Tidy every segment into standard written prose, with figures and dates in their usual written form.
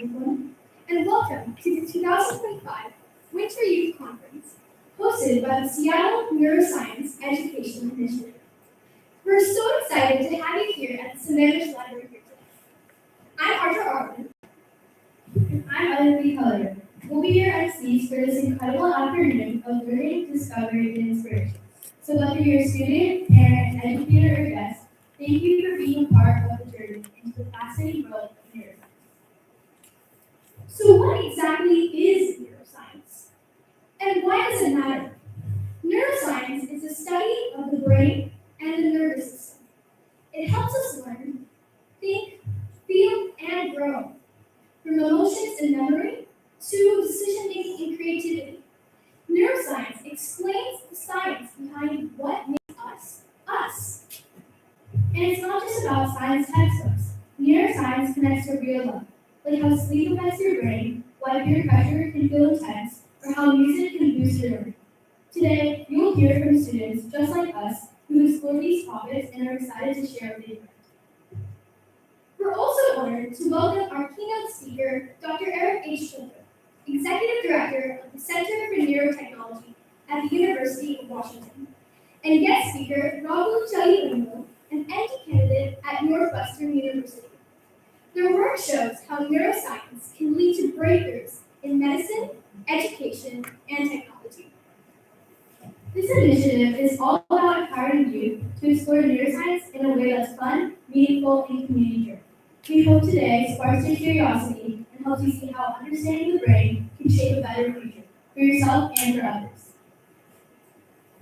everyone, and welcome to the 2025 Winter Youth Conference, hosted by the Seattle Neuroscience Education Initiative. We're so excited to have you here at the Sammamish Library here today. I'm Arthur Arlen. And I'm Other Collier. We'll be your MCs for this incredible afternoon of learning, discovery, and inspiration. So whether you're a student, parent, educator, or guest, thank you for being a part of the journey into the fascinating world of neuroscience. So what exactly is neuroscience? And why does it matter? Neuroscience is the study of the brain and the nervous system. It helps us learn, think, feel, and grow. From emotions and memory to decision-making and creativity. Neuroscience explains the science behind what makes us, us. And it's not just about science textbooks. Neuroscience connects to real life, like how sleep affects your brain, why peer pressure can feel intense, or how music can boost your learning. Today, you will hear from students just like us who explore these topics and are excited to share what they've learned. We're also honored to welcome our keynote speaker, Dr. Eric H. Schulter, Executive Director of the Center for Neurotechnology at the University of Washington, and guest speaker, Rahul Chalibango, an ND candidate at Northwestern University. Their work shows how neuroscience can lead to breakthroughs in medicine, education, and technology. This initiative is all about empowering youth to explore neuroscience in a way that's fun, meaningful, and community-driven. We hope today sparks your curiosity and helps you see how understanding the brain can shape a better future for yourself and for others.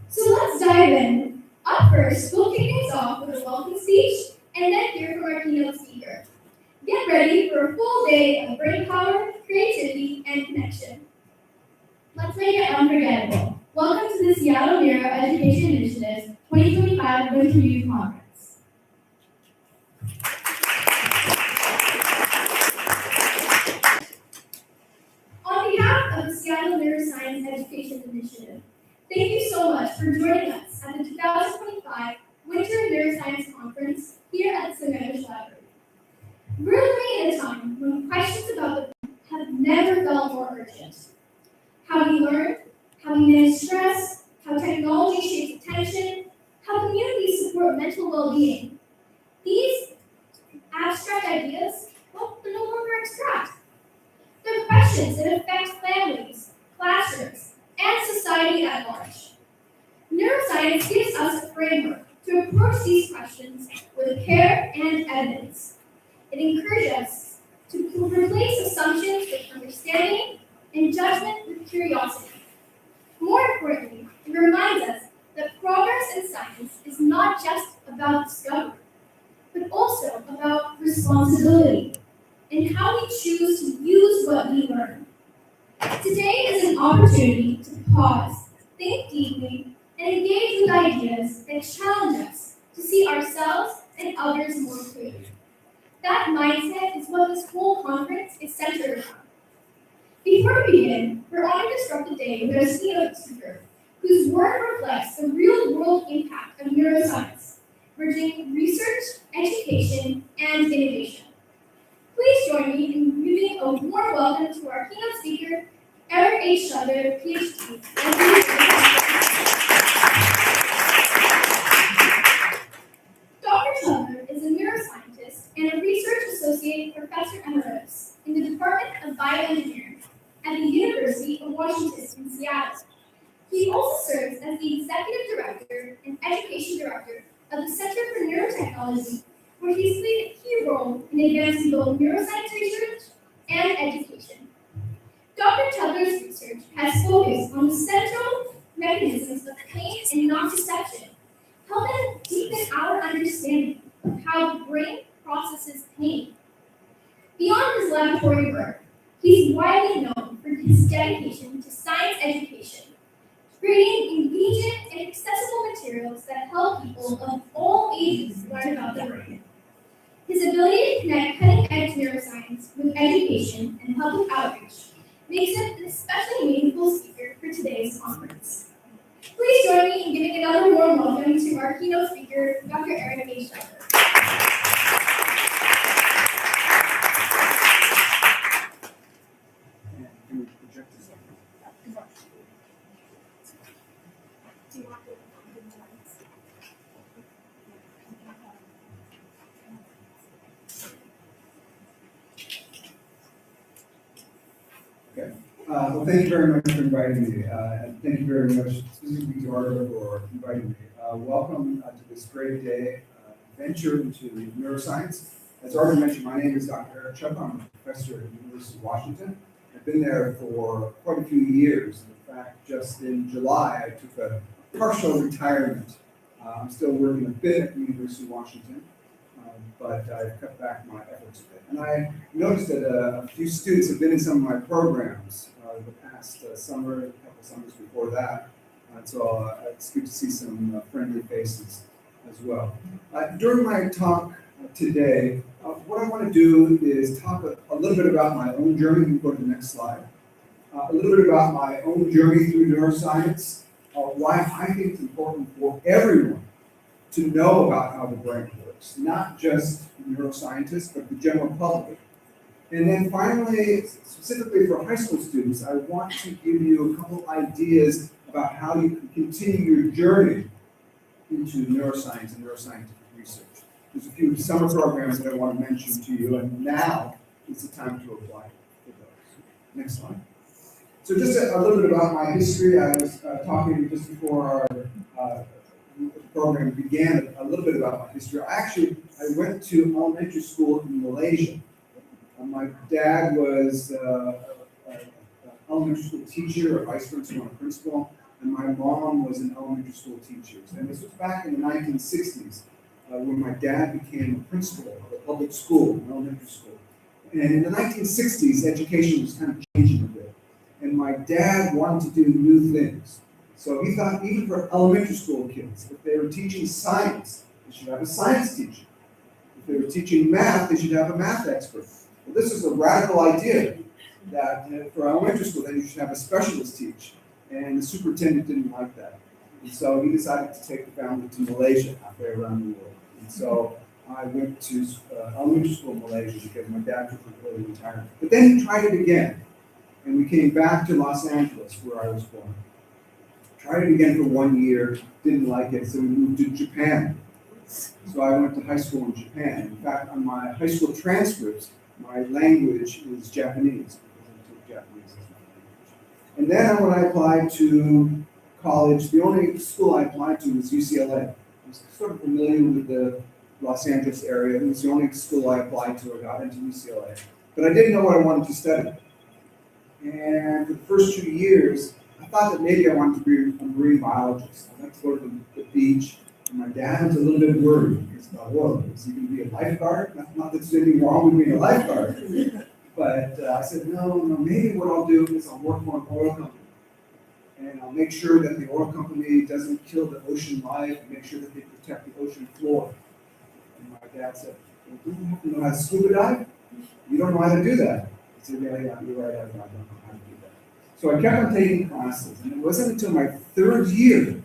So let's dive in. Up first, we'll kick things off with a welcome speech and then hear from our keynote speaker. Get ready for a full day of brain power, creativity, and connection. Let's make it unforgettable. Welcome to the Seattle Neuro Education Initiative's 2025 Winter Youth Conference. On behalf of the Seattle Neuroscience Education Initiative, thank you so much for joining us at the 2025 Winter Neuroscience Conference here at the Sammamish Library. We're living in a time when questions about the brain have never felt more urgent. How we learn, how we manage stress, how technology shapes attention, how communities support mental well-being. These abstract ideas, well, they're no longer abstract. They're questions that affect families, classrooms, and society at large. Neuroscience gives us a framework to approach these questions with care and evidence. It encourages us to replace assumptions with understanding and judgment with curiosity. More importantly, it reminds us that progress in science is not just about discovery, but also about responsibility and how we choose to use what we learn. Today is an opportunity to pause, think deeply, and engage with ideas that challenge us to see ourselves and others more clearly. That mindset is what this whole conference is centered around. Before we begin, we're honored to start the day with our keynote speaker, whose work reflects the real-world impact of neuroscience, merging research, education, and innovation. Please join me in giving a warm welcome to our keynote speaker, Eric H. Schulter, PhD. Dr. Schulter is a neuroscientist and a research associate professor emeritus in the Department of Bioengineering at the University of Washington in Seattle. He also serves as the Executive Director and Education Director of the Center for Neurotechnology, where he's played a key role in advancing both neuroscience research and education. Dr. Schulter's research has focused on the central mechanisms of pain and nociception, helping deepen our understanding of how the brain processes pain. Beyond his laboratory work, he's widely known for his dedication to science education, creating engaging and accessible materials that help people of all ages learn about the brain. His ability to connect cutting-edge neuroscience with education and public outreach makes him an especially meaningful speaker for today's conference. Please join me in giving another warm welcome to our keynote speaker, Dr. Eric H. Schulter. Well, thank you very much for inviting me, and thank you very much specifically to Arthur for inviting me. Welcome to this great day, venture into neuroscience. As Arthur mentioned, my name is Dr. Eric Chubb. I'm a professor at the University of Washington. I've been there for quite a few years. In fact, just in July, I took a partial retirement. I'm still working a bit at the University of Washington, but I've cut back my efforts a bit. And I noticed that a few students have been in some of my programs the past summer, a couple summers before that. So it's good to see some friendly faces as well. During my talk today, what I want to do is talk a little bit about my own journey. We can go to the next slide. A little bit about my own journey through neuroscience, why I think it's important for everyone to know about how the brain works, not just neuroscientists, but the general public. And then finally, specifically for high school students, I want to give you a couple ideas about how you can continue your journey into neuroscience and neuroscientific research. There's a few summer programs that I want to mention to you, and now is the time to apply for those. Next slide. So just a little bit about my history. I was talking just before our program began a little bit about my history. I went to elementary school in Malaysia. My dad was an elementary school teacher, a vice principal and a principal, and my mom was an elementary school teacher. And this was back in the 1960s when my dad became a principal of a public school, an elementary school. And in the 1960s, education was kind of changing a bit. And my dad wanted to do new things. So he thought even for elementary school kids, if they were teaching science, they should have a science teacher. If they were teaching math, they should have a math expert. Well, this is a radical idea that for elementary school, then you should have a specialist teach. And the superintendent didn't like that. And so he decided to take the family to Malaysia, halfway around the world. And so I went to elementary school in Malaysia because my dad took an early retirement. But then he tried it again. And we came back to Los Angeles, where I was born. Tried it again for 1 year, didn't like it, so we moved to Japan. So I went to high school in Japan. In fact, on my high school transcripts, my language is Japanese, because I took Japanese as my language. And then when I applied to college, the only school I applied to was UCLA. I was sort of familiar with the Los Angeles area. It was the only school I applied to. I got into UCLA. But I didn't know what I wanted to study. And for the first 2 years, I thought that maybe I wanted to be a marine biologist. I liked to go to the beach. And my dad was a little bit worried because I thought, whoa, is he going to be a lifeguard? Not that there's anything wrong with being a lifeguard. But I said, no, maybe what I'll do is I'll work for an oil company. And I'll make sure that the oil company doesn't kill the ocean life and make sure that they protect the ocean floor. And my dad said, well, do you have to know how to scuba dive? You don't know how to do that. I said, yeah, you're right, I don't know how to do that. So I kept on taking classes, and it wasn't until my third year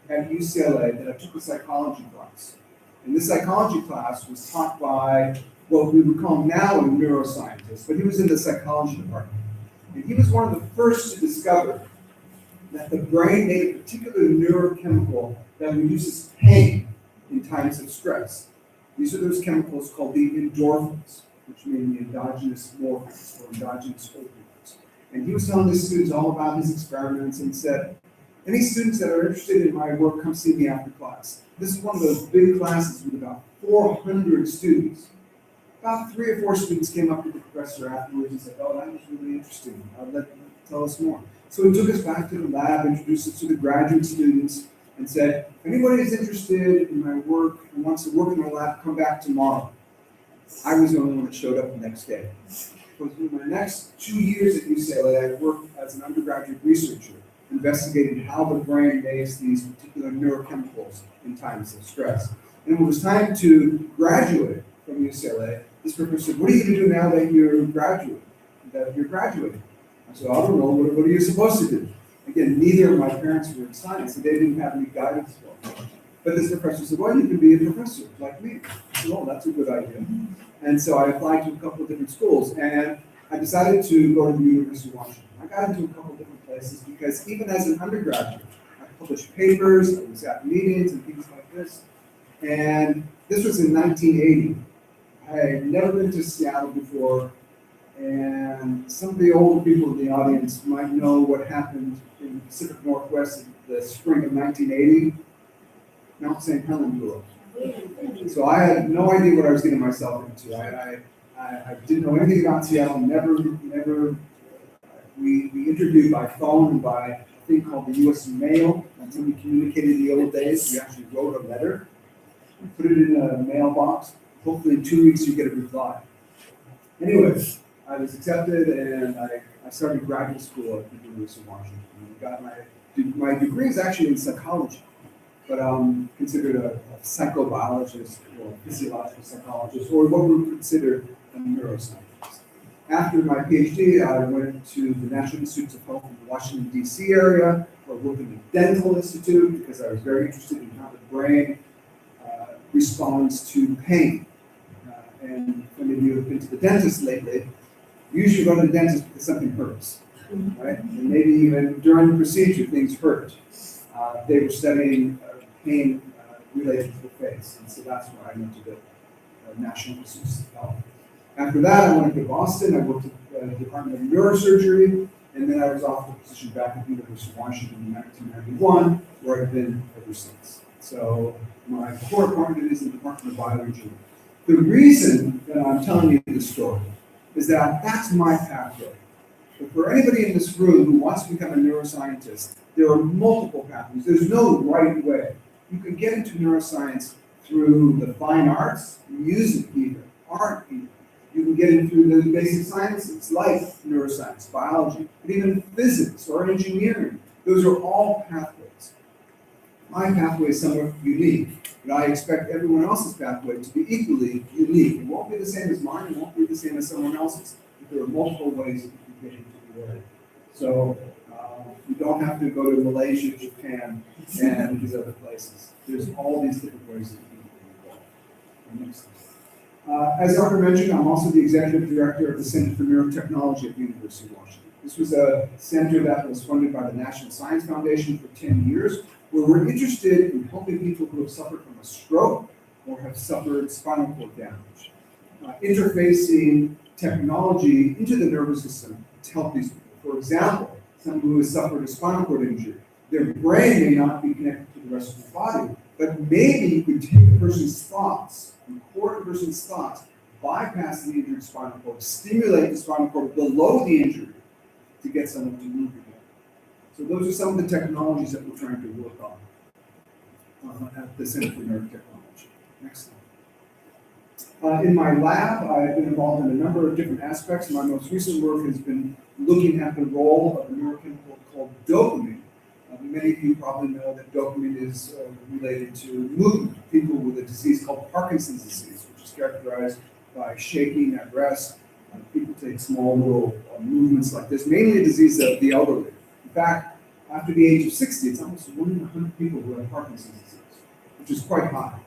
at UCLA that I took a psychology class. And this psychology class was taught by what we would call now a neuroscientist, but he was in the psychology department. And he was one of the first to discover that the brain made a particular neurochemical that reduces pain in times of stress. These are those chemicals called the endorphins, which mean the endogenous morphines or endogenous opioids. And he was telling his students all about his experiments and said, any students that are interested in my work, come see me after class. This is one of those big classes with about 400 students. About 3 or 4 students came up to the professor afterwards and said, oh, that was really interesting. Tell us more. So he took us back to the lab, introduced us to the graduate students, and said, if anybody is interested in my work and wants to work in my lab, come back tomorrow. I was the only one that showed up the next day. For my next 2 years at UCLA, I worked as an undergraduate researcher, investigating how the brain makes these particular neurochemicals in times of stress. And when it was time to graduate from UCLA, this professor said, what are you going to do now that you're graduating? I said, I don't know, what are you supposed to do? Again, neither of my parents were in science, so they didn't have any guidance for me. But this professor said, well, you can be a professor like me. I said, oh, that's a good idea. And so I applied to a couple of different schools, and I decided to go to the University of Washington. I got into a couple of different places because even as an undergraduate, I published papers, I was at meetings and things like this. And this was in 1980. I had never been to Seattle before. And some of the older people in the audience might know what happened in the Pacific Northwest in the spring of 1980. Mount St. Helens blew up. So I had no idea what I was getting myself into. I didn't know anything about Seattle, never. We interviewed by phone and by a thing called the U.S. Mail. That's how we communicated in the old days. We actually wrote a letter, put it in a mailbox. Hopefully in 2 weeks you get a reply. Anyways, I was accepted and I started graduate school at the University of Washington. And I got my degree is actually in psychology, but I'm considered a psychobiologist or physiological psychologist, or what we would consider a neuroscientist. After my PhD, I went to the National Institutes of Health in the Washington, D.C. area, where I worked in the Dental Institute because I was very interested in how the brain responds to pain. And many of you have been to the dentist lately. You usually go to the dentist because something hurts, right? And maybe even during the procedure, things hurt. They were studying pain related to the face, and so that's why I went to the National Institutes of Health. After that, I went to Boston. I worked at the Department of Neurosurgery, and then I was off the position back at the University of Washington in 1991, where I've been ever since. So my core department is in the Department of Biology. The reason that I'm telling you this story is that that's my pathway. But for anybody in this room who wants to become a neuroscientist, there are multiple pathways. There's no right way. You can get into neuroscience through the fine arts, music even, art even. You can get in through the basic sciences, like neuroscience, biology, and even physics or engineering. Those are all pathways. My pathway is somewhat unique, but I expect everyone else's pathway to be equally unique. It won't be the same as mine, it won't be the same as someone else's, but there are multiple ways that you can get into the area. So you don't have to go to Malaysia, Japan, and these other places. There's all these different ways that you can get involved. As Arthur mentioned, I'm also the executive director of the Center for Neurotechnology at the University of Washington. This was a center that was funded by the National Science Foundation for 10 years, where we're interested in helping people who have suffered from a stroke or have suffered spinal cord damage, interfacing technology into the nervous system to help these people. For example, someone who has suffered a spinal cord injury, their brain may not be connected to the rest of the body, but maybe you could take a person's thoughts, record a person's thoughts, bypass the injured spinal cord, stimulate the spinal cord below the injury to get someone to move again. So those are some of the technologies that we're trying to work on at the Center for Neurotechnology. Next slide. In my lab, I've been involved in a number of different aspects. My most recent work has been looking at the role of a neurochemical called dopamine. Many of you probably know that dopamine is related to movement. People with a disease called Parkinson's disease, which is characterized by shaking at rest. People take small little movements like this, mainly a disease of the elderly. In fact, after the age of 60, it's almost 1 in 100 people who have Parkinson's disease, which is quite high.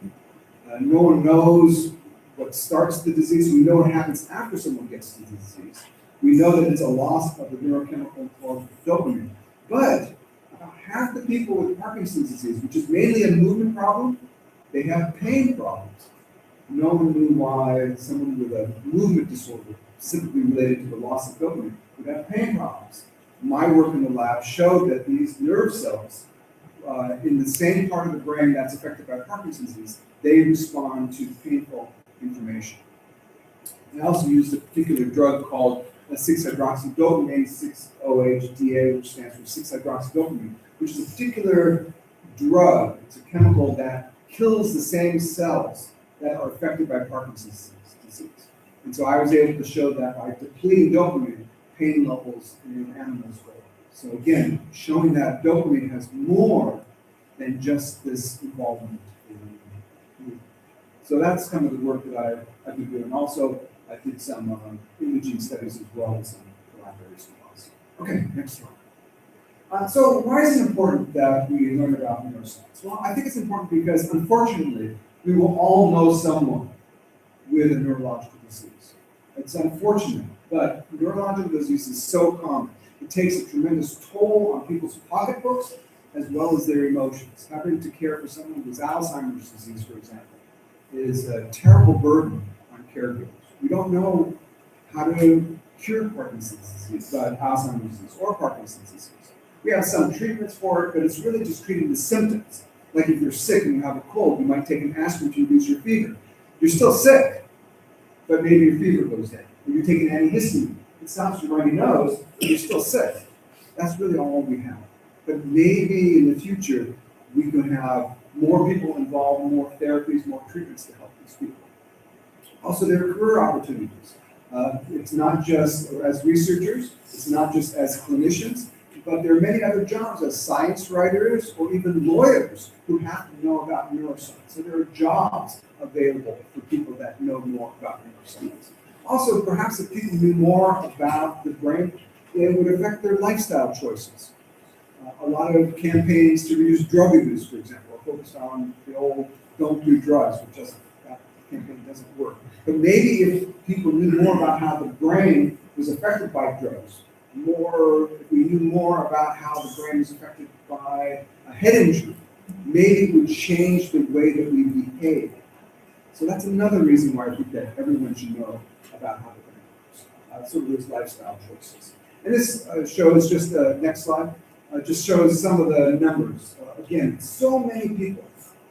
No one knows what starts the disease. We know what happens after someone gets the disease. We know that it's a loss of the neurochemical called dopamine. But about half the people with Parkinson's disease, which is mainly a movement problem, they have pain problems. No one knew why someone with a movement disorder, specifically related to the loss of dopamine, would have pain problems. My work in the lab showed that these nerve cells in the same part of the brain that's affected by Parkinson's disease, they respond to painful information. I also used a particular drug called 6-hydroxydopamine, 6-OHDA, which stands for 6-hydroxydopamine, which is a particular drug. It's a chemical that kills the same cells that are affected by Parkinson's disease. And so I was able to show that by depleting dopamine, pain levels in animals go up. So again, showing that dopamine has more than just this involvement in movement. So that's kind of the work that I've been doing. Also, I did some imaging studies as well as some collaboration. Okay, next slide. So why is it important that we learn about neuroscience? Well, I think it's important because, unfortunately, we will all know someone with a neurological disease. It's unfortunate, but neurological disease is so common. It takes a tremendous toll on people's pocketbooks as well as their emotions. Having to care for someone with Alzheimer's disease, for example, is a terrible burden on caregivers. We don't know how to cure Parkinson's disease, Alzheimer's disease, or Parkinson's disease. We have some treatments for it, but it's really just treating the symptoms. Like if you're sick and you have a cold, you might take an aspirin to reduce your fever. You're still sick, but maybe your fever goes down. Or you're taking antihistamine. It stops your runny nose, but you're still sick. That's really all we have. But maybe in the future, we can have more people involved, more therapies, more treatments to help these people. Also, there are career opportunities. It's not just as researchers, it's not just as clinicians, but there are many other jobs as science writers or even lawyers who have to know about neuroscience. So there are jobs available for people that know more about neuroscience. Also, perhaps if people knew more about the brain, it would affect their lifestyle choices. A lot of campaigns to reduce drug abuse, for example, are focused on the old "don't do drugs," which that campaign doesn't work. But maybe if people knew more about how the brain was affected by drugs, if we knew more about how the brain is affected by a head injury, maybe it would change the way that we behave. So that's another reason why I think that everyone should know about how the brain works. So there's lifestyle choices. And this shows just the next slide. Just shows some of the numbers. Again, so many people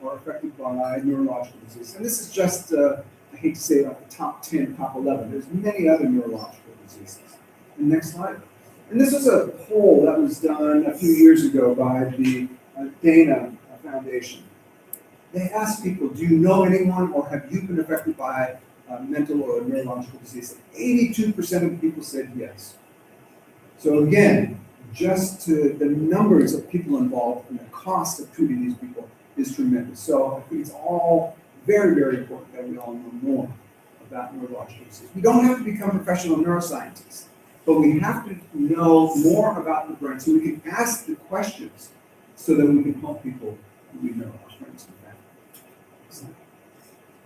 are affected by neurological disease. And this is just, I hate to say it, like the top 10, top 11. There's many other neurological diseases. And next slide. And this was a poll that was done a few years ago by the Dana Foundation. They asked people, do you know anyone or have you been affected by mental or neurological disease? 82% of the people said yes. So again, just to the numbers of people involved and the cost of treating these people is tremendous. So I think it's all very, very important that we all know more about neurological disease. We don't have to become professional neuroscientists, but we have to know more about the brain so we can ask the questions so that we can help people who we know, our friends and family.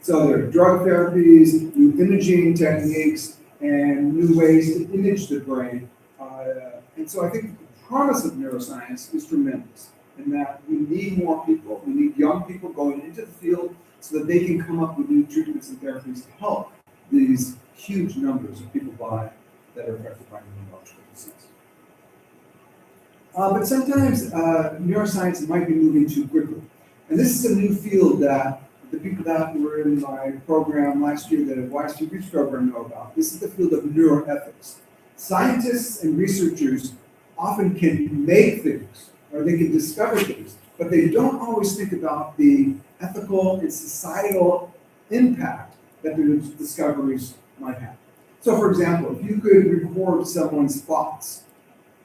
So there are drug therapies, new imaging techniques, and new ways to image the brain. And so I think the promise of neuroscience is tremendous in that we need more people, we need young people going into the field so that they can come up with new treatments and therapies to help these huge numbers of people that are affected by neurological disease. But sometimes neuroscience might be moving too quickly. And this is a new field that the people that were in my program last year, the YST Reach program, know about. This is the field of neuroethics. Scientists and researchers often can make things, or they can discover things, but they don't always think about the ethical and societal impact that their discoveries might have. So for example, if you could record someone's thoughts,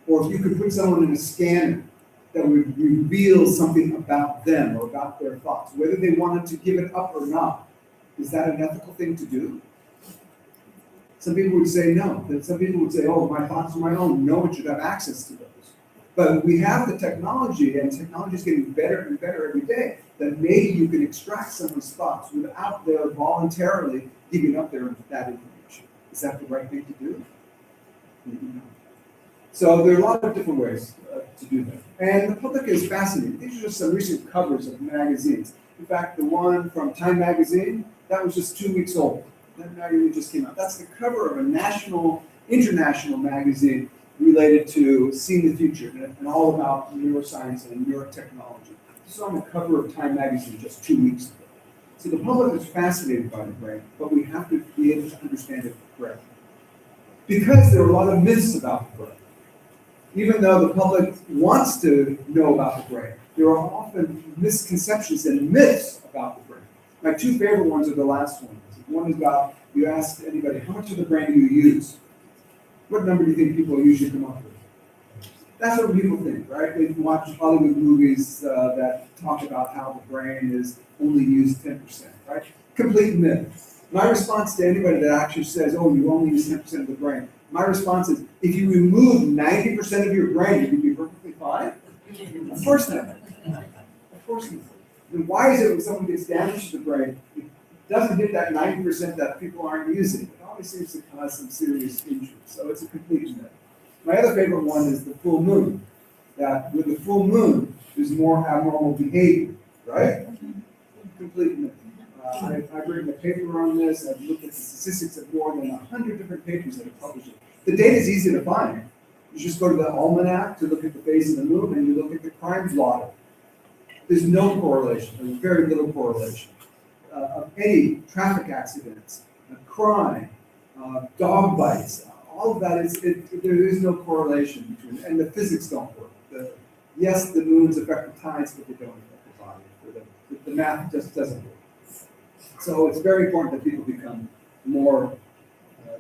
or if you could put someone in a scanner that would reveal something about them or about their thoughts, whether they wanted to give it up or not, is that an ethical thing to do? Some people would say no. But some people would say, oh, my thoughts are my own. No one should have access to those. But we have the technology, and technology is getting better and better every day, that maybe you can extract someone's thoughts without their voluntarily giving up that information. Is that the right thing to do? Maybe not. So there are a lot of different ways to do that. And the public is fascinated. These are just some recent covers of magazines. In fact, the one from Time magazine, that was just 2 weeks old. That magazine just came out. That's the cover of a international magazine related to seeing the future and all about neuroscience and neurotechnology. This is on the cover of Time magazine just 2 weeks ago. So the public is fascinated by the brain, but we have to be able to understand it correctly. Because there are a lot of myths about the brain. Even though the public wants to know about the brain, there are often misconceptions and myths about the brain. My two favorite ones are the last ones. One is about, you ask anybody, how much of the brain do you use? What number do you think people usually come up with? That's what people think, right? They watch Hollywood movies that talk about how the brain is only used 10%, right? Complete myth. My response to anybody that actually says, oh, you only use 10% of the brain, my response is, if you remove 90% of your brain, you'd be perfectly fine? Of course not. Of course not. Then why is it when someone gets damage to the brain, it doesn't hit that 90% that people aren't using? It always seems to cause some serious injury. So it's a complete myth. My other favorite one is the full moon. That with the full moon, there's more abnormal behavior, right? Complete myth. I've written a paper on this. I've looked at the statistics of more than 100 different papers that are published. The data is easy to find. You just go to the almanac to look at the phase of the moon, and you look at the crime blotter. There's no correlation. There's very little correlation of any traffic accidents, crime, dog bites. All of that there is no correlation between, and the physics don't work. Yes, the moons affect the tides, but they don't affect the body. The math just doesn't work. So it's very important that people become more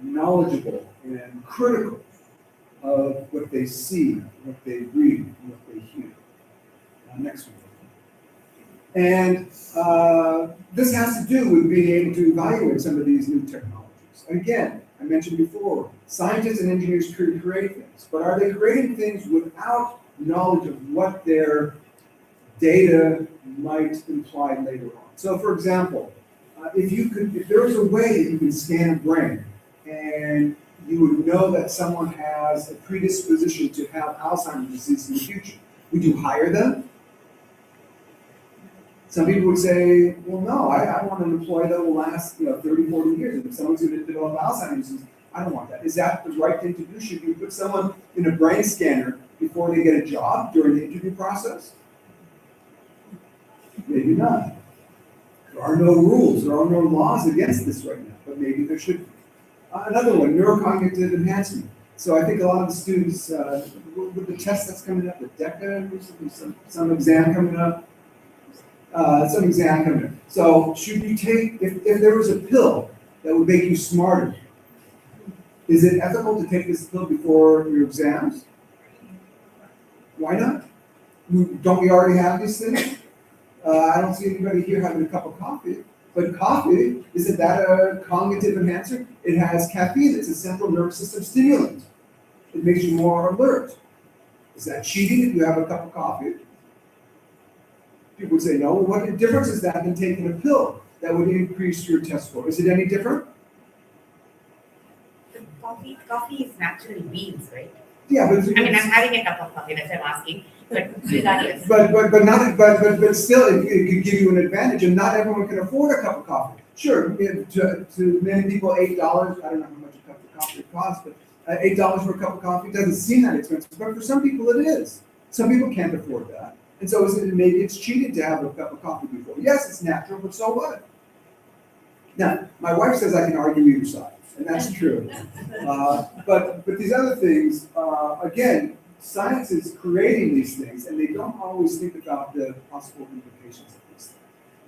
knowledgeable and critical of what they see, what they read, and what they hear. Next one. And this has to do with being able to evaluate some of these new technologies. Again, I mentioned before, scientists and engineers create things, but are they creating things without knowledge of what their data might imply later on? So, for example, if there was a way that you could scan a brain and you would know that someone has a predisposition to have Alzheimer's disease in the future, would you hire them? Some people would say, well, no, I want an employee that will last 30, 40 years. And if someone's going to develop Alzheimer's disease, I don't want that. Is that the right thing to do? Should you put someone in a brain scanner before they get a job during the interview process? Maybe not. There are no rules, there are no laws against this right now, but maybe there should be. Another one, neurocognitive enhancement. So I think a lot of the students, with the test that's coming up, the DECA, some exam coming up, So should you take, if there was a pill that would make you smarter, is it ethical to take this pill before your exams? Why not? Don't we already have these things? I don't see anybody here having a cup of coffee. But coffee, isn't that a cognitive enhancer? It has caffeine. It's a central nervous system stimulant. It makes you more alert. Is that cheating if you have a cup of coffee? People would say no. What difference is that than taking a pill that would increase your test score? Is it any different? Coffee is natural beans, right? Yeah, but I'm having a cup of coffee. That's why I'm asking. But regardless. But still, it could give you an advantage, and not everyone can afford a cup of coffee. Sure, to many people, $8. I don't know how much a cup of coffee costs, but $8 for a cup of coffee doesn't seem that expensive. But for some people, it is. Some people can't afford that, and so maybe it's cheating to have a cup of coffee before. Yes, it's natural, but so what? Now, my wife says I can argue either side, and that's true. But these other things, again. Science is creating these things, and they don't always think about the possible implications of these things.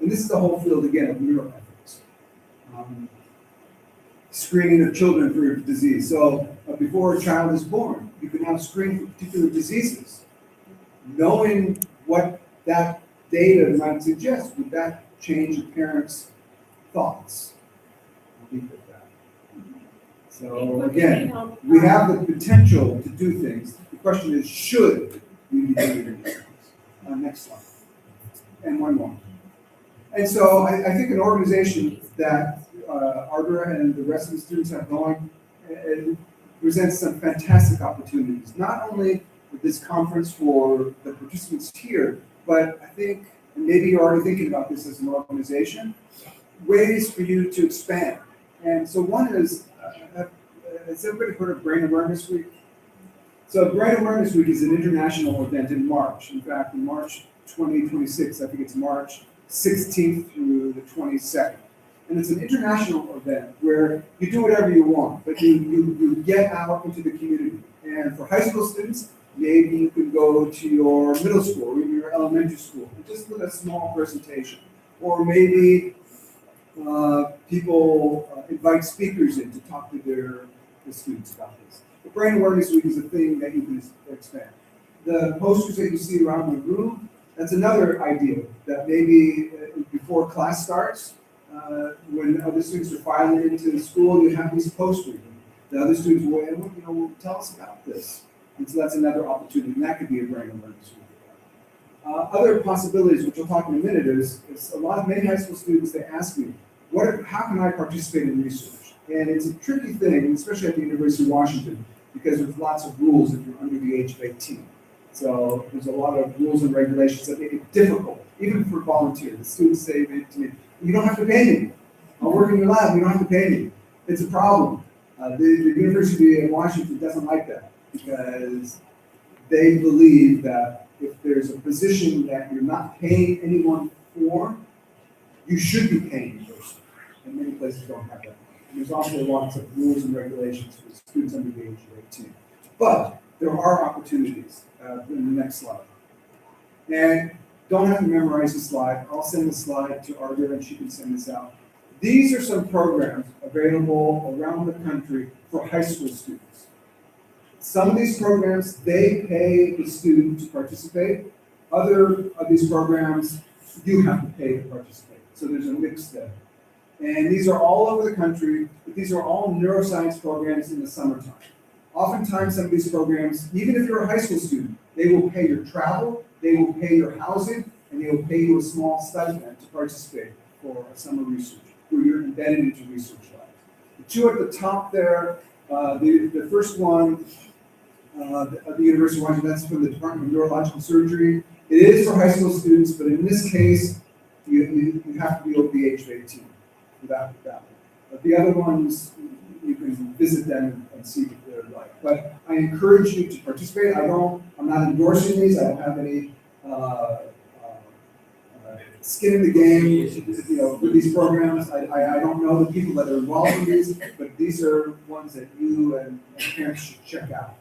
And this is the whole field, again, of neuroethics. Screening of children for disease. So before a child is born, you can now screen for particular diseases. Knowing what that data might suggest, would that change a parent's thoughts? I'll leave it at that. So again, we have the potential to do things. The question is, should we be doing things? Next slide. And one more. And so I think an organization that Ardra and the rest of the students have going, it presents some fantastic opportunities, not only with this conference for the participants here, but I think, and maybe you're already thinking about this as an organization, ways for you to expand. And so one is, has everybody heard of Brain Awareness Week? So Brain Awareness Week is an international event in March. In fact, in March 2026, I think it's March 16th through the 22nd. And it's an international event where you do whatever you want, but you get out into the community. And for high school students, maybe you can go to your middle school or your elementary school and just with a small presentation. Or maybe people invite speakers in to talk to the students about this. The Brain Awareness Week is a thing that you can expand. The posters that you see around the room, that's another idea that maybe before class starts, when other students are filing into the school, you have these posters. The other students will tell us about this. And so that's another opportunity, and that could be a Brain Awareness Week. Other possibilities, which we'll talk in a minute, is many high school students, they ask me, how can I participate in research? And it's a tricky thing, especially at the University of Washington, because there's lots of rules if you're under the age of 18. So there's a lot of rules and regulations that make it difficult, even for volunteers. The students say to me, You don't have to pay me. I'll work in your lab, you don't have to pay me. It's a problem. The University of Washington doesn't like that because they believe that if there's a position that you're not paying anyone for, you should be paying the person. And many places don't have that. And there's also lots of rules and regulations for students under the age of 18. But there are opportunities in the next slide. And don't have to memorize the slide. I'll send the slide to Arthur and she can send this out. These are some programs available around the country for high school students. Some of these programs, they pay the student to participate. Other of these programs, you have to pay to participate. So there's a mix there. And these are all over the country, but these are all neuroscience programs in the summertime. Oftentimes, some of these programs, even if you're a high school student, they will pay your travel, they will pay your housing, and they will pay you a small stipend to participate for a summer research, where you're embedded into research labs. The two at the top there, the first one, at the University of Washington, that's from the Department of Neurological Surgery. It is for high school students, but in this case, you have to be over the age of 18 for that one. But the other ones, you can visit them and see what they're like. But I encourage you to participate. I'm not endorsing these. I don't have any skin in the game, with these programs. I don't know the people that are involved in these, but these are ones that you and parents should check out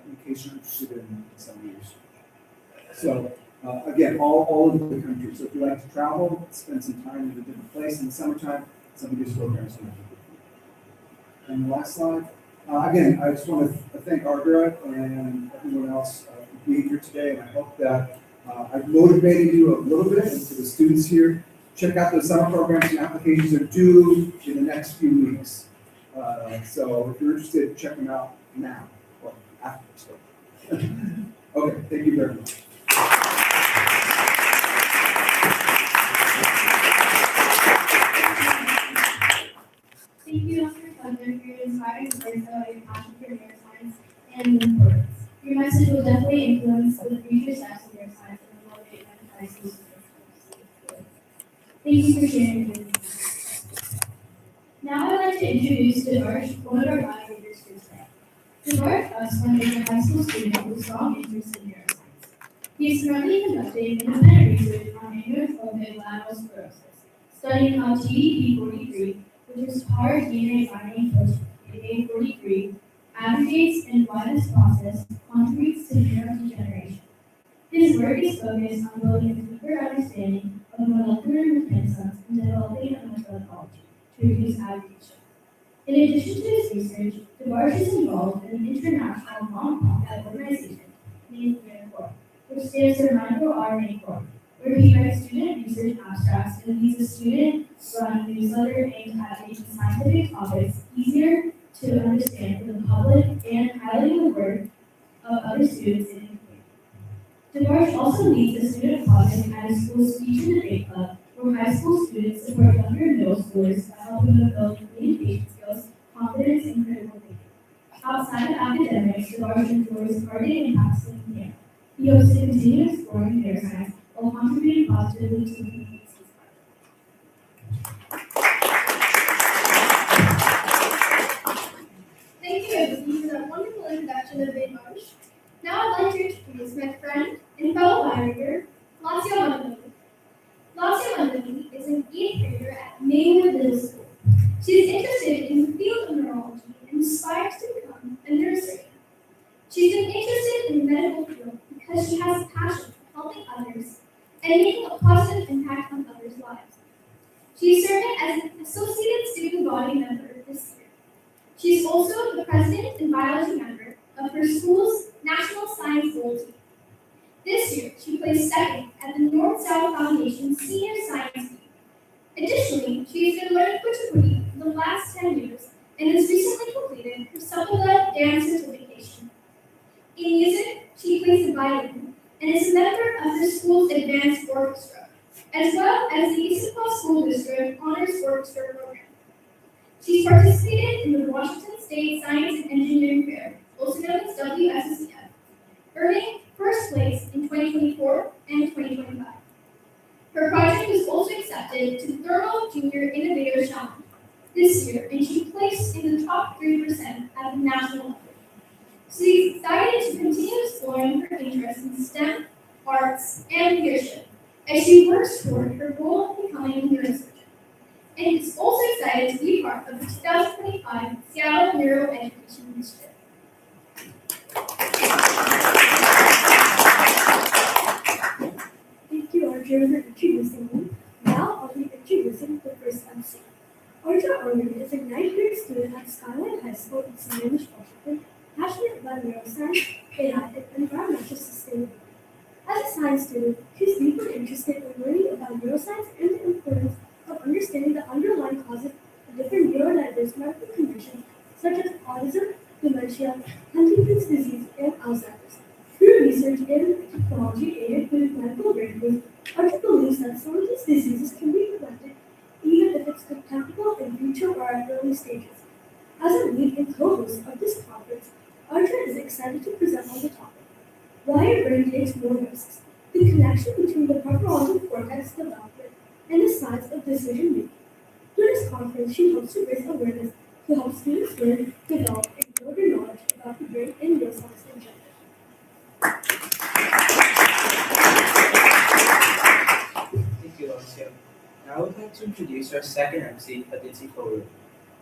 in case you're interested in some of these. So again, all over the country. So if you like to travel, spend some time in a different place in the summertime, some of these programs are good for you. And the last slide. Again, I just want to thank Ardra and everyone else for being here today, and I hope that I've motivated you a little bit, and to the students here. Check out the summer programs and applications are due in the next few weeks. So if you're interested, check them out now or after. So. Okay, thank you very much. Thank you, Dr. Thunder, for your inspiring words about your passion for neuroscience and importance. Your message will definitely influence the future steps of neuroscience and will motivate high school students. Thank you for sharing with me. Now I'd like to introduce Devarsh, one of our moderators for today. Devarsh is a high school student with strong interest in neuroscience. He is currently conducting independent research on amyotrophic sclerosis, studying how TDP-43, which is part DNA binding protein, A43, aggregates and why this process contributes to neurodegeneration. His work is focused on building a deeper understanding of molecular mechanisms and developing a methodology to reduce aggregation. In addition to his research, Devarsh is involved in an international non-profit organization named Neuroscience, which stands for microRNA Corp, where he writes student research abstracts and leads a student-run newsletter aimed at making scientific topics easier to understand for the public and highlighting the work of other students in the community. Devarsh also leads a student project at his school's Speech and Debate Club, where high school students support younger middle schoolers by helping them build communication skills, confidence, and critical thinking. Outside of academics, Devarsh enjoys gardening and practicing piano. He hopes to continue exploring neuroscience while contributing positively to the community's Thank you, Emily, for that wonderful introduction of Devarsh. Now I'd like to introduce my friend and fellow moderator, Lazia Mandani. Lazia Mandani is an 8th grader at Maywood Middle School. She is interested in the field of neurology and aspires to become a neurosurgeon. She's been interested in the medical field because she has a passion for helping others and making a positive impact on others' lives. She is serving as an associated student body member this year. She is also the president and biology member of her school's National Science Bowl team. This year, she placed second at the North-South Foundation Senior Science Team. Additionally, she has been learning Kuchipudi for the last 10 years and has recently completed her Sapala dance certification. In music, she plays the violin and is a member of her school's advanced orchestra, as well as the Issaquah School District Honors Orchestra program. She's participated in the Washington State Science and Engineering Fair, also known as WSSCF, earning first place in 2024 and 2025. Her project was also accepted to the Thermal Junior Innovator Challenge this year, and she placed in the top 3% at the national level. She's excited to continue exploring her interests in STEM, arts, and leadership as she works toward her goal of becoming a neurosurgeon. And is also excited to be part of the 2025 Seattle Neuroeducation Initiative. Thank you, Arjun, for introducing me. Now I'll be introducing the first MC. Arjun Arvind is a ninth-grade student at Skyline High School in Sammamish, Washington, passionate about neuroscience, AI, and environmental sustainability. As a science student, he's deeply interested in learning about neuroscience and the importance of understanding the underlying causes of different neurodiverse medical conditions such as autism, dementia, Huntington's disease, and Alzheimer's. Through research and technology aided with medical breakthroughs, Arjun believes that some of these diseases can be prevented even if it's detectable in future or at early stages. As a lead and co-host of this conference, Arjun is excited to present on the topic. Why our brain takes more risks, the connection between the prefrontal cortex development and the science of decision making. Through this conference, she hopes to raise awareness to help students learn, develop, and grow their knowledge about the brain and neuroscience in general. Thank you, Alicia. Now I would like to introduce our second MC, Aditi Kaur.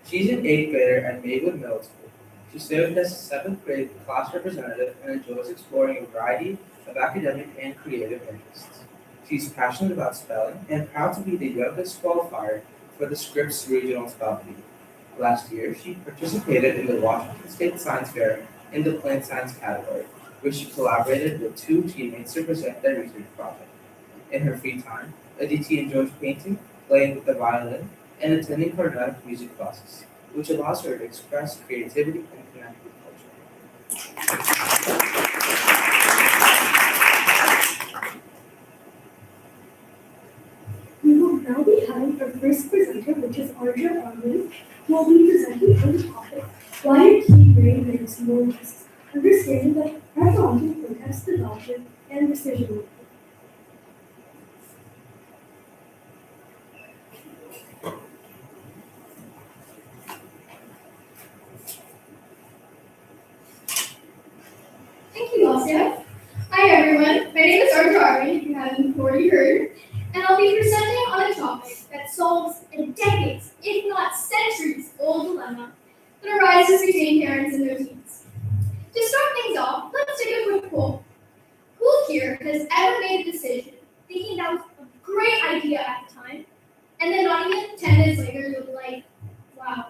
She's an 8th grader at Maywood Middle School. She served as a 7th grade class representative and enjoys exploring a variety of academic and creative interests. She's passionate about spelling and proud to be the youngest qualifier for the Scripps Regional Spell Bee. Last year, she participated in the Washington State Science Fair in the Plant Science category, where she collaborated with 2 teammates to present their research project. In her free time, Aditi enjoys painting, playing with the violin, and attending Carnatic music classes, which allows her to express creativity and connect with culture. We will now be having our first presenter, which is Arjun Arvind, who will be presenting on the topic, why your teen brain makes more risks, understanding the prefrontal cortex development and decision making. Thank you, Alicia. Hi, everyone. My name is Arjun Arvind, if you haven't already heard, and I'll be presenting on a topic that solves a decades, if not centuries, old dilemma that arises between parents and their teens. To start things off, let's take a quick poll. Who here has ever made a decision thinking that was a great idea at the time, and then not even 10 minutes later, you'll be like, wow,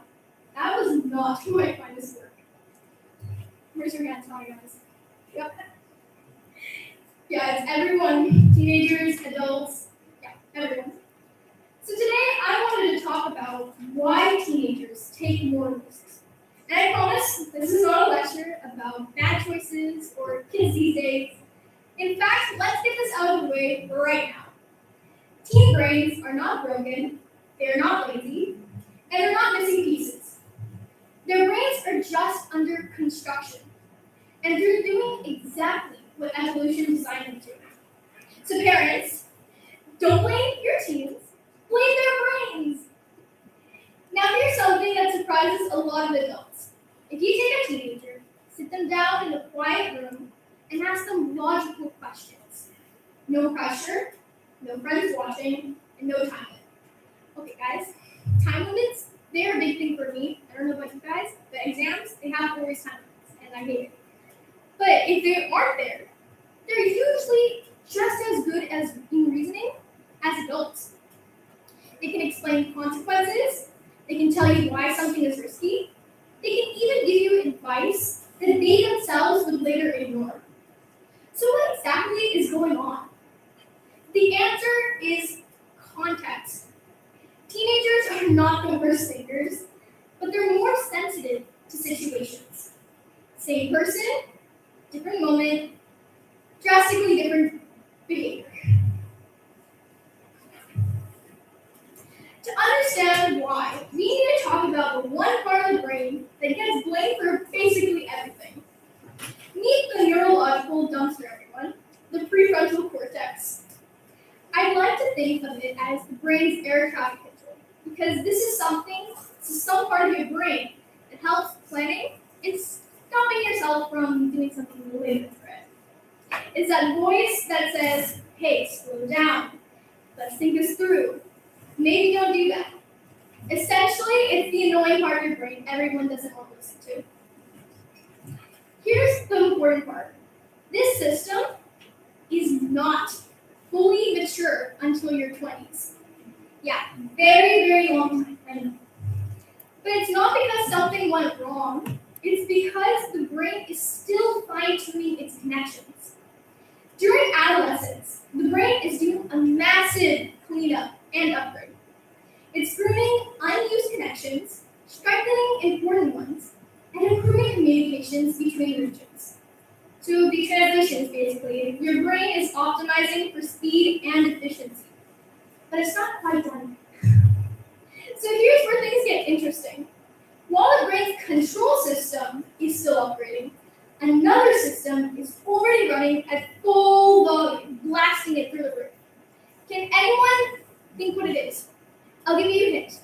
that was not who I find this work. Where's your hands, my guys? Yep. Yeah, it's everyone, teenagers, adults, yeah, everyone. So today I wanted to talk about why teenagers take more risks. And I promise this is not a lecture about bad choices or kids these days. In fact, let's get this out of the way right now. Teen brains are not broken, they are not lazy, and they're not missing pieces. Their brains are just under construction, and they're doing exactly what evolution designed them to. So parents, don't blame your teens, blame their brains. Now here's something that surprises a lot of adults. If you take a teenager, sit them down in a quiet room, and ask them logical questions. No pressure, no friends watching, and no time limit. Okay guys, time limits, they're a big thing for me. I don't know about you guys, but exams, they have always time limits, and I hate it. But if they aren't there, they're usually just as good as in reasoning as adults. They can explain consequences, they can tell you why something is risky, they can even give you advice that they themselves would later ignore. So what exactly is going on? The answer is context. Teenagers are not the worst thinkers, but they're more sensitive to situations. Same person, different moment, drastically different behavior. To understand why, we need to talk about the one part of the brain that gets blamed for basically everything. Meet the neurological dumpster, everyone, the prefrontal cortex. I I like to think of it as the brain's air traffic control because this is some part of your brain that helps planning and stopping yourself from doing something really different. It's that voice that says, hey, slow down. Let's think this through. Maybe don't do that. Essentially, it's the annoying part of your brain everyone doesn't want to listen to. Here's the important part. This system is not fully mature until your 20s. Yeah, very, very long time, I know. But it's not because something went wrong. It's because the brain is still fine-tuning its connections. During adolescence, the brain is doing a massive cleanup and upgrade. It's pruning unused connections, strengthening important ones, and improving communications between regions. So the transitions, basically, your brain is optimizing for speed and efficiency. But it's not quite done. So here's where things get interesting. While the brain's control system is still upgrading, another system is already running at full volume, blasting it through the roof. Can anyone think what it is? I'll give you a hint.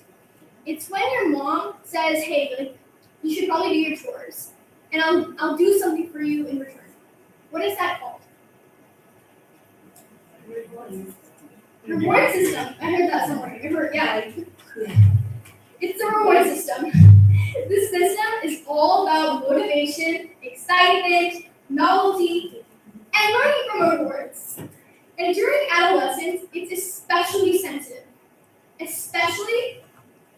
It's when your mom says, hey, you should probably do your chores, and I'll do something for you in return. What is that called? Reward system. I heard that somewhere. Yeah. It's the reward system. This system is all about motivation, excitement, novelty, and learning from rewards. And during adolescence, it's especially sensitive, especially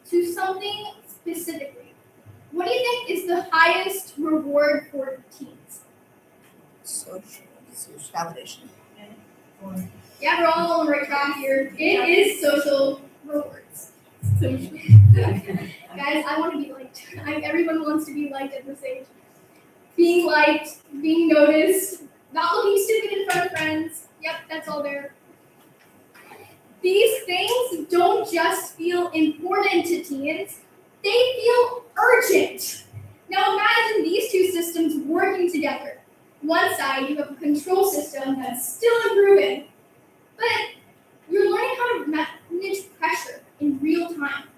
to something specifically. What do you think is the highest reward for teens? Social validation. Yeah, we're all on the right track here. It is social rewards. Guys, I want to be liked. Everyone wants to be liked at this age. Being liked, being noticed, not looking stupid in front of friends. Yep, that's all there. These things don't just feel important to teens, they feel urgent. Now imagine these two systems working together. One side, you have a control system that's still improving, but you're learning how to manage pressure in real time.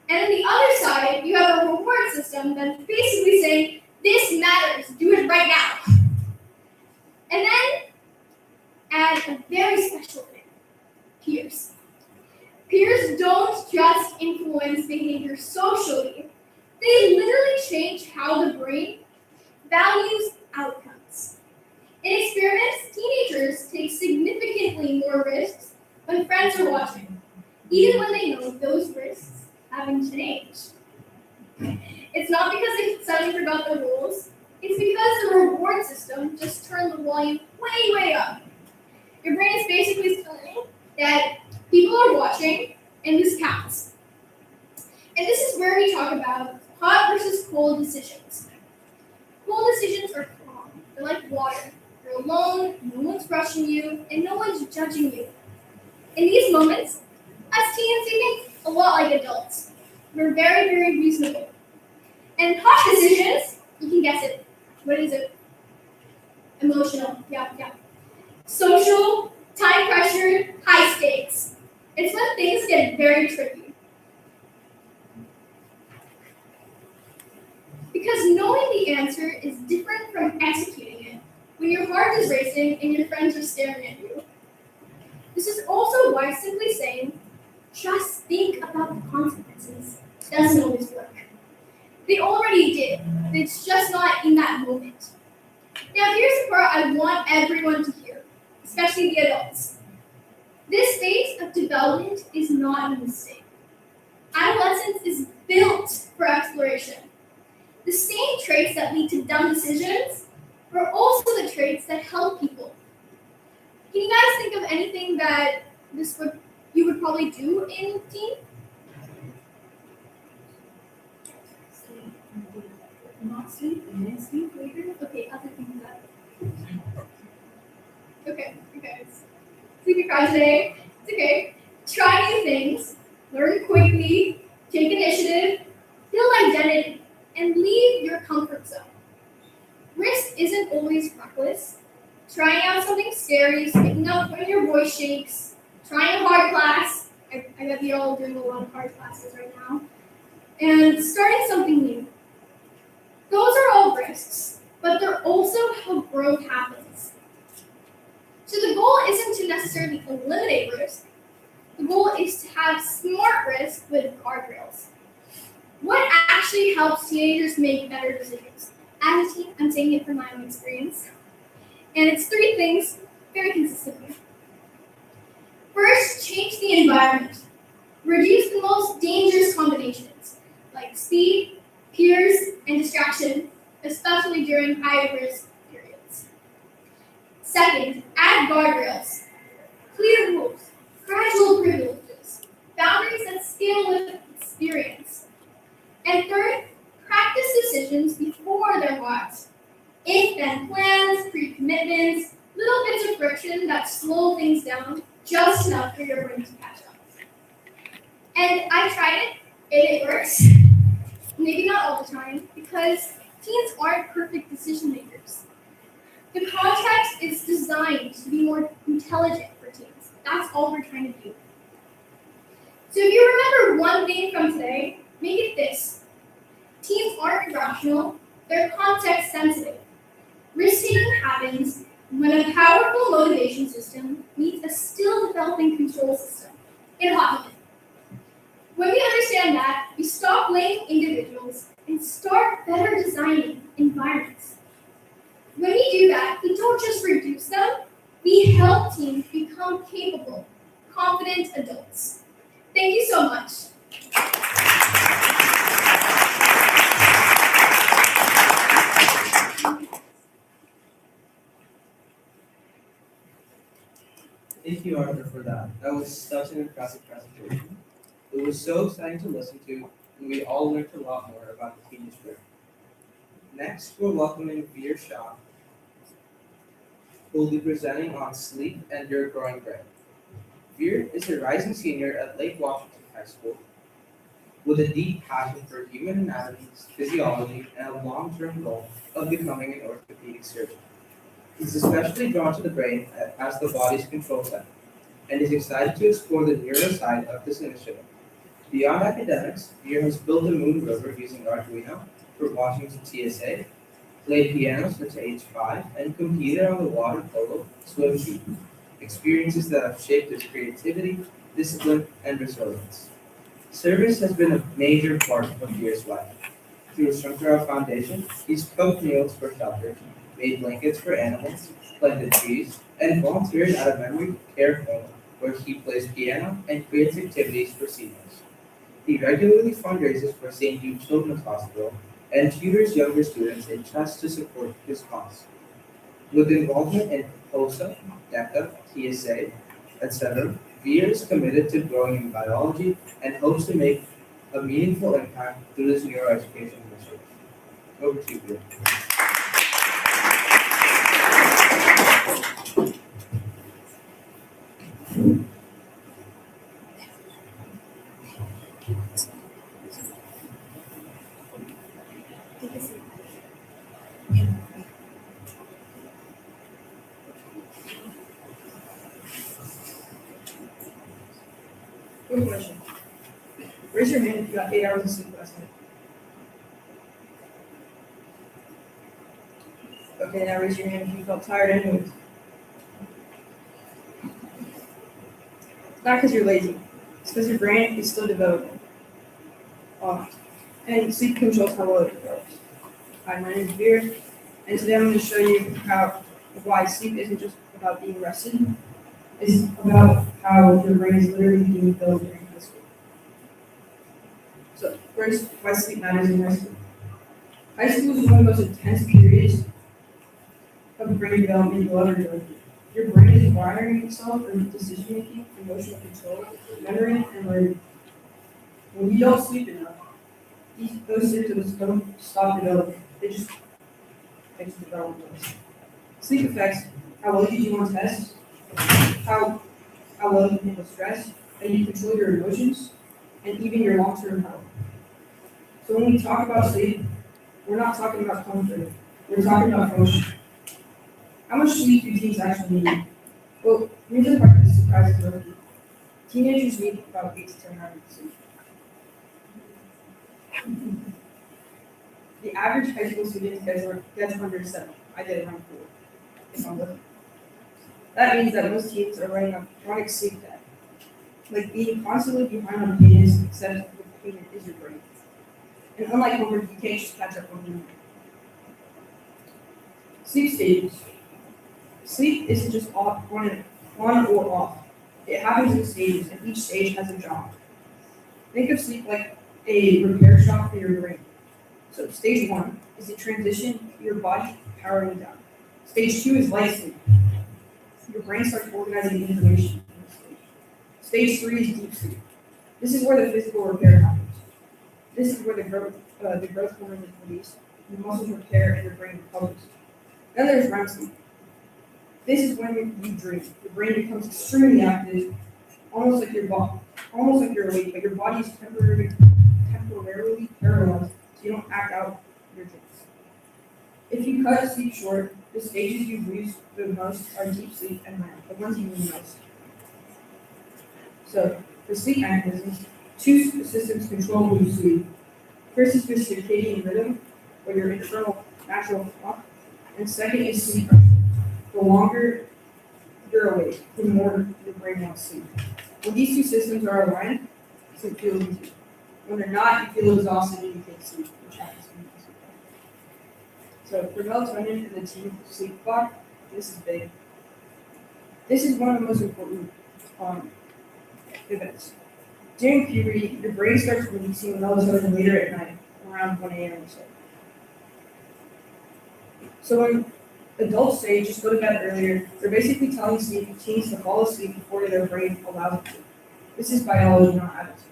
And on the other side, you have a reward system that's basically saying, this matters, do it right now. And then add a very special thing, peers. Peers don't just influence behavior socially, they literally change how the brain values outcomes. In experiments, teenagers take significantly more risks when friends are watching, even when they know those risks haven't changed. It's not because they suddenly forgot the rules, it's because the reward system just turned the volume way, way up. Your brain is basically telling that people are watching, and this counts. And this is where we talk about hot versus cold decisions. Cold decisions are calm. They're like water. You're alone, no one's rushing you, and no one's judging you. In these moments, as teens, we think a lot like adults. We're very, very reasonable. And hot decisions, you can guess it. What is it? Emotional. Yeah. Social, time pressure, high stakes. It's when things get very tricky. Because knowing the answer is different from executing it when your heart is racing and your friends are staring at you. This is also why simply saying, just think about the consequences, doesn't always work. They already did. It's just not in that moment. Now here's the part I want everyone to hear, especially the adults. This phase of development is not a mistake. Adolescence is built for exploration. The same traits that lead to dumb decisions are also the traits that help people. Can you guys think of anything that you would probably do in teen? Not sleep and then sleep later. Okay, other things that. Okay. Sleepy cry today. It's okay. Try new things, learn quickly, take initiative, build identity, and leave your comfort zone. Risk isn't always reckless. Trying out something scary, speaking up when your voice shakes, trying a hard class. I bet you're all doing a lot of hard classes right now. And starting something new. Those are all risks, but they're also how growth happens. So the goal isn't to necessarily eliminate risk. The goal is to have smart risk with guardrails. What actually helps teenagers make better decisions? As a teen, I'm saying it from my own experience. And it's 3 things very consistently. First, change the environment. Reduce the most dangerous combinations, like speed, peers, and distraction, especially during high-risk periods. Second, add guardrails. Clear rules, gradual privileges, boundaries that scale with experience. And third, practice decisions before they're lost. If-then plans, pre-commitments, little bits of friction that slow things down just enough for your brain to catch up. And I tried it, and it works. Maybe not all the time, because teens aren't perfect decision makers. The context is designed to be more intelligent for teens. That's all we're trying to do. So if you remember one thing from today, make it this. Teens aren't irrational, they're context sensitive. Risk-taking happens when a powerful motivation system meets a still developing control system in a hot minute. When we understand that, we stop blaming individuals and start better designing environments. When we do that, we don't just reduce them, we help teens become capable, confident adults. Thank you so much. Thank you, Arthur, for that. That was such an impressive presentation. It was so exciting to listen to, and we all learned a lot more about the teenage brain. Next, we're welcoming Veer Shah, who will be presenting on sleep and your growing brain. Veer is a rising senior at Lake Washington High School with a deep passion for human anatomy, physiology, and a long-term goal of becoming an orthopedic surgeon. He's especially drawn to the brain as the body's control center, and is excited to explore the neuro side of this initiative. Beyond academics, Veer has built a moon rover using Arduino for Washington TSA, played piano since age 5, and competed on the water polo swim team, experiences that have shaped his creativity, discipline, and resilience. Service has been a major part of Veer's life. Through Structural Foundation, he's cooked meals for shelters, made blankets for animals, planted trees, and volunteered at a memory care home where he plays piano and creates activities for seniors. He regularly fundraises for St. Jude Children's Hospital and tutors younger students in chess to support his cause. With involvement in POSA, DECA, TSA, etc., Veer is committed to growing in biology and hopes to make a meaningful impact through this neuroeducation initiative. Over to you, Veer. Quick question. Raise your hand if you got 8 hours of sleep last night. Okay, now raise your hand if you felt tired anyways. Not because you're lazy. It's because your brain is still developing. And sleep controls how well it develops. Hi, my name is Veer, and today I'm going to show you why sleep isn't just about being rested. It's about how your brain is literally being built during high school. So first, why sleep matters in high school. High school is one of the most intense periods of brain development you'll ever go through. Your brain is wiring itself for decision making, emotional control, memory, and learning. When you don't sleep enough, those symptoms don't stop developing. They just develop. Sleep affects how well you do on tests, how well you handle stress, and you control your emotions, and even your long-term health. So when we talk about sleep, we're not talking about comfort. We're talking about function. How much sleep do teens actually need? Well, here's the part that surprises most people. Teenagers need about 8 to 10 hours of sleep. The average high school student gets under 7. I get around 4, if I'm lucky. That means that most teens are running a chronic sleep debt, like being constantly behind on payments, except the payment is your brain. And unlike homework, you can't just catch up on homework. Sleep stages. Sleep isn't just on or off. It happens in stages, and each stage has a job. Think of sleep like a repair shop for your brain. So stage 1 is the transition to your body powering down. Stage 2 is light sleep. Your brain starts organizing information in this stage. Stage 3 is deep sleep. This is where the physical repair happens. This is where the growth hormone is released, the muscles repair, and the brain recovers. Then there's REM sleep. This is when you dream. Your brain becomes extremely active, almost like you're awake, but your body is temporarily paralyzed, so you don't act out your dreams. If you cut sleep short, the stages you lose the most are deep sleep and REM, the ones you need most. So, for sleep mechanisms, 2 systems control when you sleep. First is your circadian rhythm, or your internal natural clock, and second is sleep pressure. The longer you're awake, the more your brain wants sleep. When these 2 systems are aligned, sleep feels easy. When they're not, you feel exhausted and you can't sleep, which happens when you sleep. So for melatonin and the teen sleep clock, this is big. This is one of the most important events. During puberty, your brain starts releasing melatonin later at night, around 1 a.m. or so. So when adults say just go to bed earlier, they're basically telling teens to fall asleep before their brain allows them to. This is biology, not habits.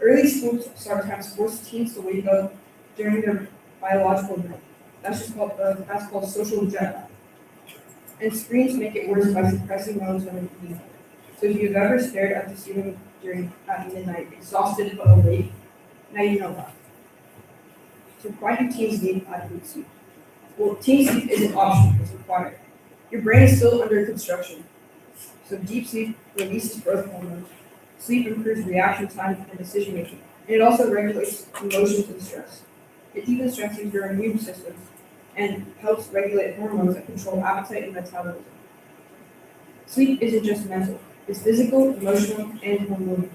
Early school start times force teens to wake up during their biological night. That's called social jet lag. And screens make it worse by suppressing melatonin even more. So if you've ever stared at the ceiling at midnight, exhausted but awake, now you know why. So why do teens need adequate sleep? Well, teen sleep isn't optional, it's required. Your brain is still under construction. So deep sleep releases growth hormones. Sleep improves reaction time and decision making. And it also regulates emotions and stress. It even strengthens your immune system and helps regulate hormones that control appetite and metabolism. Sleep isn't just mental, it's physical, emotional, and hormonal.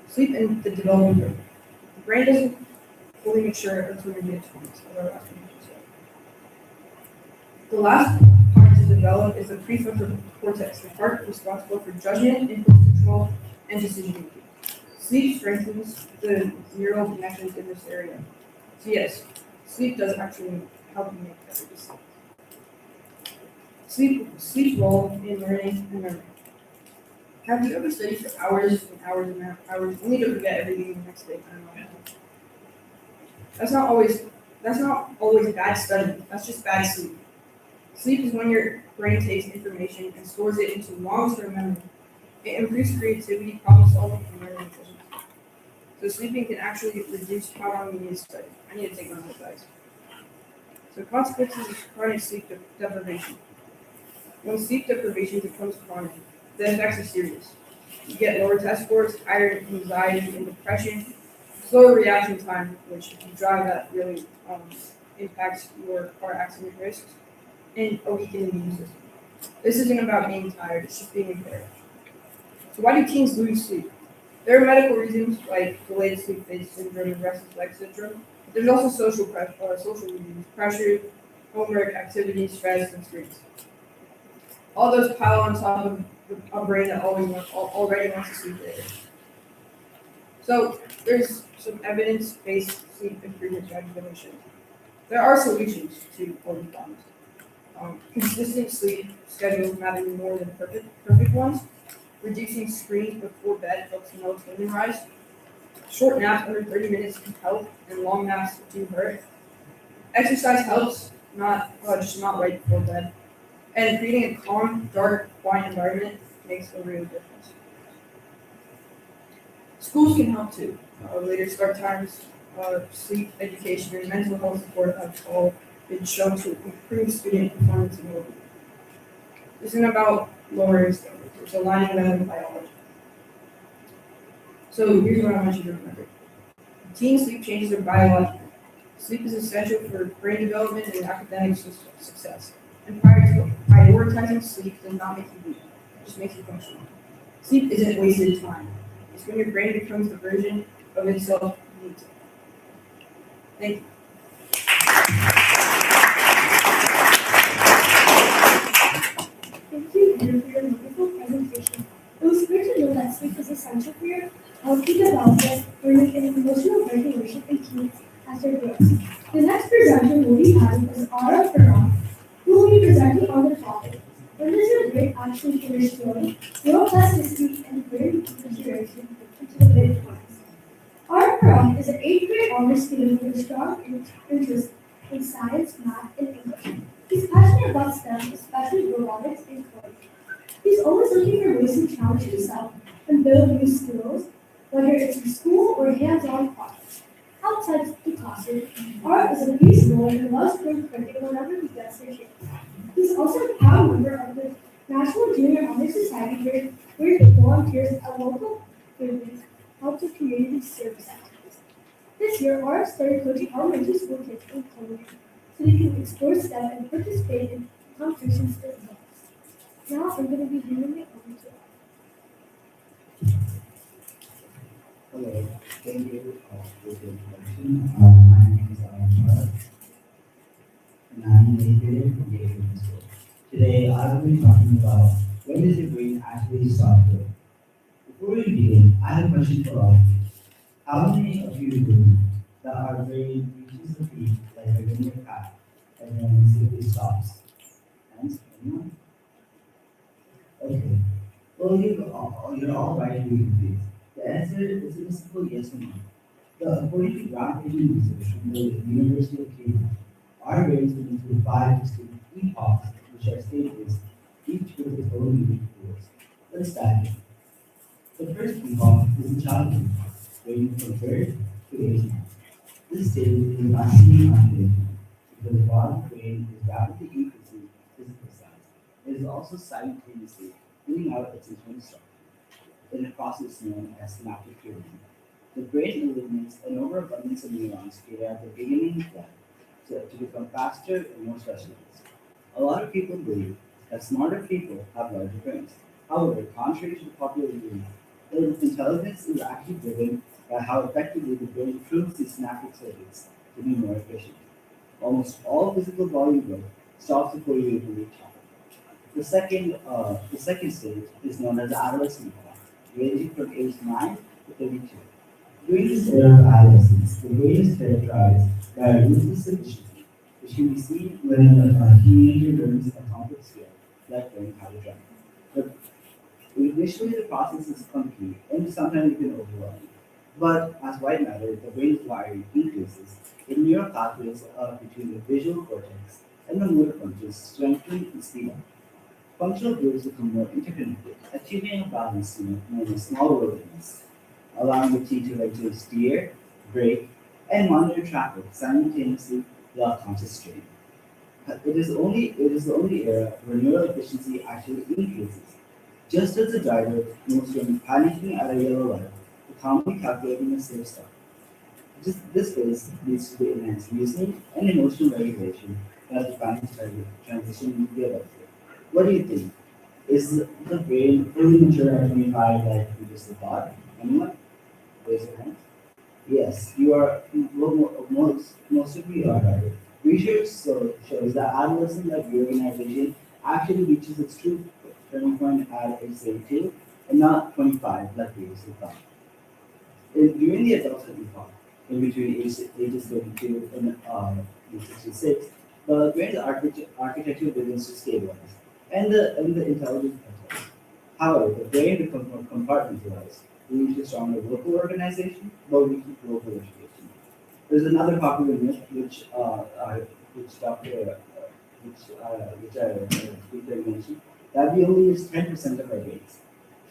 Sleep in the development brain. The brain doesn't fully mature until your mid-20s, The last part to develop is the prefrontal cortex, the part responsible for judgment, impulse control, and decision making. Sleep strengthens the neural connections in this area. So yes, sleep does actually help you make better decisions. Sleep role in learning and memory. Have you ever studied for hours and hours and hours only to forget everything the next day? That's not always bad study. That's just bad sleep. Sleep is when your brain takes information and stores it into long-term memory. It improves creativity, problem solving, and learning efficiency. So sleeping can actually reduce how long you need to study. I need to take my notes, guys. So consequences of chronic sleep deprivation. When sleep deprivation becomes chronic, the effects are serious. You get lower test scores, higher anxiety and depression, slower reaction time, which if you drive that really impacts your car accident risks, and a weakened immune system. This isn't about being tired, it's just being impaired. So why do teens lose sleep? There are medical reasons like delayed sleep phase syndrome and restless leg syndrome. But there's also social reasons, pressure, homework, activities, stress, and screens. All those pile on top of a brain that already wants to sleep later. So there's some evidence-based sleep improvement recommendations. There are solutions to all these problems. Consistent sleep schedules matter more than perfect ones. Reducing screens before bed helps melatonin rise. Short naps under 30 minutes can help, and long naps do hurt. Exercise helps, just not right before bed. And creating a calm, dark, quiet environment makes a real difference. Schools can help too. Later start times, sleep education, and mental health support have all been shown to improve student performance and well-being. This isn't about lowering standards, which align with biology. So here's what I want you to remember. Teen sleep changes are biological. Sleep is essential for brain development and academic success. And prioritizing sleep does not make you weak, it just makes you functional. Sleep isn't wasted time. It's when your brain becomes the version of itself you need to. Thank you. Thank you, Andrew, for your wonderful presentation. It was great to know that sleep is essential for your healthy development, learning, and emotional regulation in teens as they grow. The next presenter we'll be having is Ara Farah, who will be presenting on the topic, when does your brain actually finish growing, neuroplasticity, and brain deterioration into the mid-20s? Ara Farah is an 8th grade honors student with a strong interest in science, math, and English. He's passionate about STEM, especially robotics and coding. He's always looking for ways to challenge himself and build new skills, whether it's in school or hands-on projects. Outside the classroom, Art is a peace boy and loves playing cricket whenever he gets the chance. He's also a proud member of the National Junior Honor Society where he volunteers at local buildings, helps with community service activities. This year, Art started coaching elementary school kids in Colombia so they can explore STEM and participate in competitions as well. Now I'm going to be handing it over to Hello, thank you for the introduction. My name is Alan and I'm an 8th grader from Gateway School. Today, I will be talking about when does your brain actually stop growing. Before we begin, I have a question for all of you. How many of you believe that our brain reaches the peak like a linear path and then simply stops? Hands? Anyone? Okay. Well, you're all right to be confused. The answer is a simple yes or no. According to groundbreaking research from the University of Cambridge, our brains move into 5 distinct epochs, which are stages, each with its own unique rules. Let's dive in. The first epoch is the childhood epoch, ranging from birth to age 9. This stage is maximally unconditional because the bottom brain is rapidly increasing physical size. It is also simultaneously filling out its internal structure in a process known as synaptic clearing. The brain eliminates an overabundance of neurons created at the beginning of life to become faster and more specialized. A lot of people believe that smarter people have larger brains. However, contrary to the popular belief, intelligence is actually driven by how effectively the brain improves these synaptic circuits to be more efficient. Almost all physical volume growth stops before you even reach top. The second stage is known as the adolescent epoch, ranging from age 9 to 32. During this era of adolescence, the brain is characterized by a ruthless efficiency, which can be seen when a teenager learns a complex skill, like learning how to drive. But initially, the process is clunky and sometimes even overwhelming. But as white matter, the brain's wiring increases, the neural pathways between the visual cortex and the motor functions strengthen and speed up. Functional groups become more interconnected, achieving a balance known as small wilderness, allowing the teen to learn to steer, brake, and monitor traffic simultaneously without conscious strain. It is the only era where neural efficiency actually increases. Just as the driver moves from panicking at a yellow light to calmly calculating a safe stop. This phase leads to the enhanced reasoning and emotional regulation that defines transition in the adulthood. What do you think? Is the brain fully mature at 25 like we just thought? Anyone? Raise your hand. Yes, you are. Well, most of you are right. Research shows that adolescent like reorganization actually reaches its true turning point at age 32 and not 25 like previously thought. During the adulthood epoch, in between ages 32 and age 66, the brain's architecture begins to stabilize, and the intelligence plateaus. However, the brain becomes more compartmentalized, leading to stronger local organization, but weaker global integration. There's another popular myth which Dr. which speaker mentioned that we only use 10% of our brains.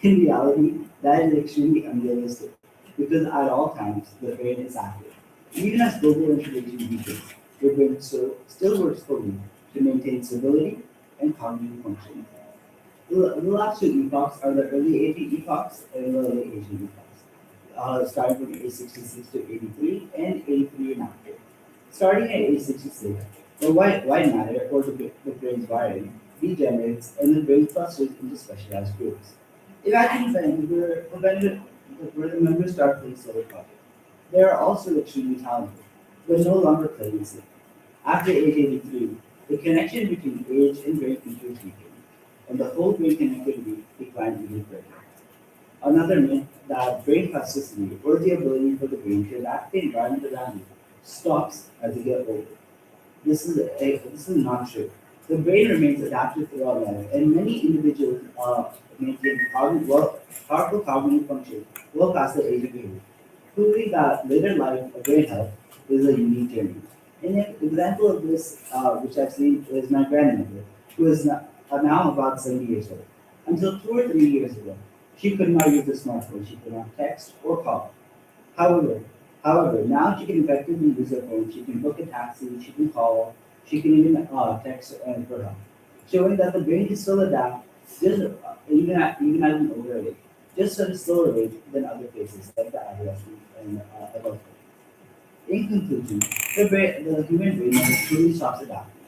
In reality, that is extremely unrealistic because at all times the brain is active. Even as global integration weakens, your brain still works fully to maintain stability and cognitive function. The last two epochs are the early Asian epochs and the late Asian epochs, starting from age 66 to 83 and 83 and after. Starting at age 66, the white matter, or the brain's wiring, degenerates and the brain clusters into specialized groups. Imagine when the members start playing solo projects. They are also extremely talented, but no longer playing safe. After age 83, the connection between age and brain features weaken, and the whole brain connectivity declines even further. Another myth that brain plasticity, or the ability for the brain to adapt to the environment around you, stops as you get older. This is not true. The brain remains adaptive throughout life, and many individuals maintain powerful cognitive function well past the age of 80, proving that later life brain health is a unique journey. An example of this, which I've seen, is my grandmother, who is now about 70 years old. Until 2 or 3 years ago, she could not use the smartphone. She could not text or call. However, now she can effectively use her phone. She can book a taxi. She can call. She can even text and for help, showing that the brain can still adapt, just even at an older age, just at a slower rate than other phases like the adolescent and adulthood. In conclusion, the human brain never truly stops adapting.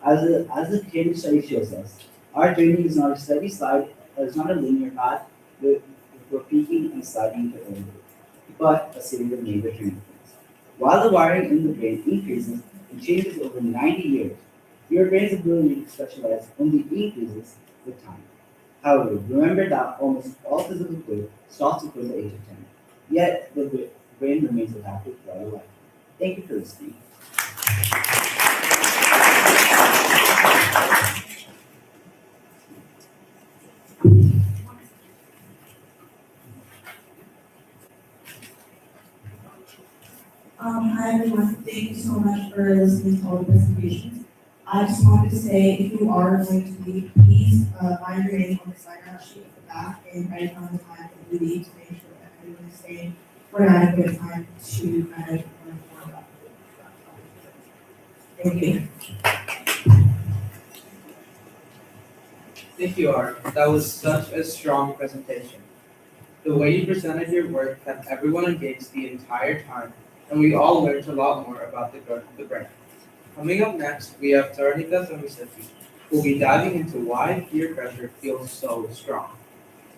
As the Cambridge study shows us, our journey is not a steady slide, it's not a linear path with, we're peaking and sliding to early, but a series of major turning points. While the wiring in the brain increases and changes over 90 years, your brain's ability to specialize only increases with time. However, remember that almost all physical growth starts before the age of 10. Yet, the brain remains adaptive throughout life. Thank you for listening. Hi everyone, thank you so much for listening to all the presentations. I just wanted to say, if you are going to leave, please find your name on the sign-out sheet at the back and write down the time that you leave to make sure that everyone is staying for an adequate time to kind of learn more about it. Thank you. Thank you, Art. That was such a strong presentation. The way you presented your work kept everyone engaged the entire time, and we all learned a lot more about the growth of the brain. Coming up next, we have Taranika Thomisaki, who will be diving into why peer pressure feels so strong.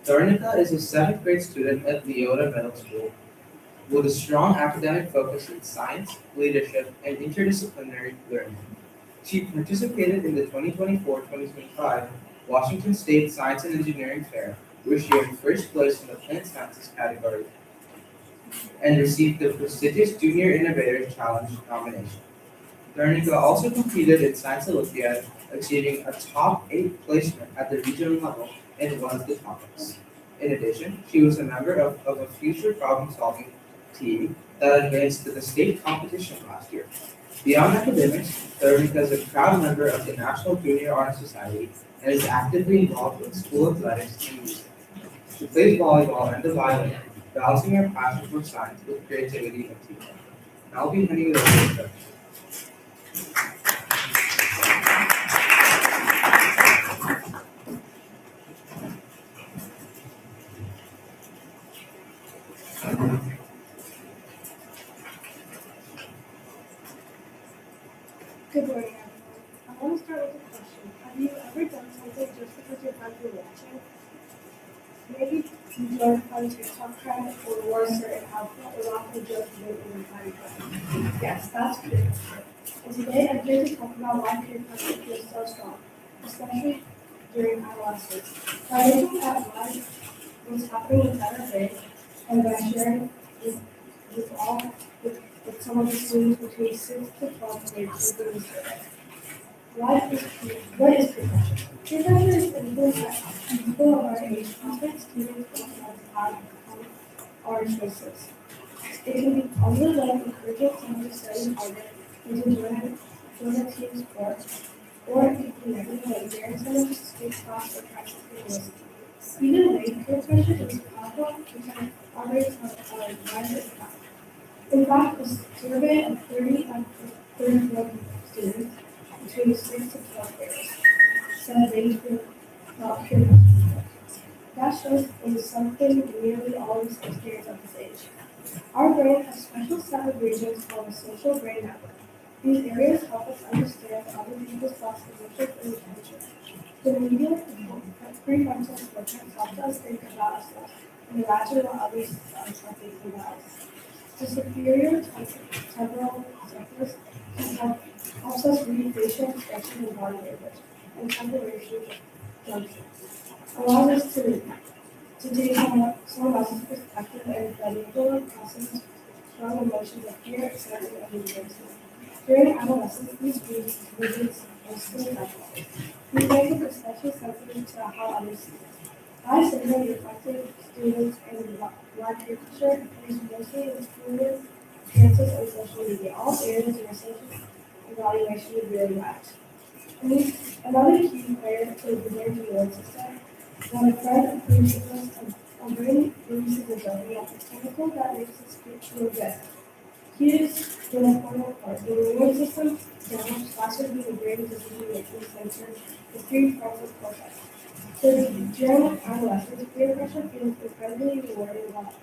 Taranika is a 7th grade student at Leota Middle School with a strong academic focus in science, leadership, and interdisciplinary learning. She participated in the 2024-2025 Washington State Science and Engineering Fair, where she earned first place in the plant sciences category and received the prestigious Junior Innovators Challenge nomination. Darnica also competed in Science Olympiad, achieving a top 8 placement at the regional level in one of the topics. In addition, she was a member of a future problem-solving team that advanced to the state competition last year. Beyond academics, Darnica is a proud member of the National Junior Honor Society and is actively involved in school athletics and music. She plays volleyball and the violin, balancing her passion for science with creativity and teamwork. Now I'll be handing it over to her. Good morning, everyone. I want to start with a question. Have you ever done something just because your friends were watching? Maybe you joined a fun TikTok trend or wore a certain outfit or laughed at jokes made in your party friend. Yes, that's peer pressure. And today I'm here to talk about why peer pressure feels so strong, especially during adolescence. By looking at what's happening inside our brain and by sharing with all with some of the students between 6 to 12 grades taking the survey. What is peer pressure? Peer pressure is the influence that people of our age, especially students and adults, have on our choices. It can be positive, like encouraging someone to study harder and to join a team sport, or it can be negative, like daring someone to skip class or practice their list. Either way, peer pressure is powerful and operates on a wide impact. In fact, a survey of 34 students between 6 to 12 grades said they about peer pressure. That shows is something nearly all of us experience at this age. Our brain has a special set of regions called a social brain network. These areas help us understand other people's thoughts, emotions, and intentions. The media prefrontal cortex helps us think about ourselves and imagine what others are thinking about us. The superior temporal surface helps us read facial expressions and body language, and temporal junctions allows us to take someone else's perspective and be able to process strong emotions of fear, excitement, and embarrassment. During adolescence, these regions are still developed. These make us especially sensitive to how others see us. I surveyed reflected students and why peer pressure is mostly in school, experiences, and social media, all areas where social evaluation is really right. Another key player to the brain's reward system. When a friend approves us, our brain releases a dopamine, a chemical that makes us feel good. Cues in the cortical part. The reward system damage faster than the brain's decision-making center, the prefrontal cortex. So during adolescence, peer pressure feels incredibly rewarding while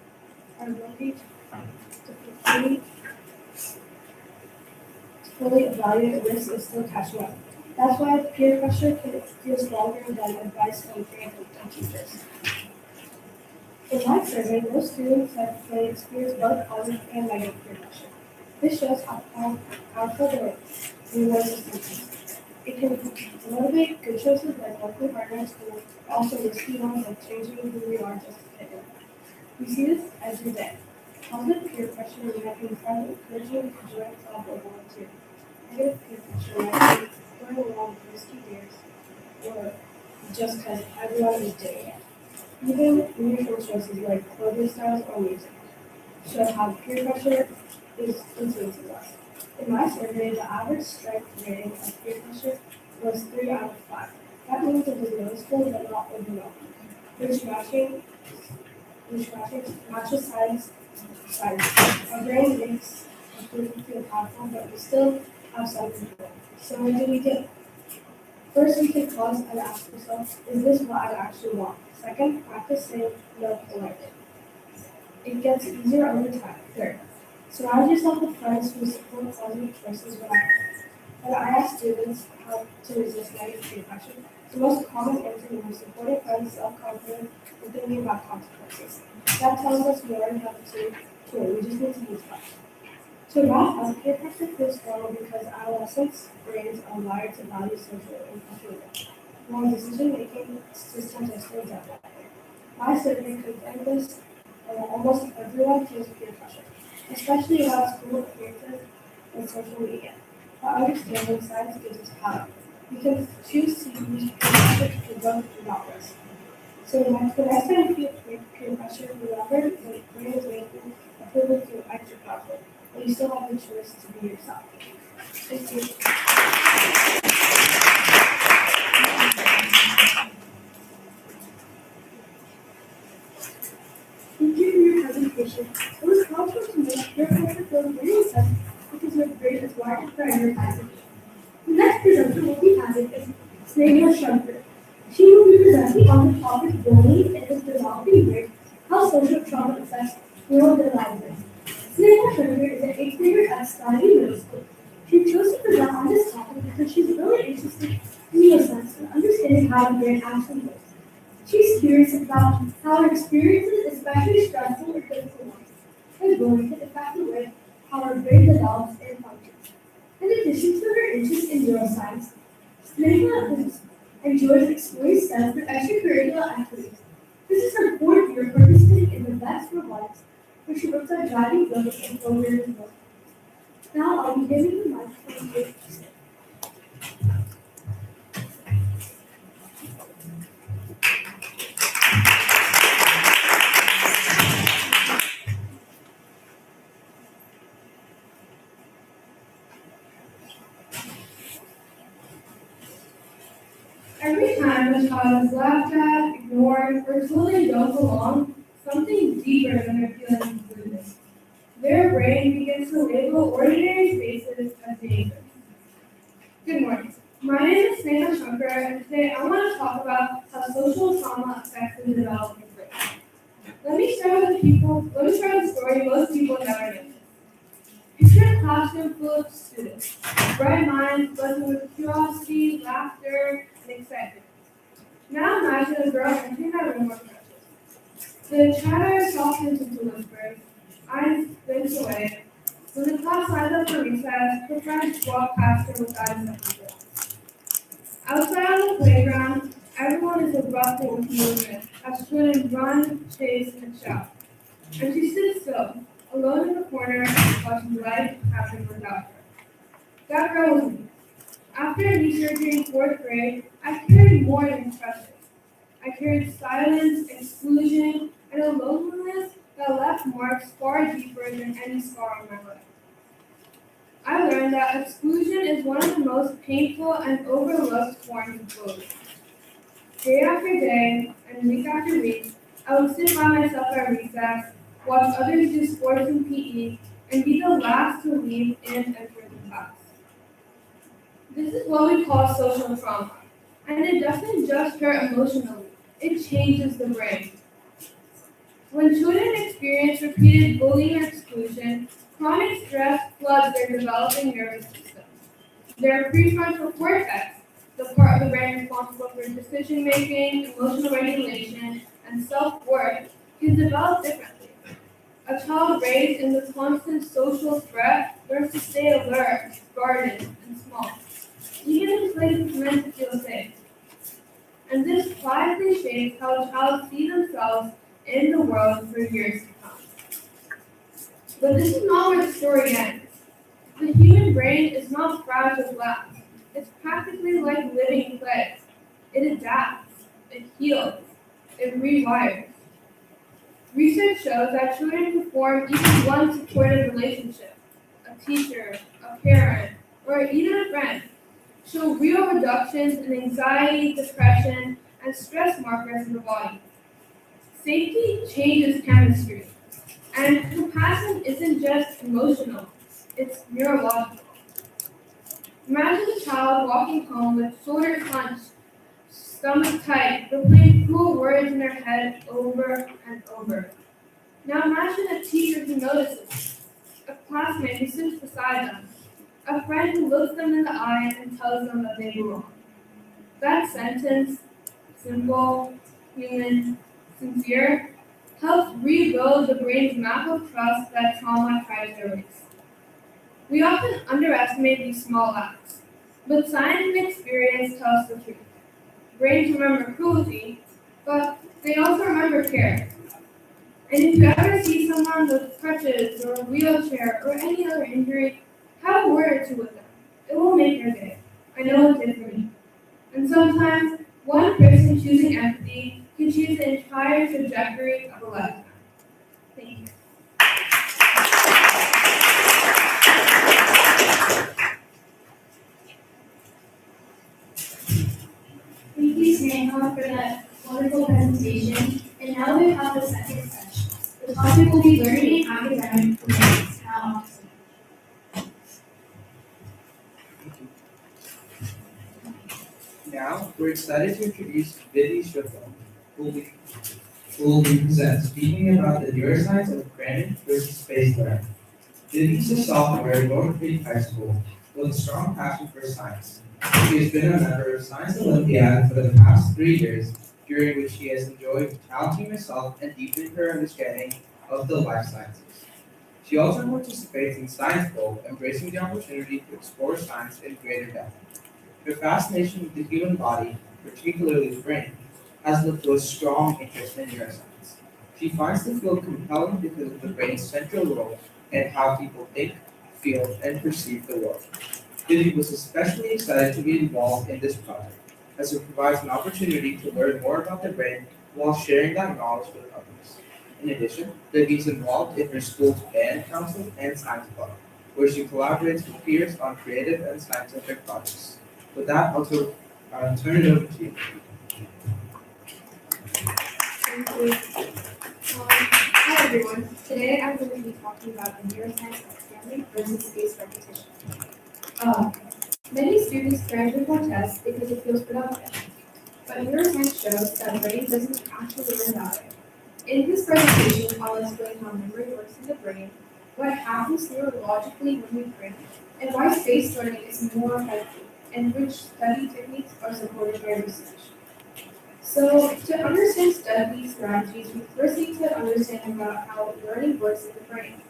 our ability to fully evaluate risk is still catching up. That's why peer pressure can feel stronger than advice from parents and teachers. In my survey, most students said they experience both positive and negative peer pressure. This shows how powerful the reward system is. It can motivate good choices like working harder in school, but also risky ones like changing who we are just to fit in. We see this every day. Positive peer pressure might be friends encouraging to join a club or volunteer. Negative peer pressure might be going along with risky dares or just because everyone is doing it. Even neutral choices like clothing styles or music show how peer pressure is influencing us. In my survey, the average strength rating of peer pressure was 3 out of 5. That means it was noticeable but not overwhelming, matches size. Our brain makes a person feel powerful, but we still have some control. So what do we do? First, we can pause and ask ourselves, is this what I actually want? Second, practice saying no politely. It gets easier over time. Third, surround yourself with friends who support positive choices when I ask students how to resist negative peer pressure, the most common answer was supporting friends, self-confident, and thinking about consequences. That tells us we already have the tool. We just need to use that. To wrap up, peer pressure feels strong because adolescents' brains are wired to value social inclusion, while decision-making systems are still developing. My survey confirmed this, and almost everyone feels peer pressure, especially around school appearances and social media. But understanding science gives us power. We can choose to use peer pressure to provoke and not risk. So the next time you feel peer pressure, remember that your brain is making a privilege feel extra powerful, but you still have the choice to be yourself. Thank you. Thank you for your presentation. It was helpful to make peer pressure feel very sense because your brain is wired to prioritize it. The next presenter will be having is Sneha Shankar. She will be presenting on the topic bullying in the developing brain, how social trauma affects neurodevelopment. Sneha Shankar is an 8th grader at Skyline Middle School. She chose to present on this topic because she's really interested in neuroscience and understanding how the brain actually works. She's curious about how her experiences, especially stressful or difficult ones, and bullying can affect the way how our brain develops and functions. In addition to her interest in neuroscience, Sneha enjoys exploring STEM through extracurricular activities. This is her fourth year participating in the Best Robotics, where she works on driving robots and programming robots. Now I'll be giving the microphone to Sneha. Every time a child is laughed at, ignored, or told they don't belong, something deeper than their feeling of included. Their brain begins to label ordinary spaces as dangerous. Good morning. My name is Snehal Shankar, and today I want to talk about how social trauma affects the developing brain. Let me start with a story most people never know. Picture a classroom full of students, bright minds buzzing with curiosity, laughter, and excitement. Now imagine a girl entering that room with crutches. The chatter softens into whispers, eyes blink away. When the class lines up for recess, her friends walk past her without a second thought. Outside on the playground, everyone is erupting with movement as students run, chase, and shout. And she sits still, alone in the corner, watching life happen without her. That girl was me. After researching fourth grade, I carried more than crutches. I carried silence, exclusion, and a loneliness that left marks far deeper than any scar on my life. I learned that exclusion is one of the most painful and overlooked forms of bullying. Day after day, and week after week, I would sit by myself at recess, watch others do sports and PE, and be the last to leave and enter the class. This is what we call social trauma, and it doesn't just hurt emotionally, it changes the brain. When children experience repeated bullying or exclusion, chronic stress floods their developing nervous system. Their prefrontal cortex, the part of the brain responsible for decision making, emotional regulation, and self-worth, can develop differently. A child raised in this constant social threat learns to stay alert, guarded, and small, even in places meant to feel safe. And this quietly shapes how a child sees themselves in the world for years to come. But this is not where the story ends. The human brain is not fragile glass. It's practically like living clay. It adapts, it heals, it rewires. Research shows that children who form even one supportive relationship, a teacher, a parent, or even a friend, show real reductions in anxiety, depression, and stress markers in the body. Safety changes chemistry, and compassion isn't just emotional, it's neurological. Imagine a child walking home with shoulders hunched, stomach tight, replaying cruel words in their head over and over. Now imagine a teacher who notices, a classmate who sits beside them, a friend who looks them in the eye and tells them that they belong. That sentence, simple, human, sincere, helps rebuild the brain's map of trust that trauma tries to erase. We often underestimate these small acts, but science and experience tell us the truth. Brains remember cruelty, but they also remember care. And if you ever see someone with crutches or a wheelchair or any other injury, have a word or two with them. It will make your day. I know it did for me. And sometimes, one person choosing empathy can change the entire trajectory of a lifetime. Thank you. Thank you, Sneha, for that wonderful presentation. And now we have the second session. The topic will be learning academic performance. Now, Now, we're excited to introduce Vidhi Shukla, who will be speaking about the neuroscience of granite versus space learning. Vidhi is a sophomore at North Creek High School with a strong passion for science. She has been a member of Science Olympiad for the past 3 years, during which she has enjoyed challenging herself and deepening her understanding of the life sciences. She also participates in Science Bowl, embracing the opportunity to explore science in greater depth. Her fascination with the human body, particularly the brain, has led to a strong interest in neuroscience. She finds the field compelling because of the brain's central role in how people think, feel, and perceive the world. Vivi was especially excited to be involved in this project, as it provides an opportunity to learn more about the brain while sharing that knowledge with others. In addition, Vivi is involved in her school's band council and science club, where she collaborates with peers on creative and scientific projects. With that, turn it over to you. Thank you. Hi everyone. Today I'm going to be talking about the neuroscience of granite versus space repetition. Many students cram before tests because it feels productive. But neuroscience shows that the brain doesn't actually learn that way. In this presentation, I'll explain how memory works in the brain, what happens neurologically when we cram, and why spaced learning is more effective, and which study techniques are supported by research. So, to understand study strategies, we first need to understand about how learning works in the brain.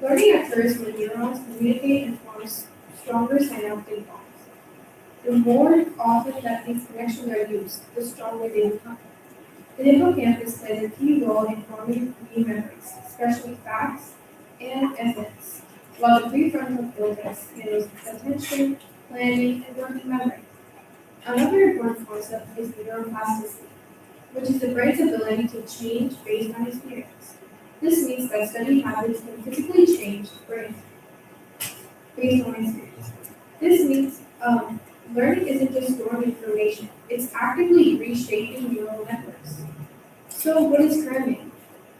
Learning occurs when neurons communicate and form stronger synaptic bonds. The more often that these connections are used, the stronger they become. The hippocampus plays a key role in forming new memories, especially facts and evidence, while the prefrontal cortex handles attention, planning, and working memory. Another important concept is neuroplasticity, which is the brain's ability to change based on experience. This means that study habits can physically change the brain based on experience. This means learning isn't just storing information, it's actively reshaping neural networks. So what is cramming?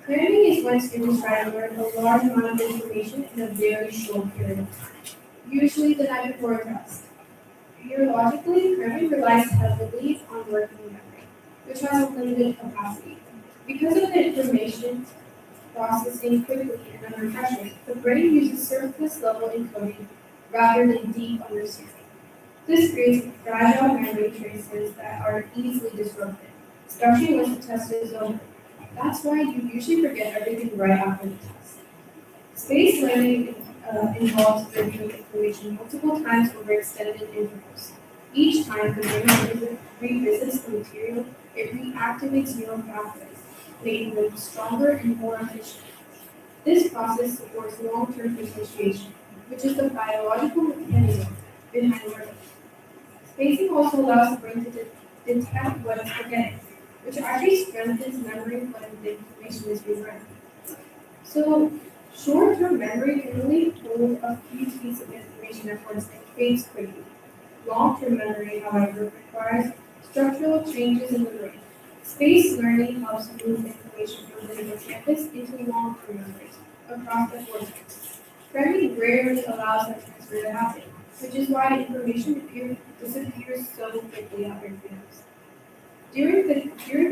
Cramming is when students try to learn a large amount of information in a very short period of time, usually the night before a test. Neurologically, cramming relies heavily on working memory, which has a limited capacity. Because of the information processing quickly and under pressure, the brain uses surface-level encoding rather than deep understanding. This creates fragile memory traces that are easily disrupted, especially once the test is over. That's why you usually forget everything right after the test. Spaced learning involves reviewing information multiple times over extended intervals. Each time the brain revisits the material, it reactivates neural pathways, making them stronger and more efficient. This process supports long-term potentiation, which is the biological mechanism behind learning. Spacing also allows the brain to detect what it's forgetting, which actually strengthens memory when the information is relearned. So, short-term memory can only hold a few pieces of information at once and fades quickly. Long-term memory, however, requires structural changes in the brain. Spaced learning helps move information from the hippocampus into long-term memories across the cortex. Cramming rarely allows that transfer to happen, which is why information disappears so quickly after exams. During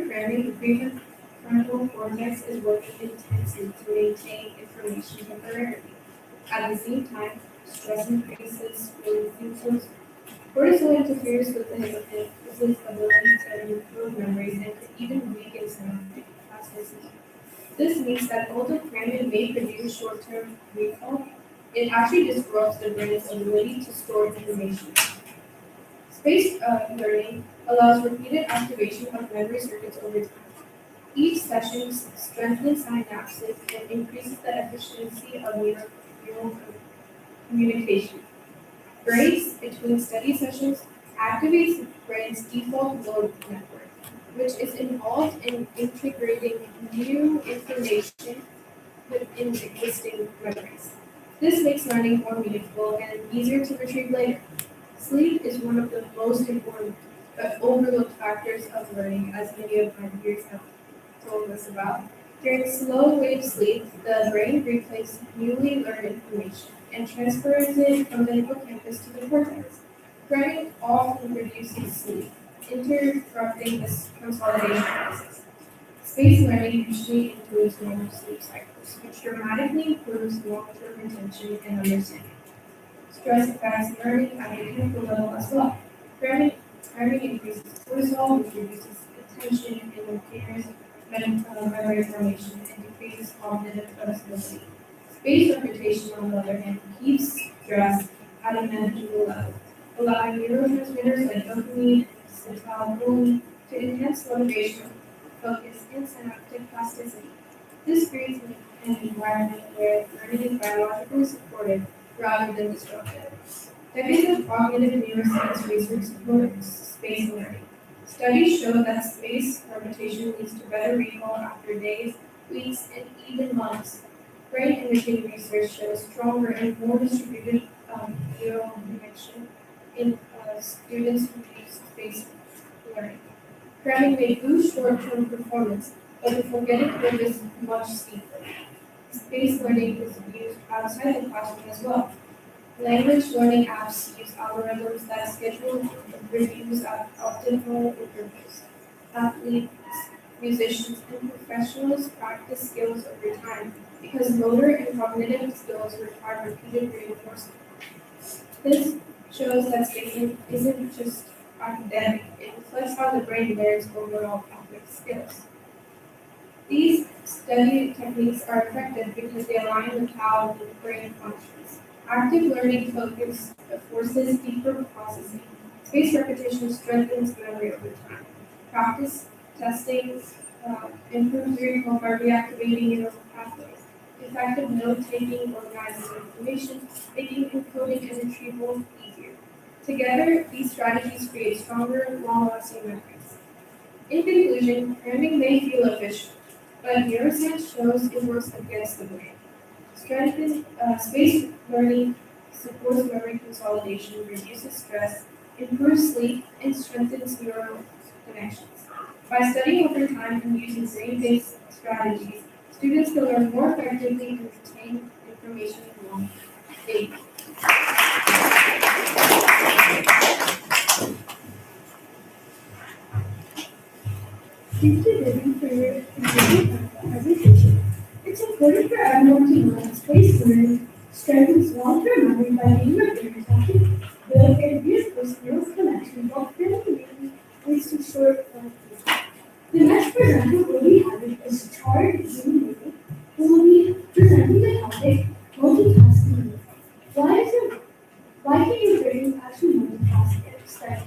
cramming, the prefrontal cortex is working intensely to maintain information temporarily. At the same time, stress increases releasing cortisol interferes with the hippocampus's ability to improve memories and could even weaken synaptic plasticity. This means that although cramming may produce short-term recall, it actually disrupts the brain's ability to store information. Spaced learning allows repeated activation of memory circuits over time. Each session strengthens synapses and increases the efficiency of neural communication. Breaks between study sessions activates the brain's default mode network, which is involved in integrating new information within existing memories. This makes learning more meaningful and easier to retrieve later. Sleep is one of the most important but overlooked factors of learning, as many of my peers have told us about. During slow wave sleep, the brain replays newly learned information and transfers it from the hippocampus to the cortex. Cramming often reduces sleep, interrupting this consolidation process. Spaced learning usually includes normal sleep cycles, which dramatically improves long-term retention and understanding. Stress affects learning at a chemical level as well. Cramming increases cortisol, which reduces attention and impairs memory formation and decreases cognitive flexibility. Spaced repetition, on the other hand, keeps stress at a manageable level, allowing neurotransmitters like dopamine and acetylcholine to enhance motivation, focus, and synaptic plasticity. This creates an environment where learning is biologically supported rather than disrupted. Decades of cognitive neuroscience research supports spaced learning. Studies show that spaced repetition leads to better recall after days, weeks, and even months. Brain imaging research shows stronger and more distributed neural connection in students who use spaced learning. Cramming may boost short-term performance, but the forgetting curve is much steeper. Spaced learning is used outside the classroom as well. Language learning apps use algorithms that schedule reviews at optimal intervals. Athletes, musicians, and professionals practice skills over time because motor and cognitive skills require repeated reinforcement. This shows that skating isn't just academic, it reflects how the brain learns overall complex skills. These study techniques are effective because they align with how the brain functions. Active learning forces deeper processing. Spaced repetition strengthens memory over time. Practice testing improves recall by reactivating neural pathways. Effective note-taking organizes information, making encoding and retrieval easier. Together, these strategies create stronger, long-lasting memories. In conclusion, cramming may feel efficient, but neuroscience shows it works against the brain. Spaced learning supports memory consolidation, reduces stress, improves sleep, and strengthens neural connections. By studying over time and using brain-based strategies, students can learn more effectively and retain information long. Thank you. Thank you, Vivian, for your amazing presentation. It's important for everyone to know that spaced learning strengthens long-term memory by being repaired, build and reinforce neural connections while fairly leads to short-term memory. The next presenter will be having is Chard Zoom, who will be presenting the topic multitasking. Why can your brain actually multitask and extend?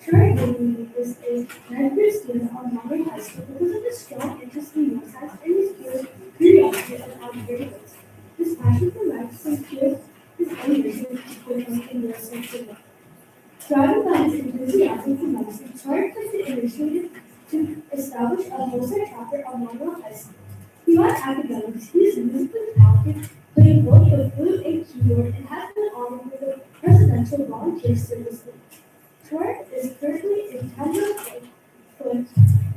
Troy Goodwin is a graduate student at Monmouth High School because of his strong interest in neuroscience and his curiosity about variables. His passion for math since he was his own reason for becoming a neuroscience student. Driven by his enthusiasm for medicine, Troy took the initiative to establish a wholesale chapter at Monmouth High School. Beyond academics, he is musically talented, playing both the flute and keyboard, and has been honored with a Presidential Volunteer Service League. Troy is currently in 10-foot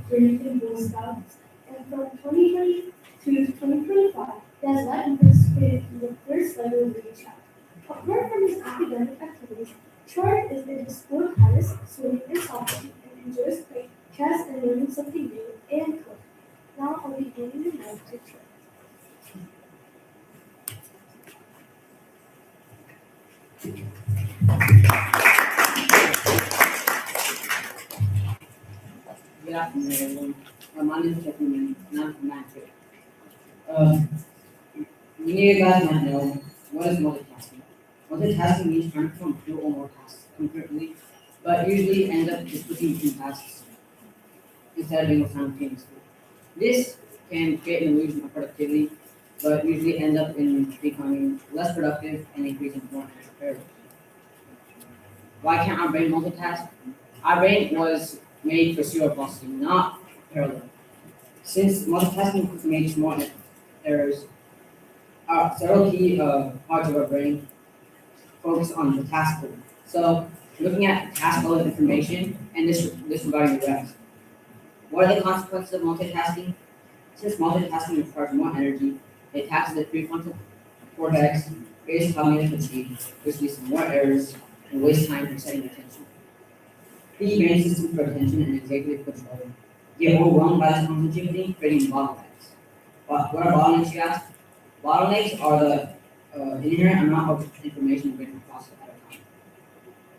grade in Boy Scouts, and from 2022 to 2025, he has led and participated in the first level league chat. Apart from his academic activities, Troy is into sport tennis, swimming, and soccer, and enjoys playing chess and learning something new and cooking. Now I'll be handing the mic to Troy. Good afternoon, everyone. My name is Jeffrey, and I'm from ninth grade. Many of you guys might know what is multitasking. Multitasking means trying to perform two or more tasks concurrently, but usually ends up just switching between tasks instead of doing it simultaneously. This can create an illusion of productivity, but usually ends up in becoming less productive and increasing performance errors. Why can't our brain multitask? Our brain was made for serial processing, not parallel. Since multitasking makes more errors, several key parts of our brain focus on the task code. So, looking at task code information and disregarding the rest. What are the consequences of multitasking? Since multitasking requires more energy, it taxes the prefrontal cortex, creates cognitive fatigue, which leads to more errors and wastes time for setting attention. The brain system for attention and executive control get overwhelmed by this complexity, creating bottlenecks. What are bottlenecks, you ask? Bottlenecks are the inherent amount of information the brain can process at a time.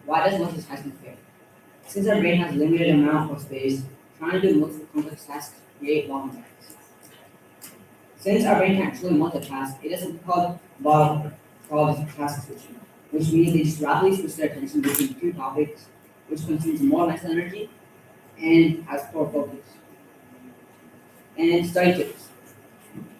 Why does multitasking fail? Since our brain has limited amount of space, trying to do multiple complex tasks create bottlenecks. Since our brain can actually multitask, it is called task switching, which means they just rapidly switch their attention between two topics, which consumes more mental energy and has poor focus. And study tips.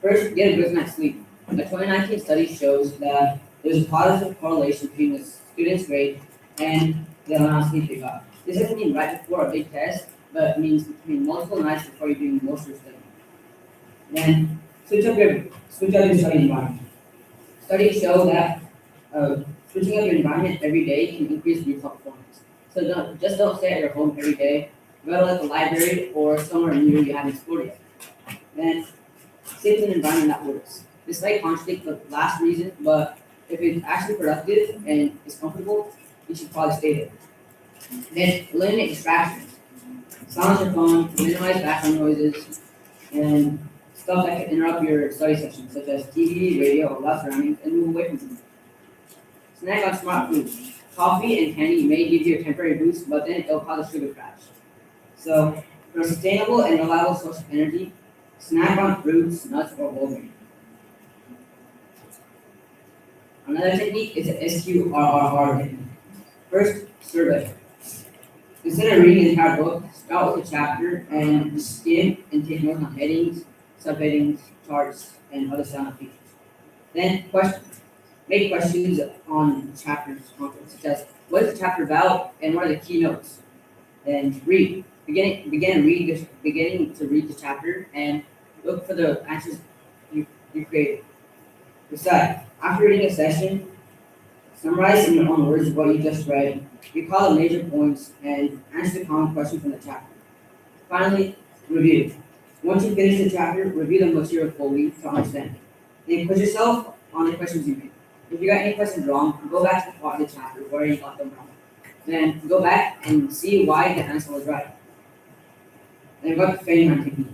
First, get a good night's sleep. A 2019 study shows that there's a positive correlation between the student's grade and the amount of sleep they got. This doesn't mean right before a big test, but it means between multiple nights before you're doing most of your study. Then switch up your study environment. Studies show that switching up your environment every day can increase recall performance. So don't stay at your home every day. Go to like a library or somewhere new you haven't explored yet. Then stay in an environment that works. This might contradict the last reason, but If it's actually productive and is comfortable, you should probably stay there. Then eliminate distractions. Silence your phone, minimize background noises, and stuff that can interrupt your study session, such as TV, radio, or loud surroundings, and move away from them. Snack on smart foods. Coffee and candy may give you a temporary boost, but then it'll cause a sugar crash. So, for a sustainable and reliable source of energy, snack on fruits, nuts, or whole grain. Another technique is the SQRRR technique. First, survey. Instead of reading the entire book, start with a chapter and skim and take notes on headings, subheadings, charts, and other sound features. Then, question. Make questions on chapter's content, such as what is the chapter about and what are the key notes. Then read. Beginning to read the chapter and look for the answers you created. Recite. After reading a session, summarize in your own words what you just read, recall the major points, and answer the common questions from the chapter. Finally, review. Once you finish the chapter, review the material fully to understand. Then quiz yourself on the questions you made. If you got any questions wrong, go back to the part of the chapter where you got them wrong. Then go back and see why the answer was right. Then got the Feynman technique.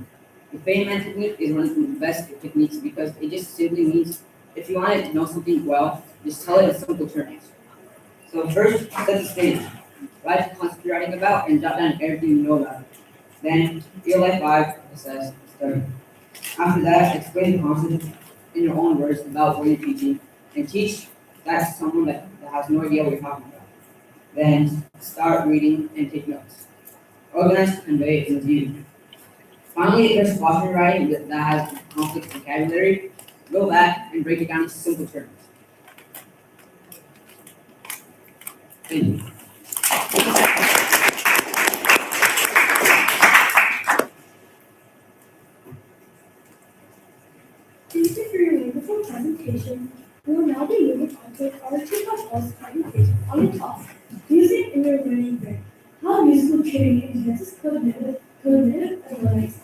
The Feynman technique is one of the best techniques because it just simply means if you want to know something well, just tell it in simple terms. So first, set the stage. Write the concept you're writing about and jot down everything you know about it. Then, real life 5, assess, study. After that, explain the concept in your own words about what you're teaching and teach that to someone that has no idea what you're talking about. Then, start reading and take notes. Organize, convey, and review. Finally, if there's cautionary writing that has complex vocabulary, go back and break it down into simple terms. Thank you. Thank you for your wonderful presentation. We will now be moving on to our two-plus presentation on the topic, music in your learning brain, how musical training enhances cognitive abilities.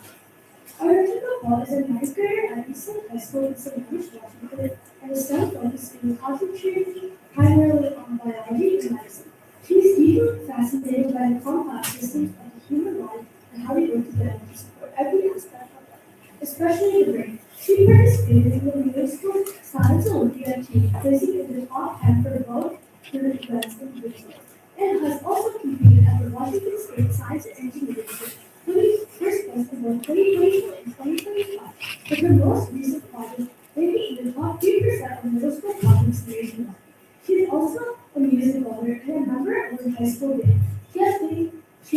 Our typical is a ninth grader at Easton High School in St. Louis, Washington, and is now focused in concentrating primarily on biology and medicine. She is deeply fascinated by the complex systems of the human body and how they work together to support every aspect of life, especially the brain. She participated in the musical Science Olympiad team, placing in the top 10 for both her events and visuals, and has also competed at the Washington State Science and Engineering Show, winning first place in both 2024 and 2025, with her most recent project ranking in the top 3% of middle school projects nationwide. She is also a music lover and a member of her high school band. She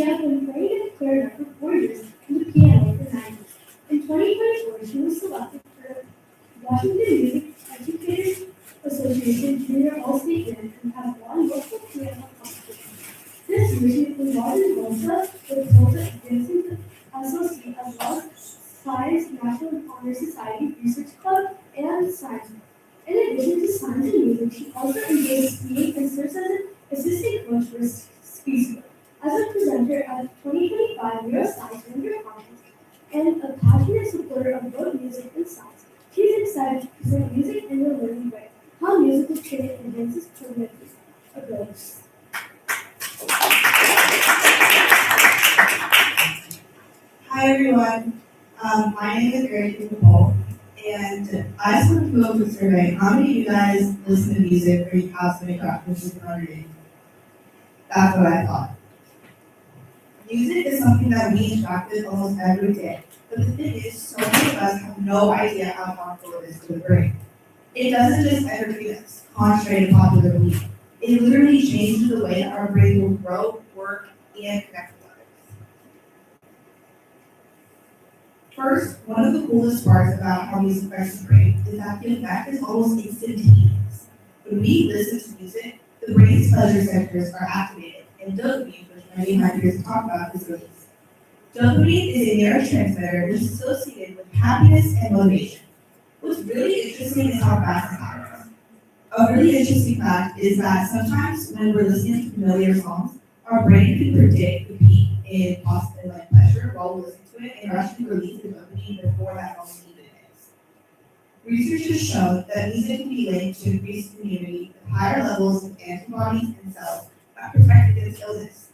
has been playing the clarinet for 4 years and the piano for 9 years. In 2024, she was selected for Washington Music Educators Association Junior All-State Band and has won multiple piano competitions. This year, she was involved in Tulsa with Tulsa Advancing Associate as well as Science National Honor Society Research Club and Science Club. In addition to science and music, she also enjoys skiing and serves as an assistant coach for ski school. As a presenter at the 2025 Neuroscience Winter Conference and a passionate supporter of both music and science, she is excited to present music in the learning way, how musical training enhances cognitive abilities. Hi everyone, my name is Gracie Nicole, and I just want to go to a survey. How many of you guys listen to music or you have some practices in our day? That's what I thought. Music is something that we interact with almost every day, but the thing is, so many of us have no idea how harmful it is to the brain. It doesn't just entertain us, contrary to popular belief. It literally changes the way that our brain will grow, work, and connect with others. First, one of the coolest parts about how music affects the brain is that the effect is almost instantaneous. When we listen to music, the brain's pleasure centers are activated, and dopamine, which many of my peers talk about, is released. Dopamine is a neurotransmitter which is associated with happiness and motivation. What's really interesting is how fast it happens. A really interesting fact is that sometimes when we're listening to familiar songs, our brain can predict the peak in positive pleasure while we listen to it and actually release the dopamine before that moment even is. Research has shown that music can be linked to increased immunity with higher levels of antibodies and cells that protect against illness.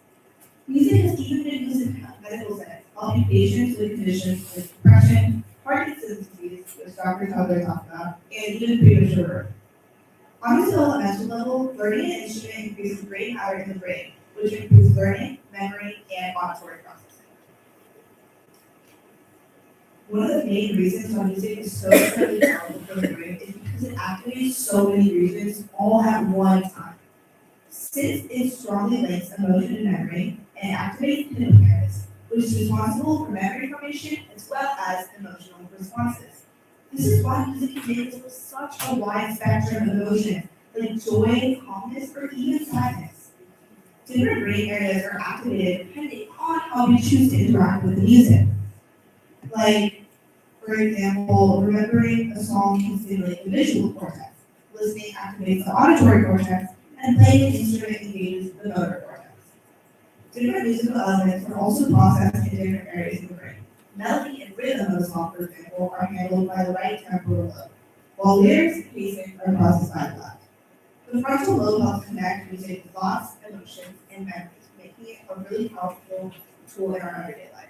Music has even been used in medical settings, helping patients with conditions like depression, Parkinson's disease, which Dr. Tugler talked about, and even premature birth. On a developmental level, learning an instrument increases brain power in the brain, which improves learning, memory, and auditory processing. One of the main reasons why music is so incredibly powerful for the brain is because it activates so many regions all at one time. Since it strongly links emotion and memory and activates the hippocampus, which is responsible for memory formation as well as emotional responses. This is why music can make us feel such a wide spectrum of emotions, like joy, calmness, or even sadness. Different brain areas are activated depending on how we choose to interact with the music. Like, for example, remembering a song can stimulate the visual cortex, listening activates the auditory cortex, and playing an instrument engages the motor cortex. Different musical elements are also processed in different areas of the brain. Melody and rhythm of a song, for example, are handled by the right temporal lobe, while lyrics and pacing are processed by the left. The frontal lobe helps connect music with thoughts, emotions, and memories, making it a really powerful tool in our everyday life.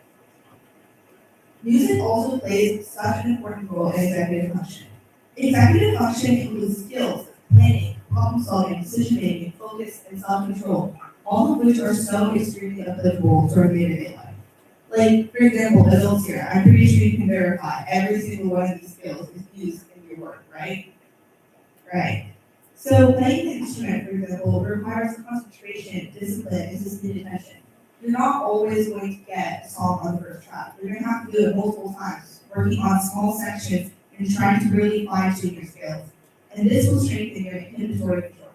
Music also plays such an important role in executive function. Executive function includes skills like planning, problem solving, decision making, focus, and self-control, all of which are so extremely applicable to our day-to-day life. Like, for example, adults here, I'm pretty sure you can verify every single one of these skills is used in your work, right? Right. So playing an instrument, for example, requires concentration, discipline, and sustained attention. You're not always going to get a song on the first try. You're going to have to do it multiple times, working on small sections and trying to really fine-tune your skills. And this will strengthen your inhibitory control.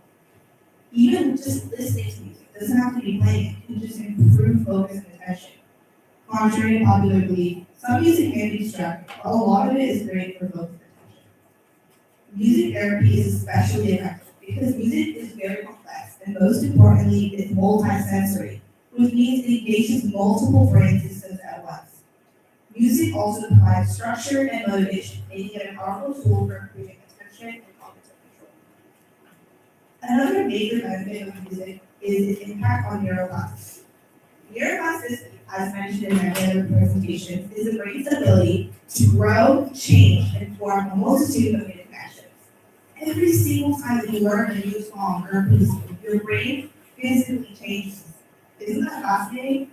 Even just listening to music, it doesn't have to be playing, it can just improve focus and attention. Contrary to popular belief, some music can be distracting, but a lot of it is great for focus and attention. Music therapy is especially effective because music is very complex, and most importantly, it's multisensory, which means it engages multiple brain systems at once. Music also provides structure and motivation, making it a powerful tool for improving attention and cognitive control. Another major benefit of music is its impact on neuroplasticity. Neuroplasticity, as mentioned in my other presentations, is the brain's ability to grow, change, and form a multitude of new connections. Every single time that you learn a new song or a piece, your brain physically changes. Isn't that fascinating?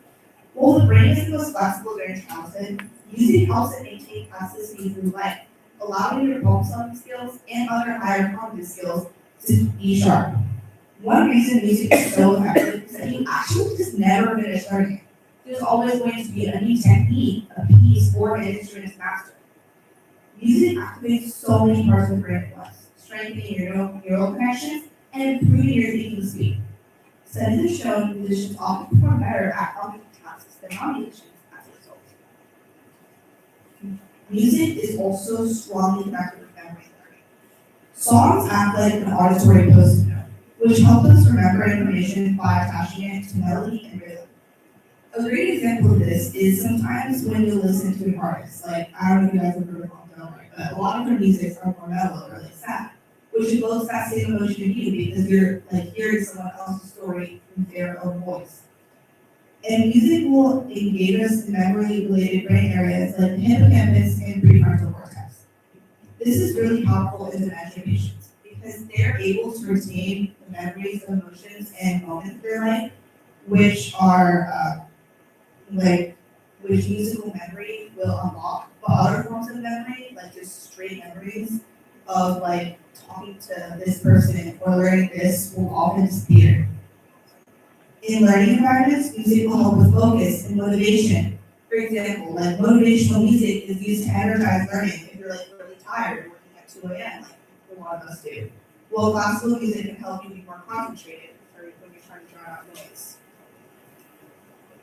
While the brain is the most flexible during childhood, music helps it maintain plasticity through life, allowing your problem-solving skills and other higher cognitive skills to be sharp. One reason music is so effective is that you actually just never finish learning it. There's always going to be a new technique, a piece, or an instrument to master. Music activates so many parts of the brain at once, strengthening your neural connections and improving your thinking speed. Studies have shown musicians often perform better at cognitive tasks than non-musicians as a result. Music is also strongly connected with memory learning. Songs act like an auditory post note, which help us remember information by attaching it to melody and rhythm. A great example of this is sometimes when you listen to an artist, like, I don't know if you guys have heard of Bob Dylan, but a lot of their music are more mellow or like sad, which evokes that same emotion in you because you're like hearing someone else's story in their own voice. And music will engage us in memory-related brain areas like the hippocampus and prefrontal cortex. This is really powerful in dementia patients because they're able to retain the memories, emotions, and moments of their life, which are which musical memory will unlock. But other forms of memory, like just straight memories of like talking to this person or learning this, will often disappear. In learning environments, music will help with focus and motivation. For example, like motivational music is used to energize learning if you're like really tired working at 2 a.m., like a lot of us do. Well, classical music can help you be more concentrated when you're trying to drown out noise.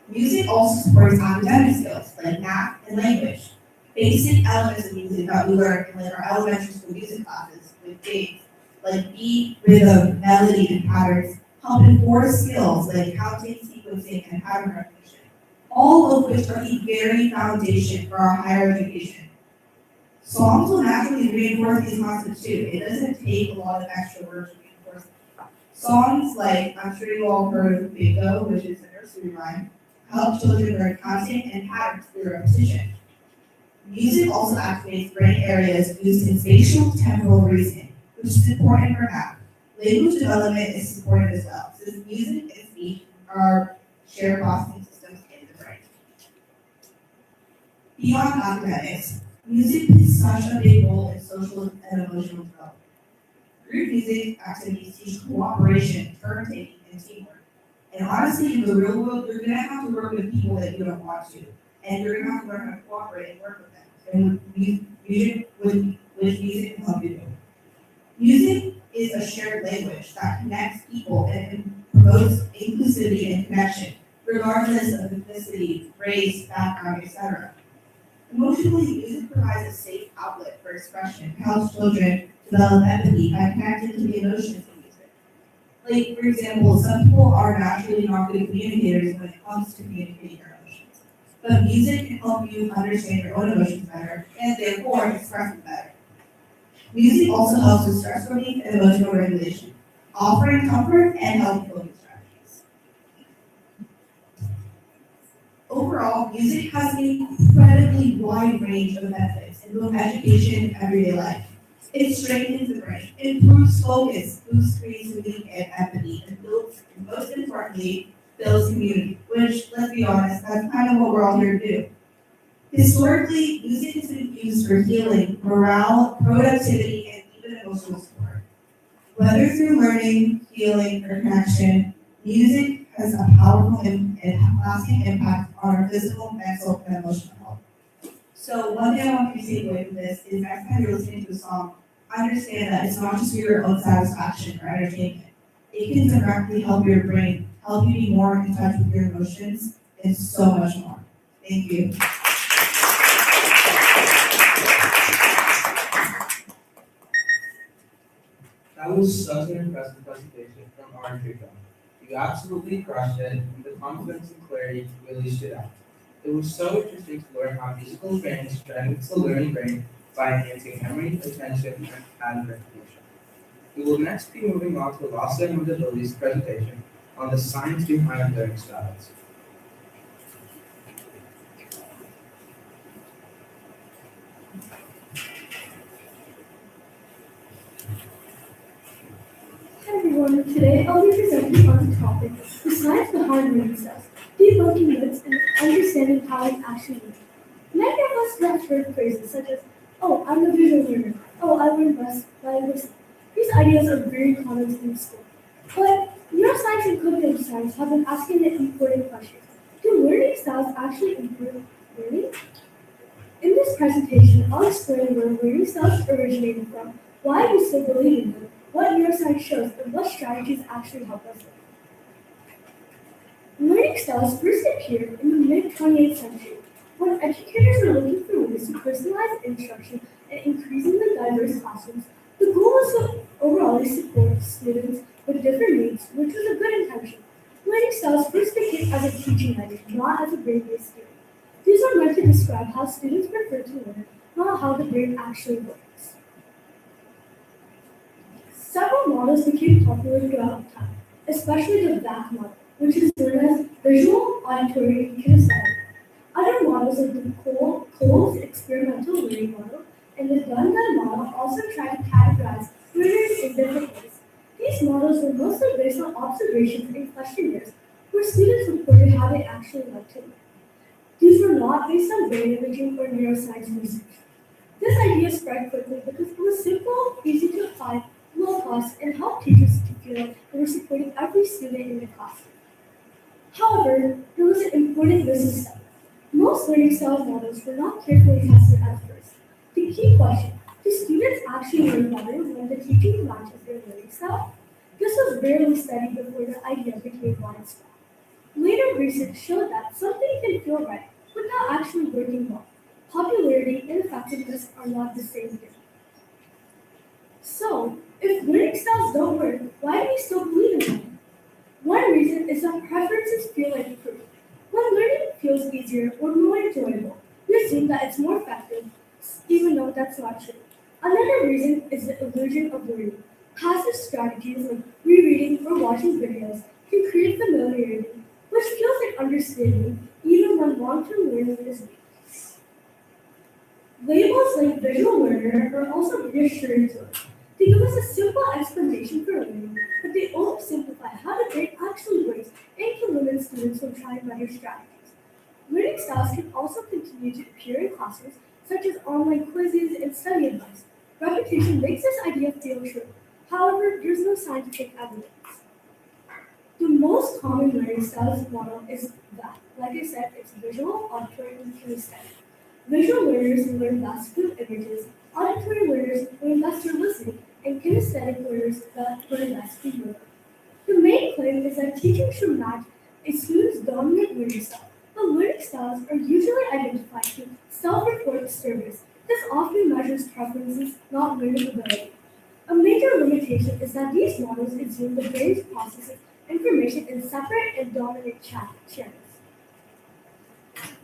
Music also supports academic skills like math and language. Basic elements of music that we learn in like our elementary school music classes with dates, like beat, rhythm, melody, and patterns, help enforce skills like counting, sequencing, and pattern recognition, all of which are the very foundation for our higher education. Songs will naturally reinforce these concepts too. It doesn't take a lot of extra words to reinforce them. Songs like, I'm sure you all heard of bingo, which is a nursery rhyme, help children learn counting and patterns through repetition. Music also activates brain areas used in spatial temporal reasoning, which is important for math. Language development is supported as well, since music and speech are shared processing systems in the brain. Beyond mathematics, music plays such a big role in social and emotional development. Group music activities teach cooperation, turn-taking, and teamwork. And honestly, in the real world, you're gonna have to work with people that you don't want to, and you're gonna have to learn how to cooperate and work with them. And music can help you do. Music is a shared language that connects people and promotes inclusivity and connection, regardless of ethnicity, race, background, etc. Emotionally, music provides a safe outlet for expression and helps children develop empathy by connecting to the emotions of music. Like, for example, some people are naturally not good communicators when it comes to communicating their emotions. But music can help you understand your own emotions better and therefore express them better. Music also helps with stress relief and emotional regulation, offering comfort and healthy coping strategies. Overall, music has an incredibly wide range of benefits in both education and everyday life. It strengthens the brain, improves focus, boosts creativity and empathy, and builds, and most importantly, builds community, which, let's be honest, that's kind of what we're all here to do. Historically, music has been used for healing, morale, productivity, and even emotional support. Whether through learning, healing, or connection, music has a powerful and lasting impact on our physical, mental, and emotional health. So one thing I want you to take away from this is next time you're listening to a song, understand that it's not just for your own satisfaction or entertainment. It can directly help your brain, help you be more in touch with your emotions, and so much more. Thank you. That was such an impressive presentation from our Trika. You absolutely crushed it, and the confidence and clarity really stood out. It was so interesting to learn how musical training strengthens the learning brain by enhancing memory, attention, and pattern recognition. We will next be moving on to Lhasa Mundability's presentation on the science behind learning styles. Hi everyone, today I'll be presenting on the topic, the science behind learning styles, debunking myths and understanding how it actually works. Many of us have heard phrases such as, oh, I'm a visual learner, oh, I learn best by listening. These ideas are very common in school. But neuroscience and cognitive science have been asking an important question. Do learning styles actually improve learning? In this presentation, I'll explain where learning styles originated from, why we still believe in them, what neuroscience shows, and what strategies actually help us learn. Learning styles first appeared in the mid-20th century, when educators were looking for ways to personalize instruction and increasing the diverse classrooms. The goal was to overall support students with different needs, which was a good intention. Learning styles first became as a teaching method, not as a grade-based skill. These are meant to describe how students prefer to learn, not how the brain actually works. Several models became popular throughout time, especially the VAC model, which is known as Visual, Auditory, and Kinesthetic. Other models like the Cole's experimental learning model and the Dunn model also try to categorize learners in different ways. These models were mostly based on observations and questionnaires where students reported how they actually liked to learn. These were not based on brain imaging or neuroscience research. This idea spread quickly because it was simple, easy to apply, low cost, and helped teachers to feel like they were supporting every student in the classroom. However, there was an important business step. Most learning style models were not carefully tested at first. The key question, do students actually learn better when the teaching matches their learning style? This was rarely studied before the idea became widespread. Later research showed that something can feel right without actually working well. Popularity and effectiveness are not the same thing. So, if learning styles don't work, why do we still believe in them? One reason is that preferences feel like proof. When learning feels easier or more enjoyable, we assume that it's more effective. even though that's not true. Another reason is the illusion of learning. Passive strategies like rereading or watching videos can create familiarity, which feels like understanding even when long-term learning is weak. Labels like visual learner are also reassuring to us. They give us a simple explanation for learning, but they oversimplify how the brain actually works and can limit students from trying better strategies. Learning styles can also continue to appear in classes, such as online quizzes and study advice. Repetition makes this idea feel true. However, there's no scientific evidence. The most common learning styles model is that, like I said, it's visual, auditory, and kinesthetic. Visual learners learn best through images, auditory learners learn best through listening, and kinesthetic learners learn best through movement. The main claim is that teaching should match a student's dominant learning style, but learning styles are usually identified through self-reported surveys. This often measures preferences, not learning ability. A major limitation is that these models assume the brain processes information in separate and dominant channels.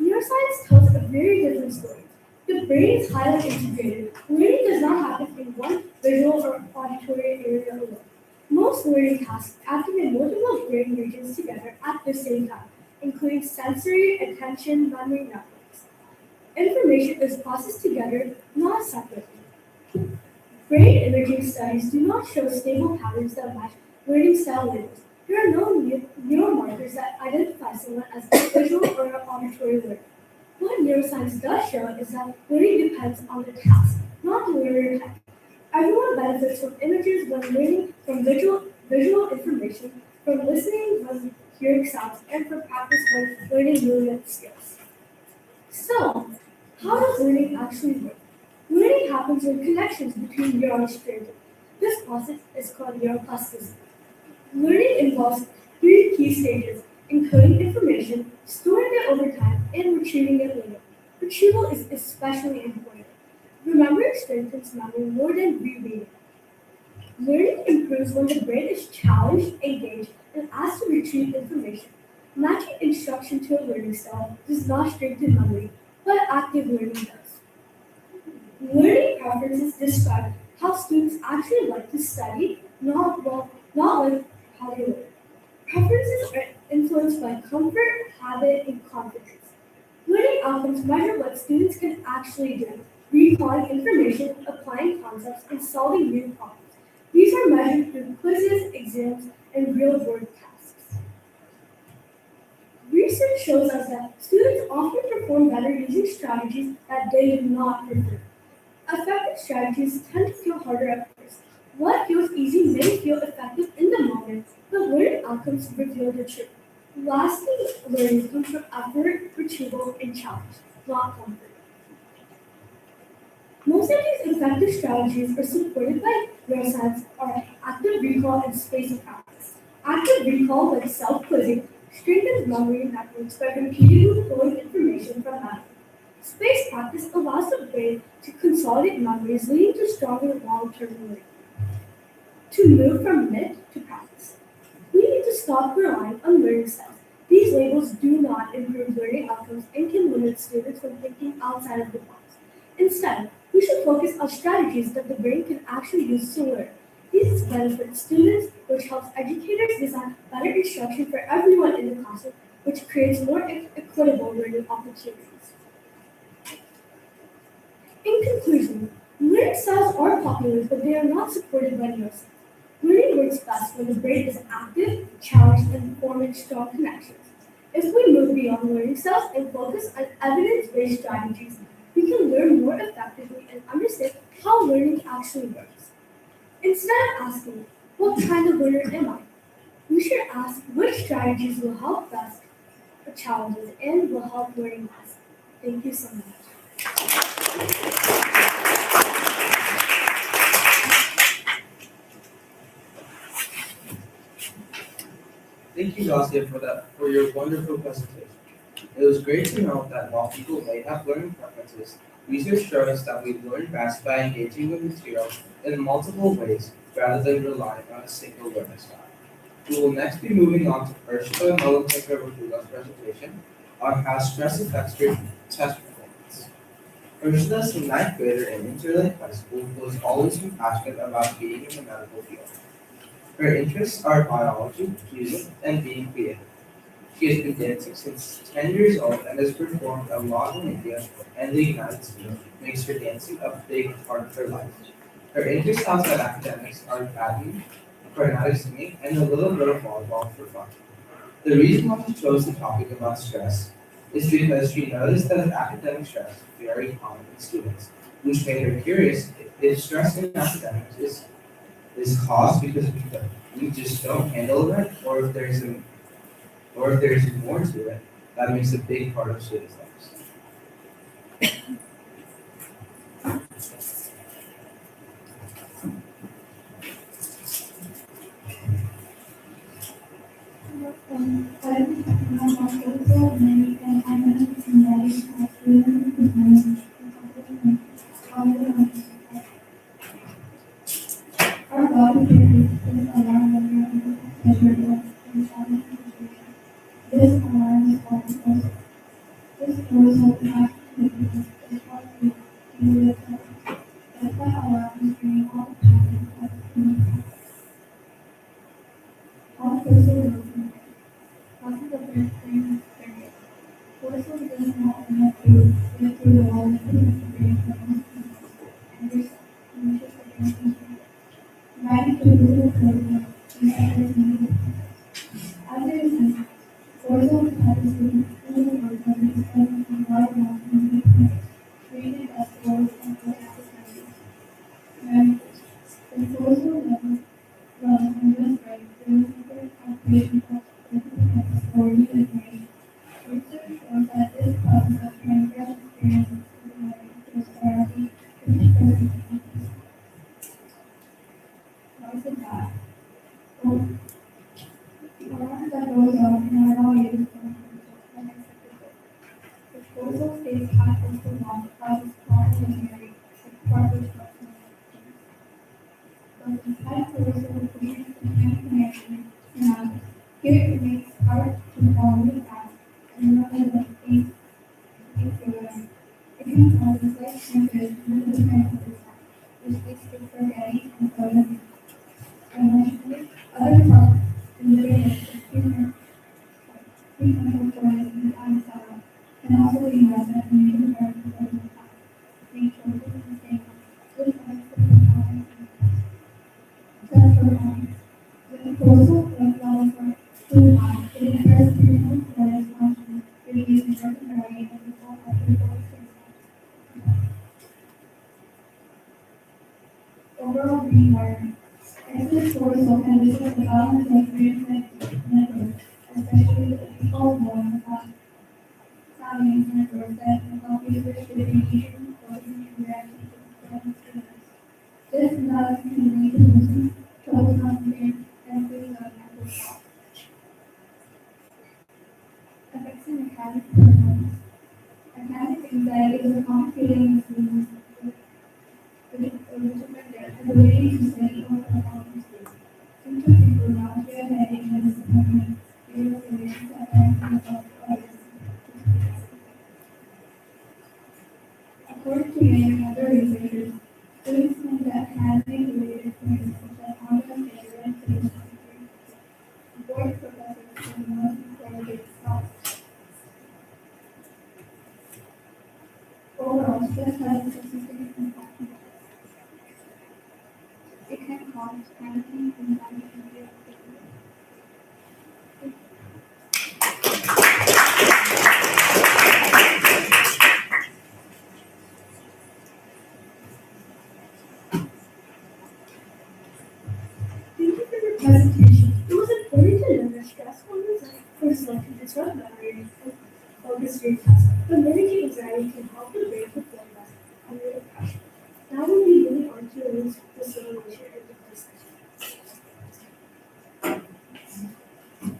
Neuroscience tells a very different story. The brain is highly integrated. Learning does not happen in one visual or auditory area alone. Most learning tasks activate multiple brain regions together at the same time, including sensory, attention, memory networks. Information is processed together, not separately. Brain imaging studies do not show stable patterns that match learning style labels. There are no neural markers that identify someone as visual or auditory learner. What neuroscience does show is that learning depends on the task, not the learner type. Everyone benefits from images when learning, from visual information, from listening when hearing sounds, and from practice when learning new skills. So, how does learning actually work? Learning happens when connections between neurons strengthen. This process is called neuroplasticity. Learning involves three key stages: encoding information, storing it over time, and retrieving it later. Retrieval is especially important. Remembering strengthens memory more than rereading. Learning improves when the brain is challenged, engaged, and asked to retrieve information. Matching instruction to a learning style does not strengthen memory, but active learning does. Learning preferences describe how students actually like to study, not like how they learn. Preferences are influenced by comfort, habit, and confidence. Learning outcomes measure what students can actually do, recalling information, applying concepts, and solving new problems. These are measured through quizzes, exams, and real-world tasks. Research shows us that students often perform better using strategies that they do not prefer. Effective strategies tend to feel harder at first. What feels easy may feel effective in the moment, but learning outcomes reveal the truth. Lasting learning comes from effort, retrieval, and challenge, not comfort. Most of these effective strategies are supported by neuroscience or active recall and spaced practice. Active recall, like self-quizzing, strengthens memory networks by repeatedly pulling information from memory. Spaced practice allows the brain to consolidate memories, leading to stronger long-term learning. To move from myth to practice, we need to stop relying on learning styles. These labels do not improve learning outcomes and can limit students from thinking outside of the box. Instead, we should focus on strategies that the brain can actually use to learn. These benefit students, which helps educators design better instruction for everyone in the classroom, which creates more equitable learning opportunities. In conclusion, learning styles are popular, but they are not supported by neuroscience. Learning works best when the brain is active, challenged, and forming strong connections. If we move beyond learning styles and focus on evidence-based strategies, we can learn more effectively and understand how learning actually works. Instead of asking, what kind of learner am I? We should ask which strategies will help best with challenges and will help learning best. Thank you so much. Thank you, Gosia, for your wonderful presentation. It was great to know that while people may have learning preferences, research shows that we learn best by engaging with material in multiple ways rather than relying on a single learning style. We will next be moving on to Urshika Molenbeek-Raguda's presentation on how stress affects your test performance. Ursula's a ninth grader in Interlake High School who has always been passionate about being in the medical field. Her interests are biology, music, and being creative. She has been dancing since 10 years old and has performed a lot in India and the United States, makes her dancing a big part of her life. Her interests outside academics are badminton, carnatic singing, and a little bit of volleyball for fun. The reason why she chose the topic about stress is because she noticed that academic stress is very common in students, which made her curious if stress in academics is caused because we just don't handle it, or if there's more to it that makes a big part of students' lives. Our body produces alarm when this alarm is called cortisol. This cortisol activates the heartbeat in the cell. If that alarm is ringing all the time, that's all cortisol works. Causes of brain circuit. Cortisol does not enough to get through the wall and the brain cells and reset and shift the brain circuit. Right to the cortisol is everything. As a result, cortisol metabolism is the hormone is present in large amounts in the brain, creating as well as the and the cortisol level runs in this brain, there is a activation of the authority and brain. Research shows that this causes a transient experience with therapy, why is it that? Well, the alarm that goes off in our body is the cortisol stays high for so long causes coronary structure. But the high cortisol produces inflammation and here it makes hard to fall really fast and rather than think through it can cause a slight shrinkage in the brain which leads to forgetting and sudden emotionally. Other parts in the brain prefrontal cortex and amygdala can also be present in major parts of the past, make choices and things. This affects the performance test performance. When cortisol levels are too high, it impairs prefrontal cortex function, reducing work memory and result after overall brain environment. Excess cortisol can disrupt the balance of brain networks, especially the default one thalamus network that can help research differentiation, protein, and reaction to stimulus. This imbalance can lead to losing, trouble concentrating, and feeling of mental shock. Affecting academic performance. Academic anxiety is a common feeling of students with ability to study or perform. Symptoms include nausea, headache, and disappointment, fear of failure, and themselves to others. According to many other researchers, students think that academic-related things such as content failure and critical thinking avoid professors and the most important thoughts. Overall, stress has a significant impact on health. It can cause panicking, anxiety, and fear of failure. Thank you for your presentation. It was important to know that stress hormones like cortisol can disrupt memory and focus during tasks, but managing anxiety can help the brain perform better under the pressure. Now we'll be moving on to the facilitation of the session.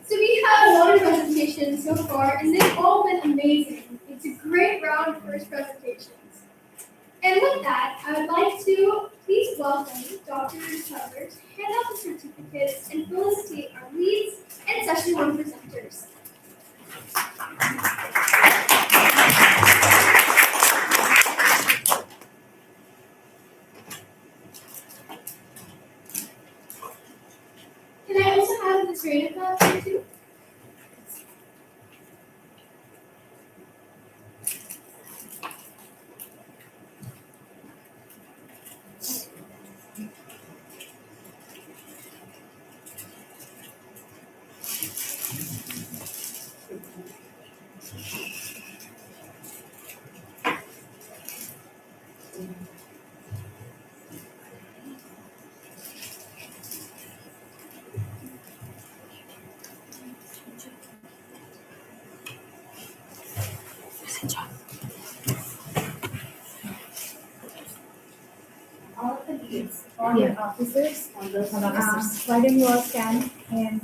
So we had a lot of presentations so far, and they've all been amazing. It's a great round of first presentations. And with that, I would like to please welcome Dr. Tucker to hand out the certificates and felicitate our leads and session one presenters. Miss Renica here too? All of the leads, all your officers, why don't you all stand and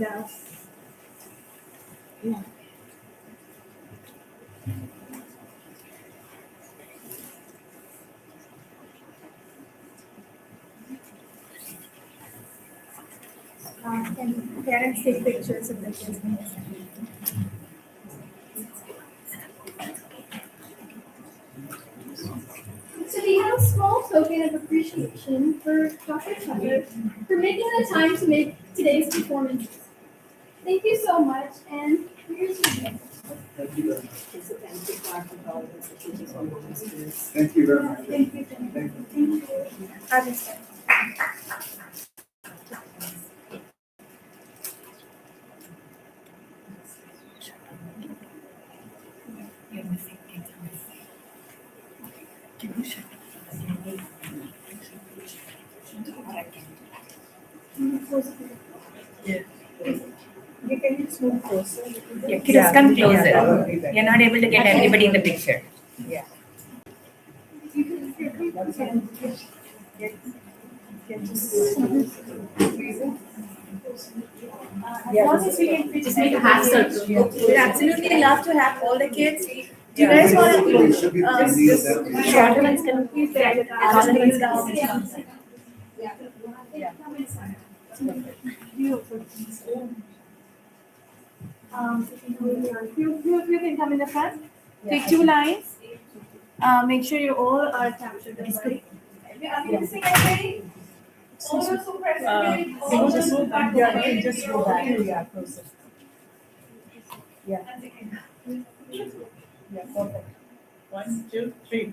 can parents take pictures of the kids? So we have a small token of appreciation for Dr. Chandler for making the time to make today's performance. Thank you so much, and here's your gift. Thank you very much. Thank you very much. Thank you. Thank you. Thank you. I'll just start. You can just move closer. Yeah, just come closer. You're not able to get everybody in the picture. As long as we can just make a half circle. We'd absolutely love to have all the kids. Do you guys want to Should be- just shorter ones can please drag it out? You can come in the front. Take two lines. Make sure you all are captured. Are we missing anybody? All those who participated, all those who participated. Just go back. Yeah, closer. Yeah, perfect. 1, 2, 3.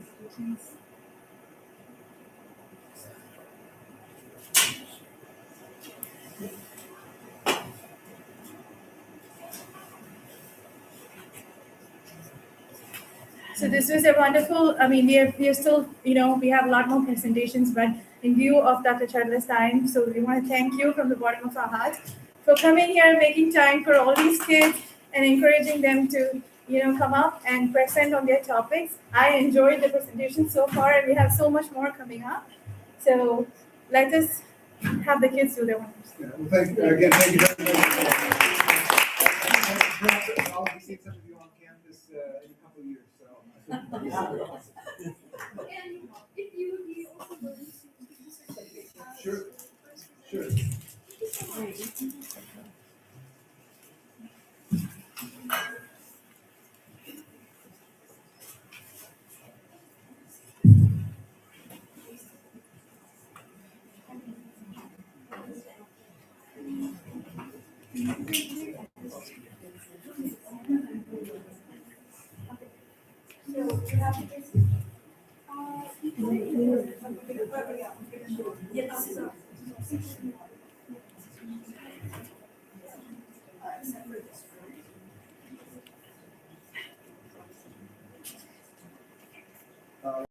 So this was a wonderful, we are still, we have a lot more presentations, but in view of Dr. Chandler's time, so we want to thank you from the bottom of our hearts for coming here, making time for all these kids and encouraging them to, come up and present on their topics. I enjoyed the presentation so far, and we have so much more coming up. So let us have the kids do their homework. Yeah, well, thank you very much. I'll be seeing some of you on campus in a couple of years, so. And if you would be also willing to Sure, sure.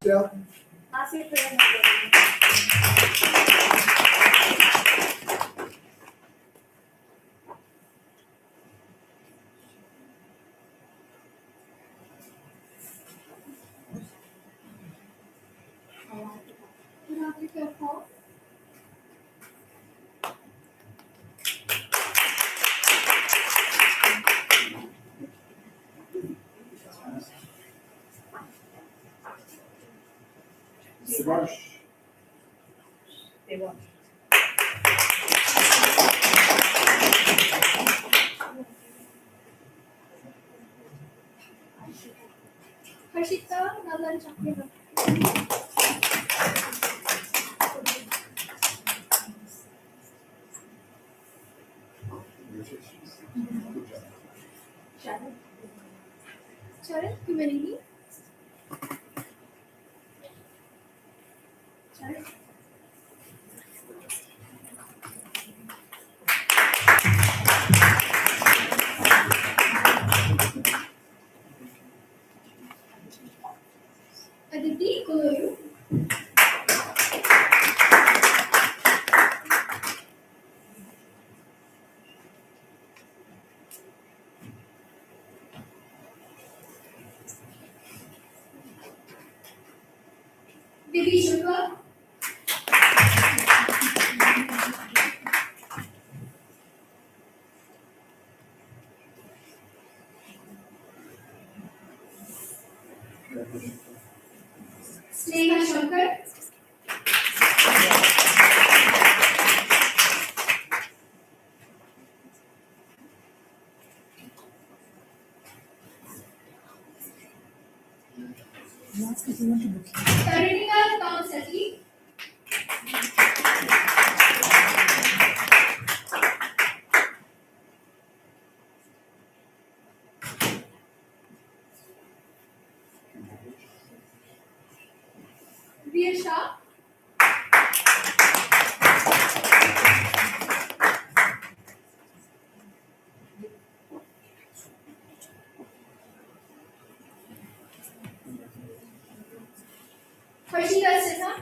Michelle? ask your parents. You have to go home. Subash? They won't. Harshita, another chocolate. Sharon. Sharon, humanity. Sharon. Aditi, Kulayu. Vivi Shukla. Sneha Shankar. Karinika Thomasati. Veer Shah. Harshita Sinha.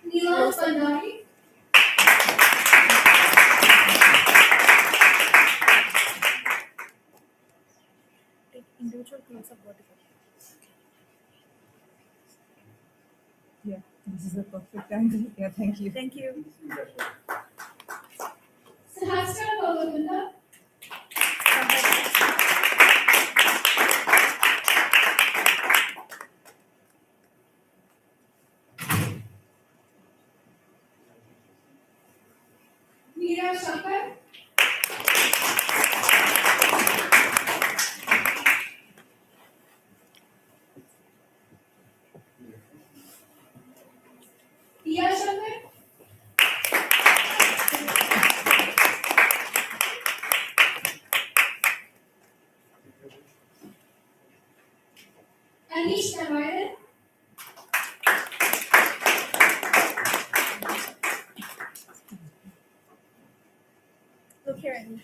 Neelam Pandari. Individual groups of vertical. This is a perfect angle. Yeah, thank you. Thank you. Sahasra Pavagunda. Meera Shankar. Tia Shankar. Anish Narayan. Look here, Anish.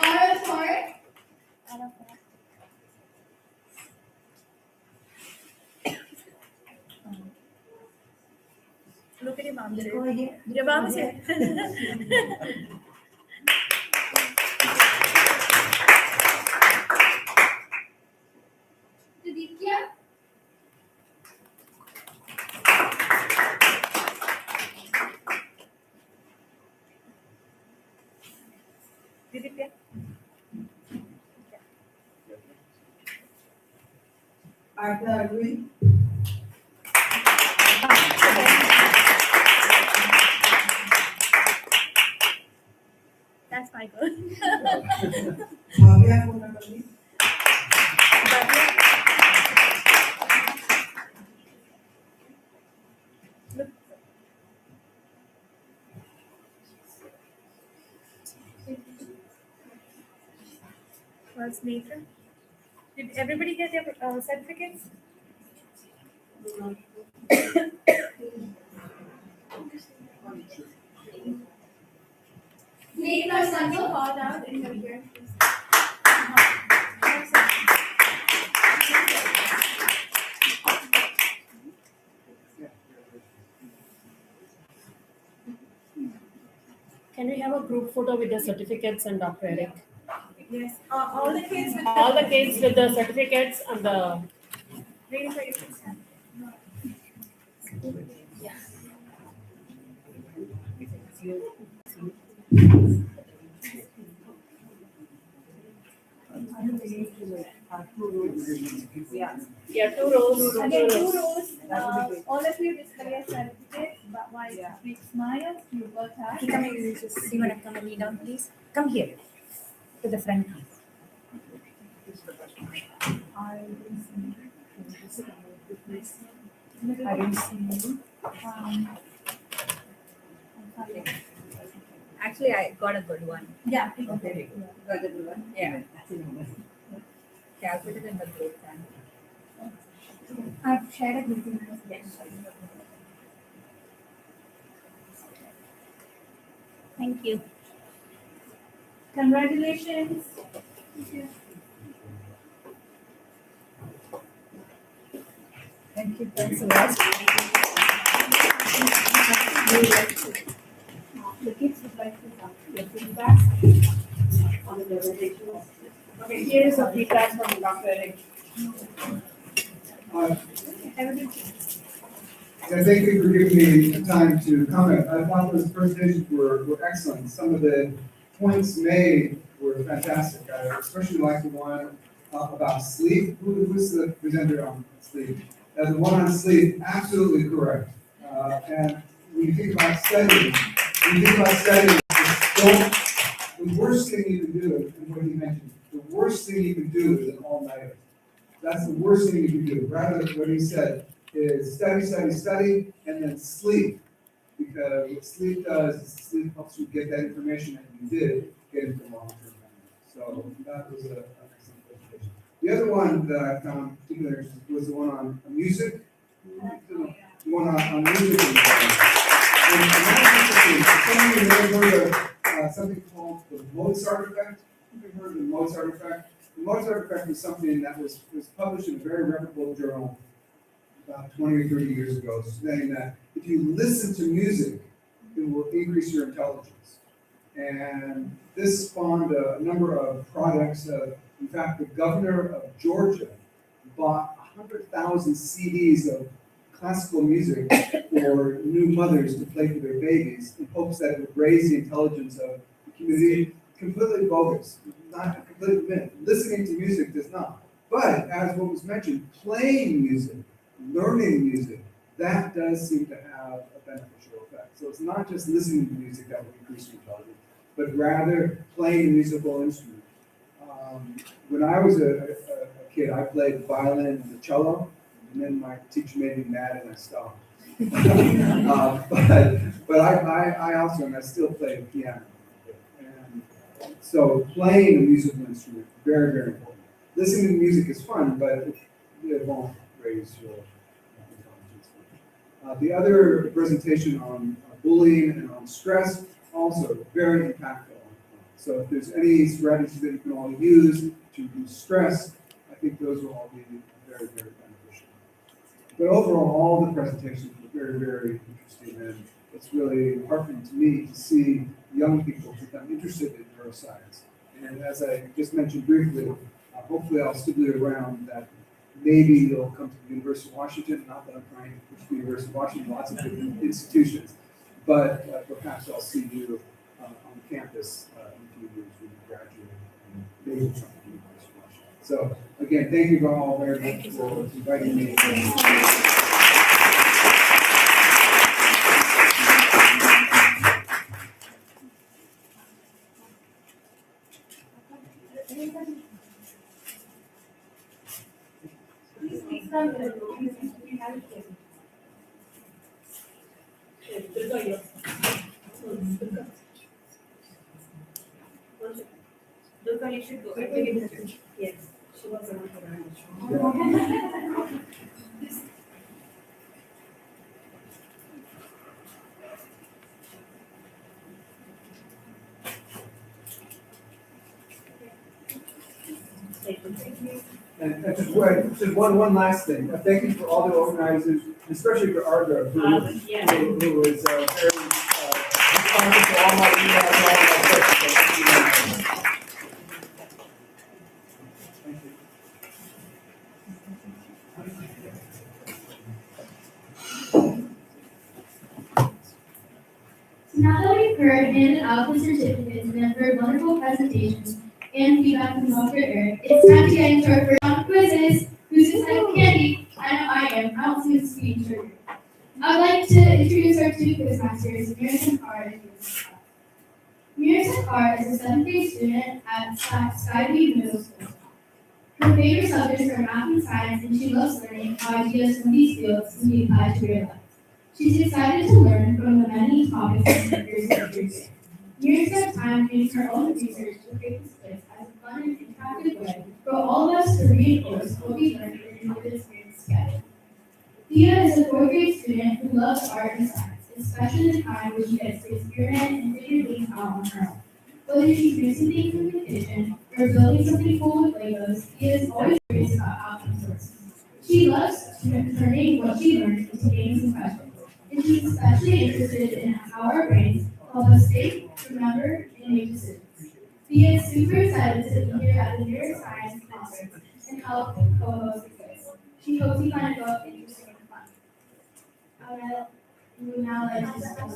Aura Thor. Look at your mom. Your mom is here. Vidya. Didipya. Arthur, agree? That's my girl. Bhavya, phone number, please. Look. What's Nathan? Did everybody get their certificates? Meghna Sanjay. Called out in your ear. Can we have a group photo with the certificates and Dr. Eric? Yes. All the kids with All the kids with the certificates and the. reading for your kids. Yeah, 2 rows. Again, 2 rows, That would be great. all of you display your certificates, but while Yeah. big smile, you both have. Do you wanna come and kneel down, please? Come here, to the front, please. I didn't see you. Actually, I got a good one. Yeah. Okay. Got the blue one? Yeah. That's the number. Okay, I'll put it in the group then. I've shared a group email. Thank you. Congratulations. Thank you, thanks a lot. The kids would like to have your feedback on the presentation. Okay, here is a feedback from Dr. Eric. And thank you for giving me the time to comment. I thought those presentations were excellent. Some of the points made were fantastic. I especially like the one about sleep. Who's the presenter on sleep? The one on sleep, absolutely correct. And when you think about studying, the worst thing you can do, and what he mentioned, the worst thing you can do is an all-nighter. That's the worst thing you can do. Rather, what he said is study, and then sleep. Because what sleep does is sleep helps you get that information that you did get into long-term memory. So that was an excellent presentation. The other one that I found particularly interesting was the one on music. The one on music. And that's interesting. Some of you may have heard of something called the Mozart effect. Have you heard of the Mozart effect? The Mozart effect is something that was published in a very reputable journal about 20 or 30 years ago, saying that if you listen to music, it will increase your intelligence. And this spawned a number of products. In fact, the governor of Georgia bought 100,000 CDs of classical music for new mothers to play for their babies in hopes that it would raise the intelligence of the community. Completely bogus, not a complete myth. Listening to music does not. But as what was mentioned, playing music, learning music, that does seem to have a beneficial effect. So it's not just listening to music that will increase your intelligence, but rather playing a musical instrument. When I was a kid, I played violin and the cello, and then my teacher made me mad and I stopped. But I also, and I still play the piano. And so playing a musical instrument, very, very important. Listening to music is fun, but it won't raise your intelligence. The other presentation on bullying and on stress, also very impactful. So if there's any strategies that you can all use to reduce stress, I think those will all be very, very beneficial. But overall, all the presentations were very, very interesting, and it's really heartening to me to see young people become interested in neuroscience. And as I just mentioned briefly, hopefully I'll still be around that maybe you'll come to the University of Washington, not that I'm trying to push the University of Washington, lots of good institutions, but perhaps I'll see you on campus in a few years when you graduate, and maybe we'll come to the University of Washington. So again, thank you all very much for inviting me. Durga, you should go. Yes, she was around for that. And just one last thing. Thank you for all the organizers, especially for Argo, who was very responsive to all my emails and all my questions. Thank you. So now that we've heard handed out the certificates and have heard wonderful presentations and feedback from Dr. Eric, it's time to get into our first the quiz is, who's this type of candy? I know I am. I don't see the sweet and sugar. I would like to introduce our two quiz masters, Miracent Carr and Miracent Carr. Miracent Carr is a seventh grade student at Skyview Middle School. Her favorite subjects are math and science, and she loves learning how ideas from these fields can be applied to real life. She's excited to learn from the many topics and speakers that appear today. Mira spent time doing her own research to create this quiz as a fun and interactive way for all of us to reinforce what we learned in the experience together. Thea is a fourth grade student who loves art and science, especially the time when she gets to experiment and figure things out on her own. Whether she's mixing things in the kitchen or building something cool with Legos, Thea is always curious about how things work. She loves turning what she learned into games and questions, and she's especially interested in how our brains help us think, remember, and make decisions. Thea is super excited to be here at the Neuroscience conference and help co-host the quiz. She hopes you find it both interesting and fun. I would now like to discuss.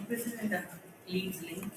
This is in the Leeds link.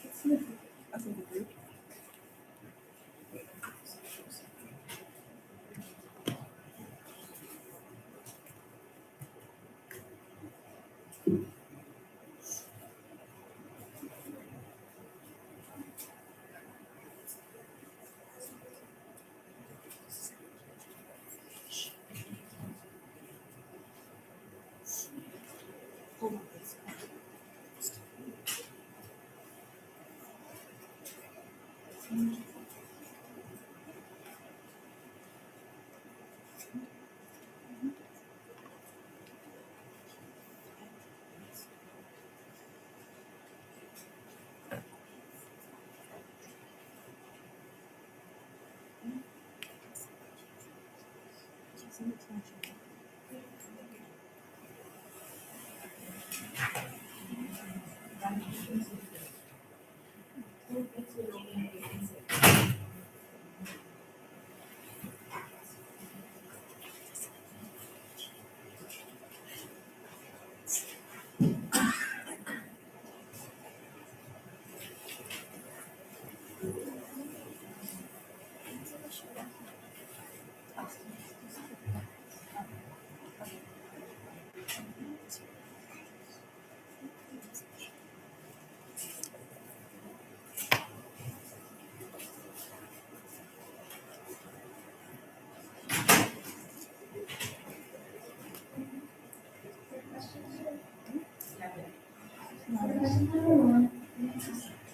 Question number one,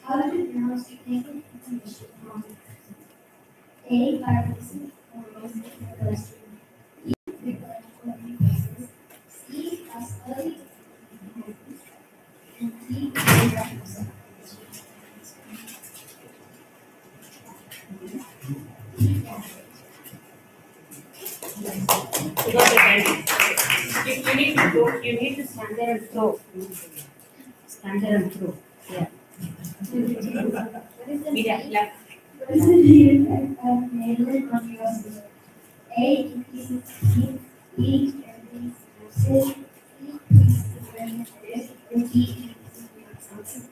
how do neurons think information from A, by releasing hormones in the bloodstream, B, through electrical impulses, C, oscillating mechanisms, and D, through electrical You got it right. You need to go, you need to stand there and throw. Stand there and throw. Yeah. What is the Media, left. What is the main effect of mandolin on neurosis? A, increases speed, B, strengthens forces, C, increases the brain areas, or D, increases neurotoxin.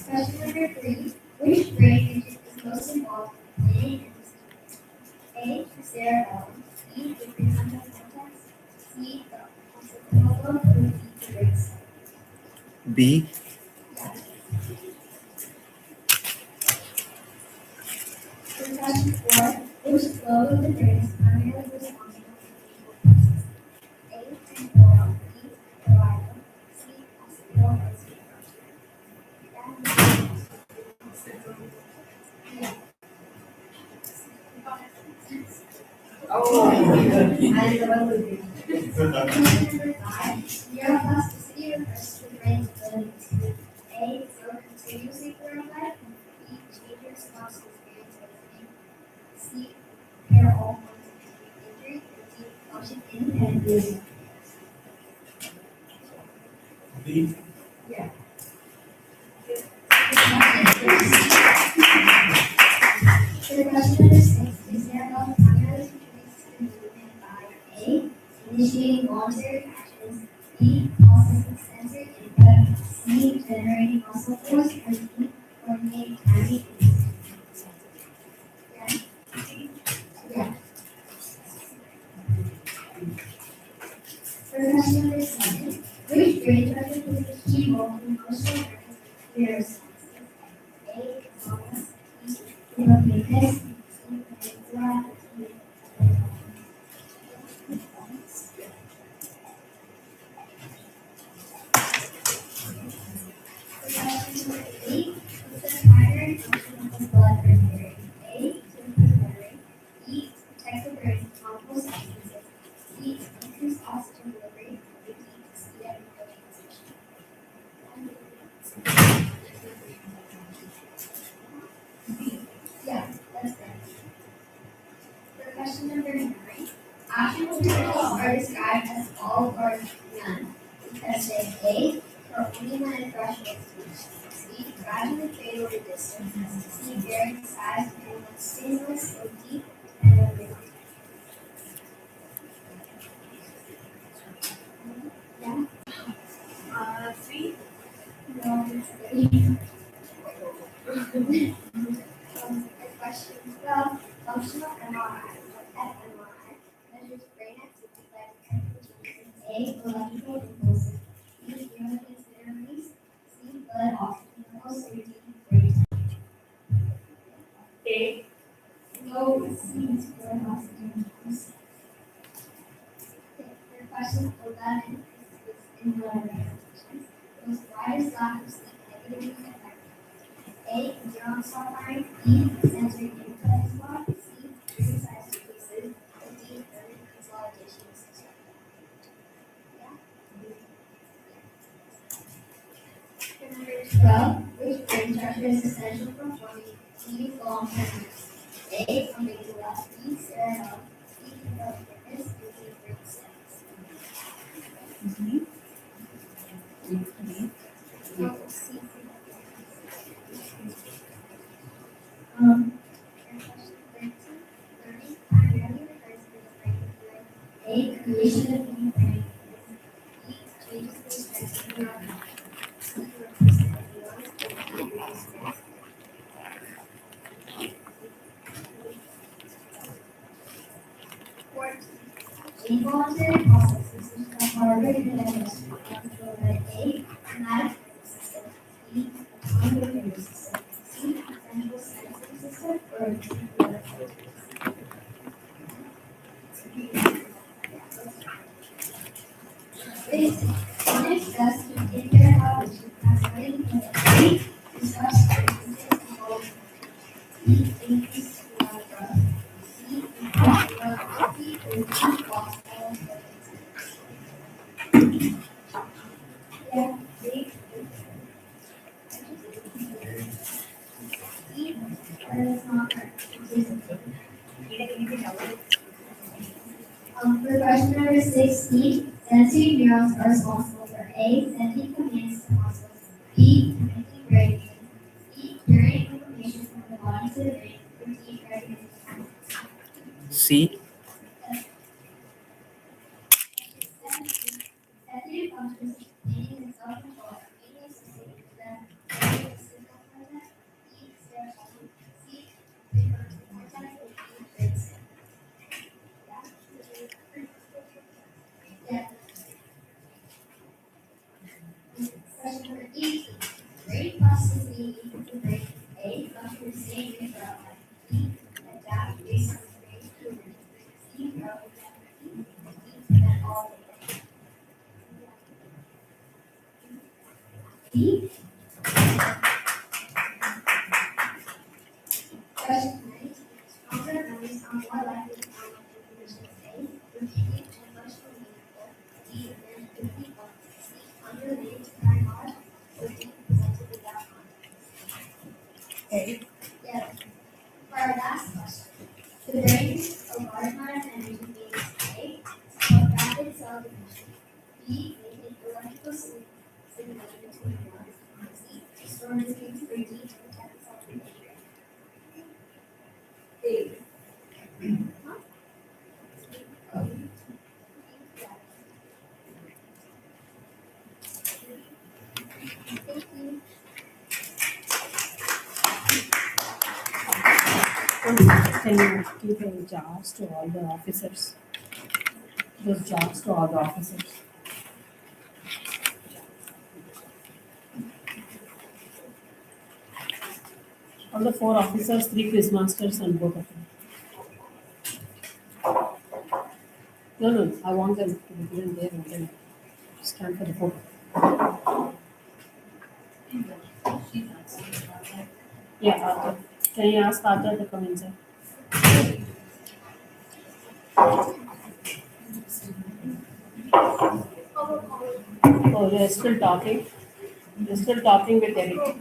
Question number three, which brain region is most involved in planning and decision? A, the cerebellum, B, the prefrontal cortex, C, the occipital lobe, or D, the brainstem? B. For question four, which lobe of the brain is primarily responsible for visual processing? A, temporal, B, parietal, C, occipital, or C, Question number five, neuroplasticity refers to the brain's ability to A, grow continuously and is. B. For question number 6, is there a primary contributes to the movement by A, initiating voluntary actions, B, processing sensory input, C, generating muscle force, or D, coordinating timing and movement? Yeah. For question number 7, which brain structure plays a key role in emotional neuroscience? A, thalamus, B, hippocampus, C, amygdala, D, question number 8, what's the primary function of the blood barrier? A, to improve memory, B, to protect the brain from harmful substances, C, to increase oxygen delivery, or D, to speed up neurotransmission. Yeah, that's correct. For question number 9, action potentials are described as all or none because they A, are only when a threshold is reached, B, gradually fade over distance, C, vary in size depending on stimulus, or D, depending on the Yeah. C? No, it's A. The question 12, functional MRI, or fMRI, measures brain activity by detecting changes in A, electrical impulses, B, neurotransmitter release, C, blood oxygen levels, or D, brain A. No, C is blood oxygen levels. For question 11, this is in the presentations. Was why does lack of sleep negatively affect A, neuron cell firing, B, sensory input is blocked, C, brain size decreases, or D, memory consolidation is disrupted? Yeah? For number 12, which brain structure is essential for forming deep long-term memory? A, amygdala, B, cerebellum, C, hippocampus, or D, brain stems? No, C, learning primarily refers to the brain through A, creation of new brain, B, changes in stress of neural pathways, C, replacement of neurons, or D, replacement. Involuntary processes which are harder to digest are controlled by A, somatic nervous system, B, autonomous nervous system, C, central sensory system, or D, motor cortex. This chronic stress can impair cognition primarily because A, disrupts cognitive involvement, B, increases neural growth, C, improves neural activity, or D, blocks neural growth. Yeah, B. C, that is not correct. For question number 16, sensory neurons are responsible for A, sending commands to muscles, B, connecting brain waves, C, carrying information from the body to the brain, or D, regulating time. C. Executive functions such as planning and self-control are mainly associated with the area of signal content, E, cerebellum, C, prefrontal cortex, or D, brainstem. Yeah. Question number 18. Brain plasticity equals the brain A, function the same way for outline, B, adapt based on the brain's movement, C, grow indefinitely, D, prevent all D. Question 19. Stronger memories are more likely to find information A, repeating and much more meaningful, D, learn quickly, or C, unrelated to current knowledge, or D, presented without context. A. Yeah. For our last question, the brain uses a large amount of energy being A, so rapid Can you give the jobs to all the officers? Those jobs to all the officers. All the 4 officers, 3 quizmasters, and both of them. No, I want them to be given there and then stand for the photo. Yeah, Arthur. Can you ask Arthur to come inside? Oh, they're still talking. They're still talking with Eric.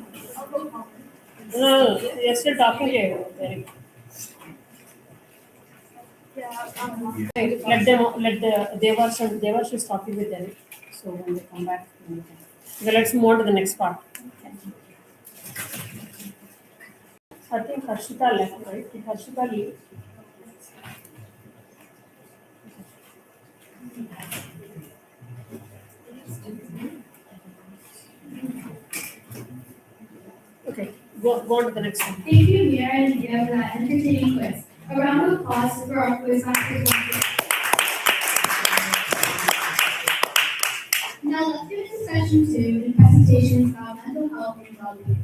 No, they're still talking to Eric. Let them. Let the Devarsh is talking with Eric. So when they come back, we can. Okay, let's move on to the next part. I think Harshita left, right? Did Harshita leave? Okay, go on to the next one. Thank you, Mira and Dia, for that entertaining quiz. A round of applause for our quiz masters. Now let's get into session 2 and presentations about mental health and well-being.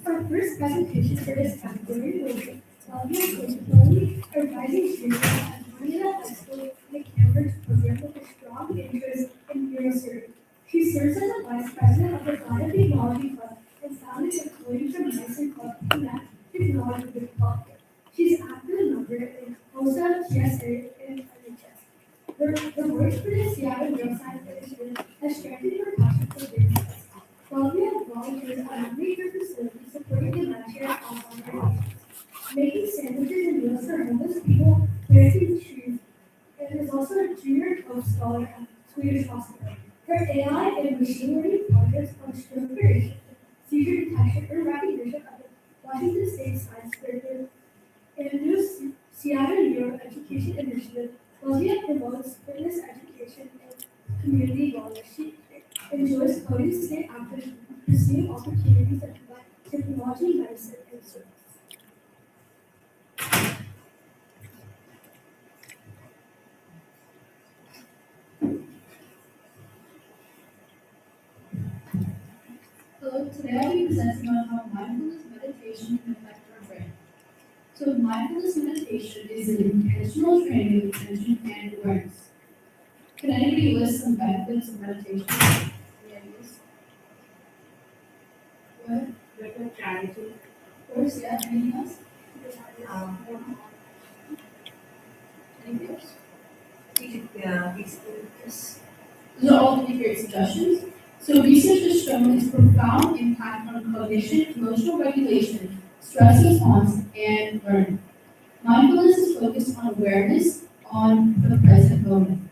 Our first presentation for this category will be well-being coachability, advising students at Montana High School in the Cambridge program with a strong interest in neurosurgery. She serves as the vice president of the Glide Technology Club and founded the Coding for Medicine Club to connect technology with healthcare. She's an active member in COSA, GSA, and NHS. Her work for the Seattle Neuroscience Initiative has strengthened her passion for data science. Columbia volunteers at a major facility supporting dementia and Alzheimer's patients, making sandwiches and meals for homeless people, planting trees, and is also a junior coach scholar at Swedish Hospital. Her AI and machine learning projects on stroke prediction, seizure detection, and recognition of the Washington State Science Curriculum and the Seattle Neuro Education Initiative. Columbia promotes fitness education and community wellness. She enjoys coding to stay active and pursue opportunities that provide technology, medicine, and service. Hello, today I'll be presenting on how mindfulness meditation can affect our brain. So mindfulness meditation is an intentional training of attention and awareness. Can anybody list some benefits of meditation? Any ideas? What? Better clarity. Of course, yeah. Anything else? Anything else? Those are all really great suggestions. So research has shown its profound impact on cognition, emotional regulation, stress response, and learning. Mindfulness is focused on awareness on the present moment.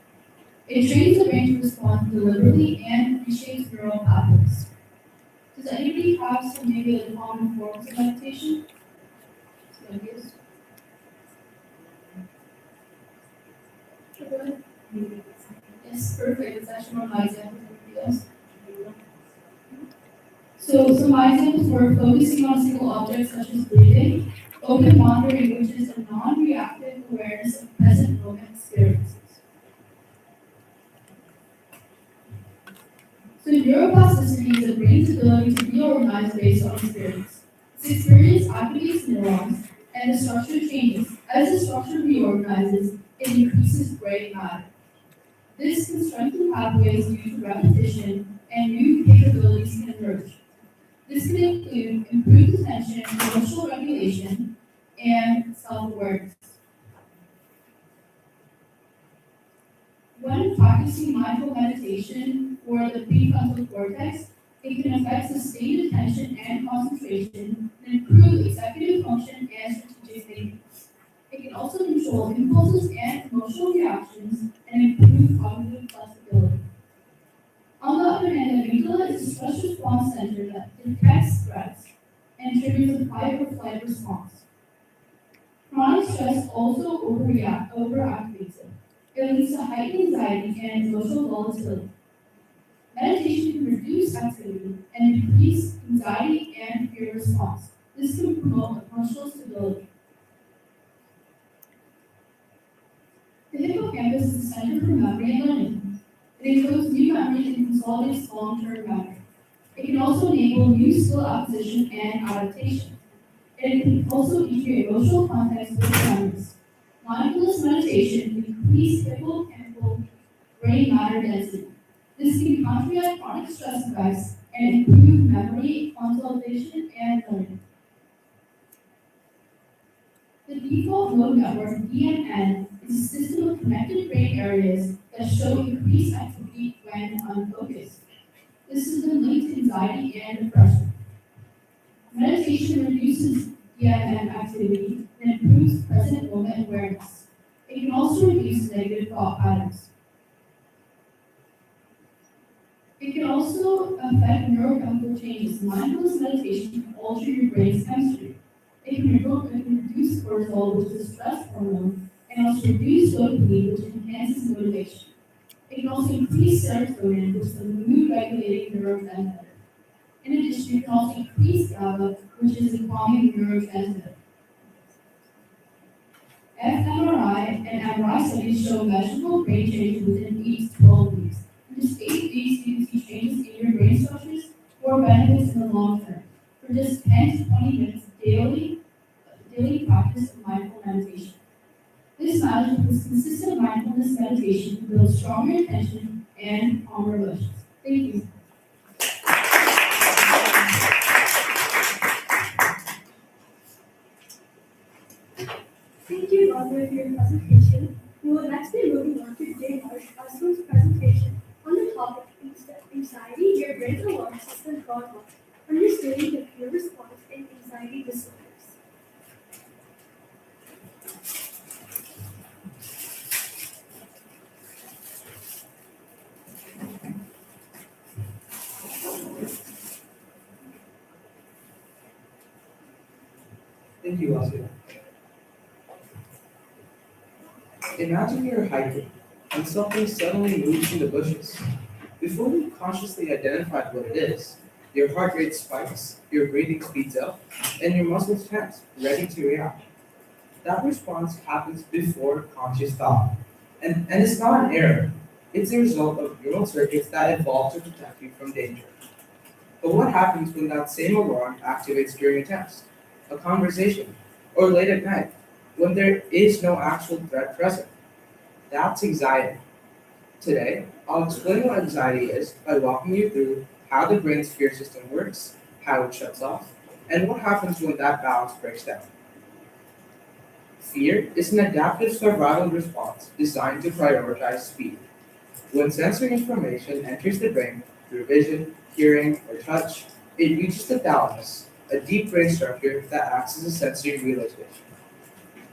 It trains the brain to respond deliberately and reshapes neural pathways. Does anybody have some maybe like common forms of meditation? Some ideas? Sure, go ahead. Yes, perfect. It's actually one of my examples. Anybody else? So some of my examples were focusing on a single object such as breathing, open monitoring, which is a non-reactive awareness of present moment experiences. So neuroplasticity is the brain's ability to reorganize based on experience. This experience activates neurons and the structure changes. As the structure reorganizes, it increases gray matter. This can strengthen pathways due to repetition and new capabilities can emerge. This can include improved attention, emotional regulation, and self-awareness. When practicing mindful meditation for the prefrontal cortex, it can affect sustained attention and concentration and improve executive function and strategic thinking. It can also control impulses and emotional reactions and improve cognitive flexibility. On the other hand, the amygdala is a stress response center that detects threats and triggers a fight or flight response. Chronic stress also overactivates it. It leads to heightened anxiety and emotional volatility. Meditation can reduce activity and increase anxiety and fear response. This can promote emotional stability. The hippocampus is the center for memory and learning. It encodes new memories and consolidates long-term memory. It can also enable new skill acquisition and adaptation. It can also integrate emotional context with memories. Mindfulness meditation can increase hippocampal brain matter density. This can counteract chronic stress effects and improve memory, consolidation, and learning. The default mode network, DMN, is a system of connected brain areas that show increased activity when unfocused. This is linked to anxiety and depression. Meditation reduces DMN activity and improves present moment awareness. It can also reduce negative thought patterns. It can also affect neurochemical changes. Mindfulness meditation can alter your brain's chemistry. It can reduce cortisol, which is a stress hormone, and also reduce dopamine, which enhances motivation. It can also increase serotonin, which is a mood-regulating neurotransmitter. In addition, it can also increase GABA, which is a calming neurotransmitter. fMRI and MRI studies show measurable brain changes within 8 to 12 weeks. In just 8 weeks, you can see changes in your brain structures or benefits in the long term. For just 10 to 20 minutes daily practice of mindful meditation. This consistent mindfulness meditation builds stronger attention and calmer emotions. Thank you. Thank you, Audrey, for your presentation. We will next be moving on to Jay Marshall's presentation on the topic anxiety, your brain's alarm system gone off, understanding the fear response in anxiety disorders. Thank you, Oscar. Imagine you're hiking and something suddenly moves in the bushes. Before you consciously identify what it is, your heart rate spikes, your breathing speeds up, and your muscles tense, ready to react. That response happens before conscious thought. And it's not an error. It's a result of neural circuits that evolved to protect you from danger. But what happens when that same alarm activates during a test, a conversation, or late at night, when there is no actual threat present? That's anxiety. Today, I'll explain what anxiety is by walking you through how the brain's fear system works, how it shuts off, and what happens when that balance breaks down. Fear is an adaptive survival response designed to prioritize speed. When sensory information enters the brain through vision, hearing, or touch, it reaches the thalamus, a deep brain structure that acts as a sensory relay switch.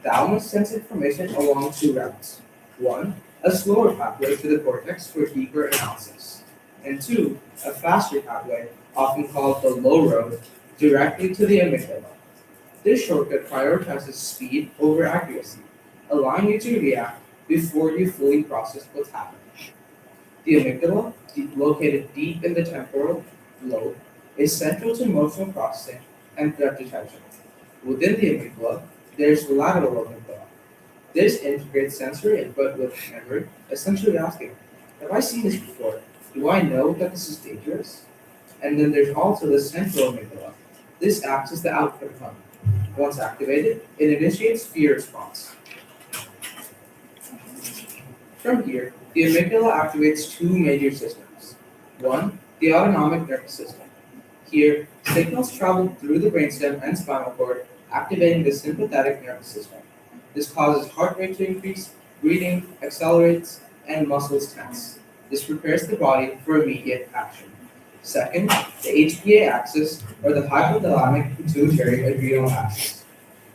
Thalamus sends information along two routes. One, a slower pathway to the cortex for deeper analysis. And two, a faster pathway, often called the low road, directly to the amygdala. This shortcut prioritizes speed over accuracy, allowing you to react before you fully process what's happening. The amygdala, located deep in the temporal lobe, is central to emotional processing and threat detection. Within the amygdala, there's the lateral amygdala. This integrates sensory input with memory, essentially asking, have I seen this before? Do I know that this is dangerous? And then there's also the central amygdala. This acts as the output hub. Once activated, it initiates fear response. From here, the amygdala activates two major systems. One, the autonomic nervous system. Here, signals travel through the brainstem and spinal cord, activating the sympathetic nervous system. This causes heart rate to increase, breathing accelerates, and muscles tense. This prepares the body for immediate action. Second, the HPA axis, or the hypothalamic pituitary adrenal axis.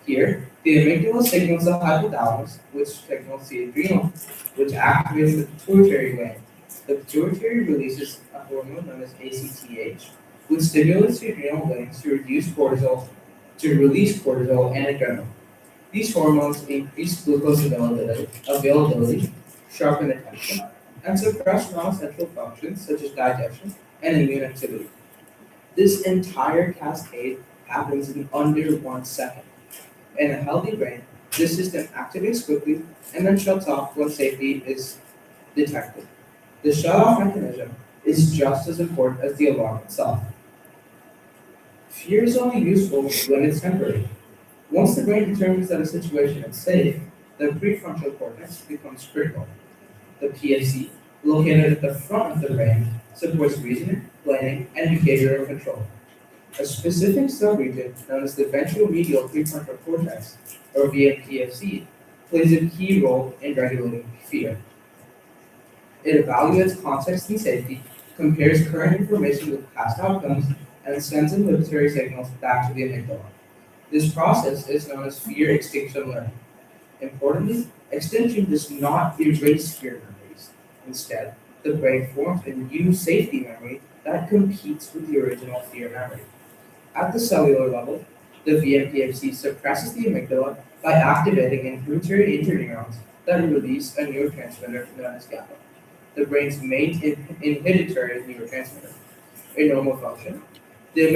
Here, the amygdala signals the hypothalamus, which signals the adrenal, which activates the pituitary gland. The pituitary releases a hormone known as ACTH, which stimulates the adrenal glands to release cortisol and adrenaline. These hormones increase glucose availability, sharpen attention, and suppress non-essential functions such as digestion and immune activity. This entire cascade happens in under 1 second. In a healthy brain, this system activates quickly and then shuts off when safety is detected. The shut-off mechanism is just as important as the alarm itself. Fear is only useful when it's temporary. Once the brain determines that a situation is safe, the prefrontal cortex becomes critical. The PFC, located at the front of the brain, supports reasoning, planning, and behavioral control. A specific subregion known as the ventromedial prefrontal cortex, or VMPFC, plays a key role in regulating fear. It evaluates context and safety, compares current information with past outcomes, and sends inhibitory signals back to the amygdala. This process is known as fear extinction learning. Importantly, extinction does not erase fear memories. Instead, the brain forms a new safety memory that competes with the original fear memory. At the cellular level, the VMPFC suppresses the amygdala by activating inhibitory interneurons that release a neurotransmitter known as GABA, the brain's main inhibitory neurotransmitter. In normal function, the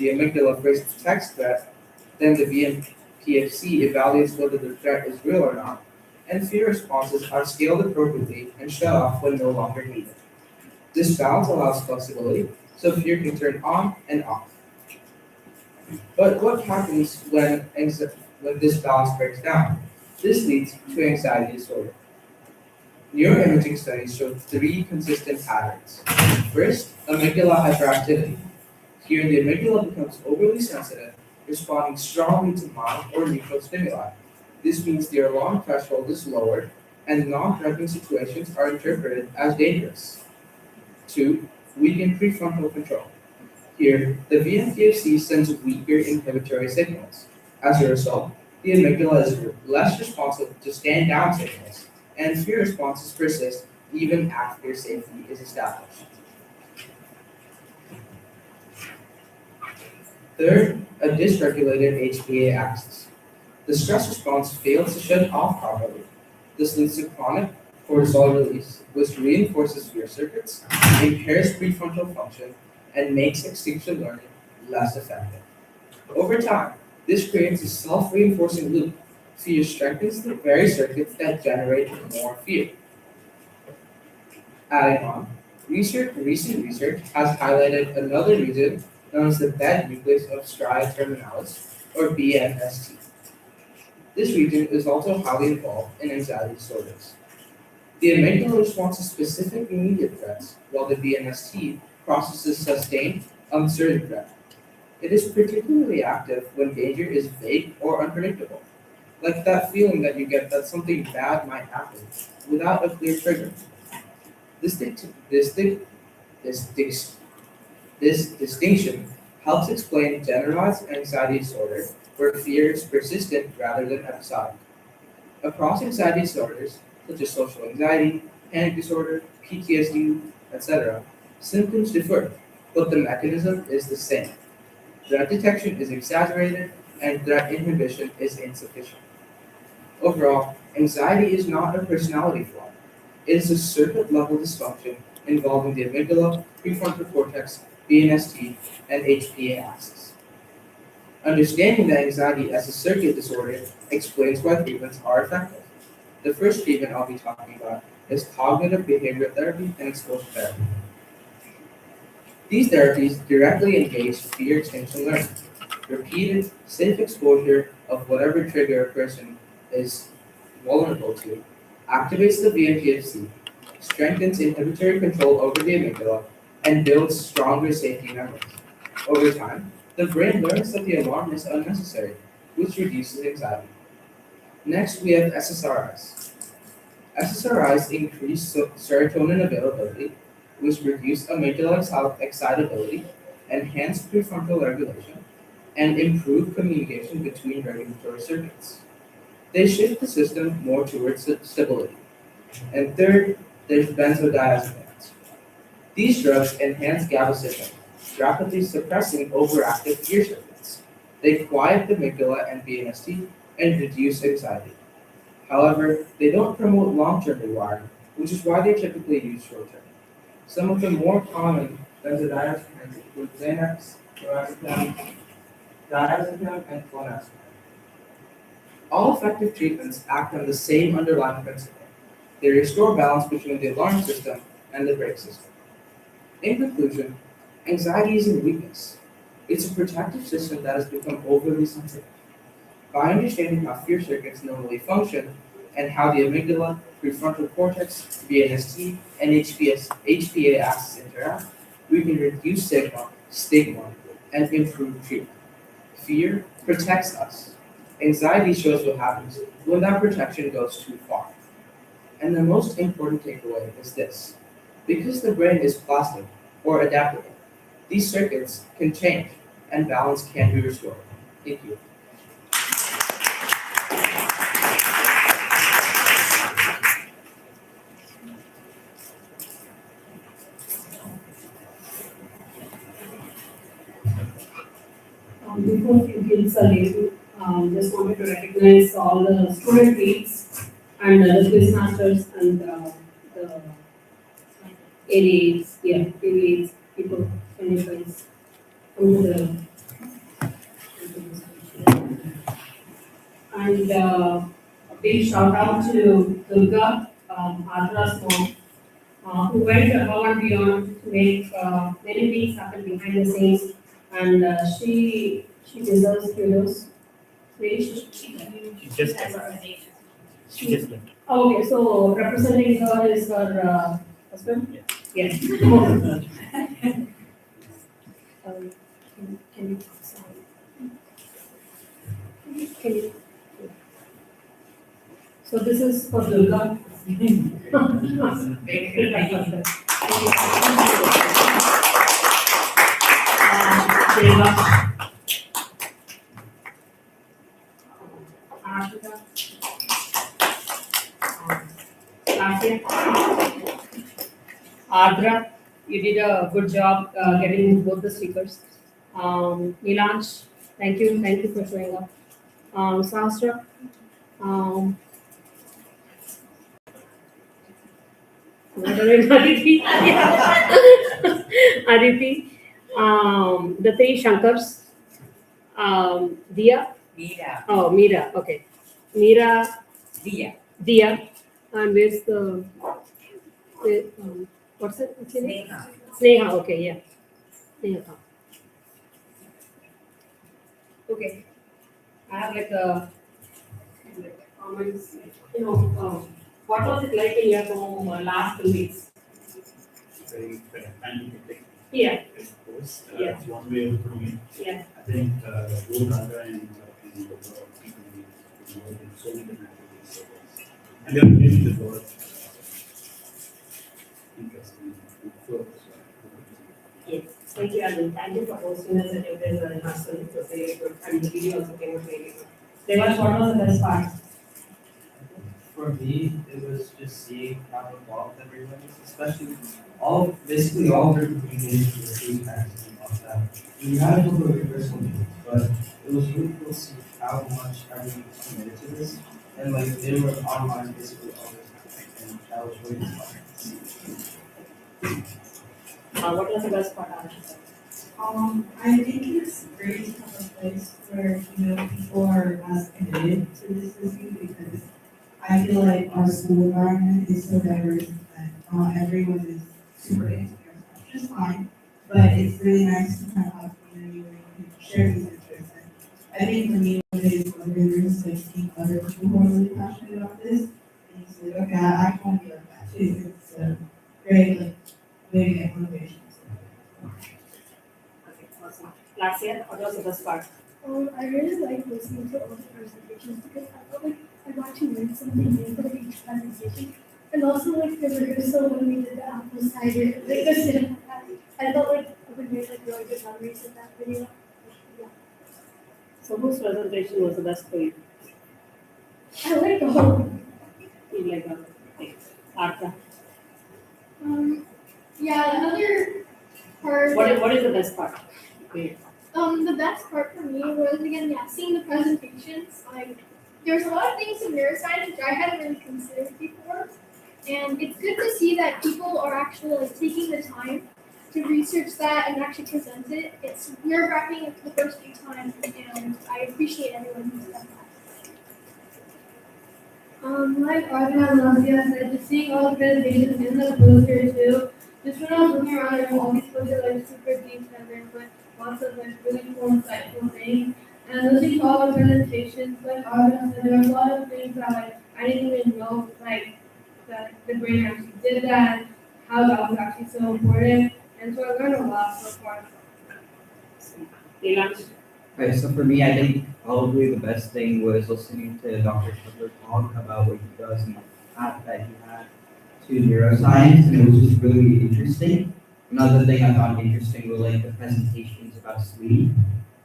amygdala first detects threat, then the VMPFC evaluates whether the threat is real or not, and fear responses are scaled appropriately and shut off when no longer needed. This balance allows flexibility, so fear can turn on and off. But what happens when this balance breaks down? This leads to anxiety disorder. Neuroimaging studies show three consistent patterns. First, amygdala hyperactivity. Here, the amygdala becomes overly sensitive, responding strongly to mild or neutral stimuli. This means the alarm threshold is lowered, and non-threatening situations are interpreted as dangerous. Two, weakened prefrontal control. Here, the VMPFC sends weaker inhibitory signals. As a result, the amygdala is less responsive to stand-down signals, and fear responses persist even after safety is established. Third, a dysregulated HPA axis. The stress response fails to shut off properly. This leads to chronic cortisol release, which reinforces fear circuits, impairs prefrontal function, and makes extinction learning less effective. Over time, this creates a self-reinforcing loop. Fear strengthens the very circuits that generate more fear. Adding on, recent research has highlighted another region known as the bed nucleus of stria terminalis, or BNST. This region is also highly involved in anxiety disorders. The amygdala responds to specific immediate threats, while the BNST processes sustained, uncertain threat. It is particularly active when danger is vague or unpredictable, like that feeling that you get that something bad might happen without a clear trigger. This, dic- this, dic- this distinction helps explain generalized anxiety disorder, where fear is persistent rather than episodic. Across anxiety disorders, such as social anxiety, panic disorder, PTSD, etc., symptoms differ, but the mechanism is the same. Threat detection is exaggerated, and threat inhibition is insufficient. Overall, anxiety is not a personality flaw. It is a circuit-level dysfunction involving the amygdala, prefrontal cortex, BNST, and HPA axis. Understanding that anxiety as a circuit disorder explains why treatments are effective. The first treatment I'll be talking about is cognitive behavioral therapy and exposure therapy. These therapies directly engage fear extinction learning. Repeated, safe exposure of whatever trigger a person is vulnerable to activates the VMPFC, strengthens inhibitory control over the amygdala, and builds stronger safety memories. Over time, the brain learns that the alarm is unnecessary, which reduces anxiety. Next, we have SSRIs. SSRIs increase serotonin availability, which reduce amygdala excitability, enhance prefrontal regulation, and improve communication between regulatory circuits. They shift the system more towards stability. And third, there's benzodiazepines. These drugs enhance GABA signaling, rapidly suppressing overactive fear circuits. They quiet the amygdala and BNST and reduce anxiety. However, they don't promote long-term rewiring, which is why they're typically used short-term. Some of the more common benzodiazepines include Xanax, lorazepam, diazepam, and clonazepam. All effective treatments act on the same underlying principle. They restore balance between the alarm system and the brake system. In conclusion, anxiety isn't weakness. It's a protective system that has become overly sensitive. By understanding how fear circuits normally function and how the amygdala, prefrontal cortex, BNST, and HPA axis interact, we can reduce stigma, and improve treatment. Fear protects us. Anxiety shows what happens when that protection goes too far. And the most important takeaway is this. Because the brain is plastic or adaptable, these circuits can change and balance can be restored. Thank you. Before few kids are leaving, just wanted to recognize all the student leads and the quiz masters and the ADs, people, clinicians, come to the and a big shout out to Durga, Adra's mom, who went above and beyond to make many things happen behind the scenes, and she deserves kudos. Maybe She just left. She just left. oh, okay, so representing her is her husband? Yes. Can you sign? Can you? So this is for Durga. Deva. Ashita. Asya. Adra, you did a good job getting both the stickers. Nilansh, thank you for showing up. Sastra, Aditi, Aditi, the three Shankars, Dia, Mira. oh, Meera, okay. Meera, Dia. Dia, and where's what's it? What's her name? Sneha, okay, yeah. Sneha. Okay. I have like a comments, what was it like in your home last 2 weeks? Very pandemic. Yeah, Of course, Yeah. it's one way of putting it. yeah. I think both Raga and overall people involved in so many different activities. And they're really the lot interesting flow. Yes, thank you, Arvind. Thank you for hosting us at your place and hustle. It was really good. And the video also came out really good. Devash, what was the best part? For me, it was just seeing how involved everyone is, especially basically all of their communication with feedbacks and all that. We had a couple of in-person meetings, but it was really cool to see how much everyone was committed to this. And like they were online basically all the time, and that was really inspiring. What was the best part, Arvind? I think it's great to have a place where, people are as committed to this issue because I feel like our school environment is so diverse that not everyone is super into their stuff, which is fine. But it's really nice to kind of have a community where you can share these interests. And I think for me, what it is motivating is like seeing other people who are really passionate about this. And you say, okay, I can want to be like that too. It's a great way to get motivation. Okay, awesome. Last year, what was the best part? I really like listening to all the presentations because I felt like I got to learn something new from each presentation. And also like the rehearsal when we did the apple cider, like the cinema. I felt like we made like really good memories of that video. Yeah. So whose presentation was the best for you? I like the whole. You like Artha. Yeah, another part. What is the best part? Okay. The best part for me was again, yeah, seeing the presentations. Like, there's a lot of things in neuroscience which I hadn't really considered before, And it's good to see that people are actually like taking the time to research that and actually present it. It's nerve-wracking the first few times, and I appreciate everyone who's done that. Like Arjun and Nadia said, just seeing all the presentations in the poster too. Just when I was looking around, there were all these posters like super deep and there was lots of like really cool, insightful things. And listening to all the presentations, like Arjun said, there were a lot of things that like I didn't even know, like that the brain actually did that, how that was actually so important. And so I learned a lot so far. Right, so for me, I think probably the best thing was listening to Dr. Cutler talk about what he does and the path that he had to neuroscience, and it was just really interesting. Another thing I found interesting was like the presentations about sleep,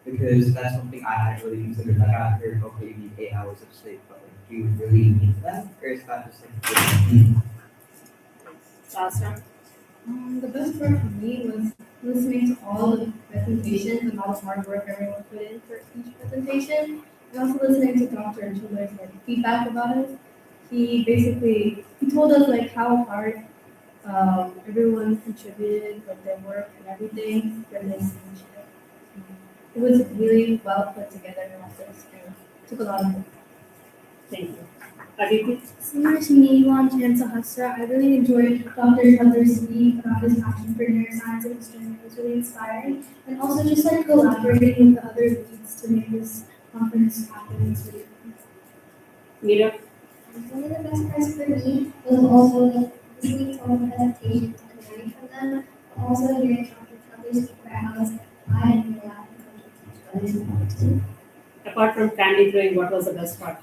because that's something I had really considered. Like I heard, okay, you need 8 hours of sleep, but like, do you really need that, or is that just like? Awesome. The best part for me was listening to all the presentations and all the hard work everyone put in for each presentation, and also listening to Dr. Schuller's like feedback about us. He told us like how hard everyone contributed with their work and everything for this internship. It was really well put together process and took a lot of work. Thank you. Aditi? Similar to me, and Sahasra, I really enjoyed Dr. Cutler's speak about his passion for neuroscience and history. It was really inspiring. And also just like collaborating with the other leads to make this conference happen was really fun. Mira? One of the best parts for me was also like listening to all the presentations and learning from them, but also hearing Dr. Cutler speak about how it's applied and relied on to teach others. Apart from candy throwing, what was the best part?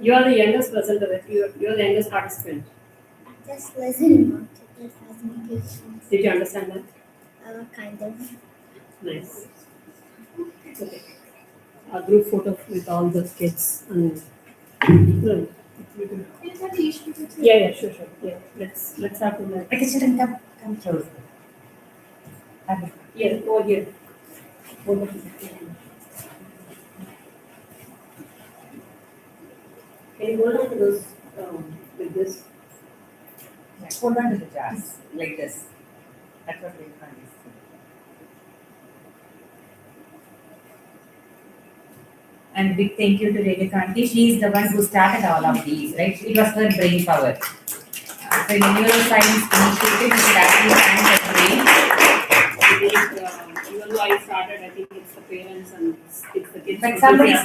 You are the youngest person to it. You are the youngest participant. Just listen more to the presentation. Did you understand that? Kind of. Nice. Okay. A group photo with all the kids and. No. Yeah, sure. Yeah, let's have to. Okay, children, come closer. Yeah, over here. Over here. Can you hold on to those with this? Yeah, hold on to the jars like this. That's what we're trying to see. And big thank you to Revakanti. She is the one who started all of these, right? It was her brain power. So in the neuroscience initiative, we should actually thank her brain. Even though I started, I think it's the parents and it's the kids. But sometimes,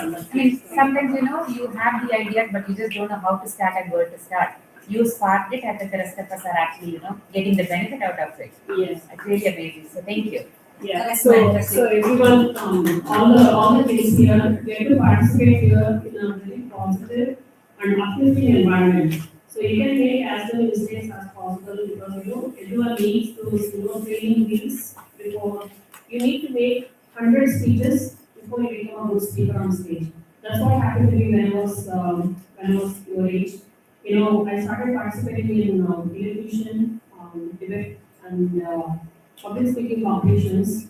you have the idea, but you just don't know how to start and where to start. You sparked it, and the rest of us are actually, getting the benefit out of it. Yes. It's really amazing. So thank you. Yeah. So everyone, all the kids here, get to participate here in a very positive and uplifting environment. So you can make as many mistakes as possible because everyone needs those training wheels before. You need to make 100 speeches before you become a good speaker on stage. That's what happened to me when I was your age. I started participating in television, debate, and public speaking competitions.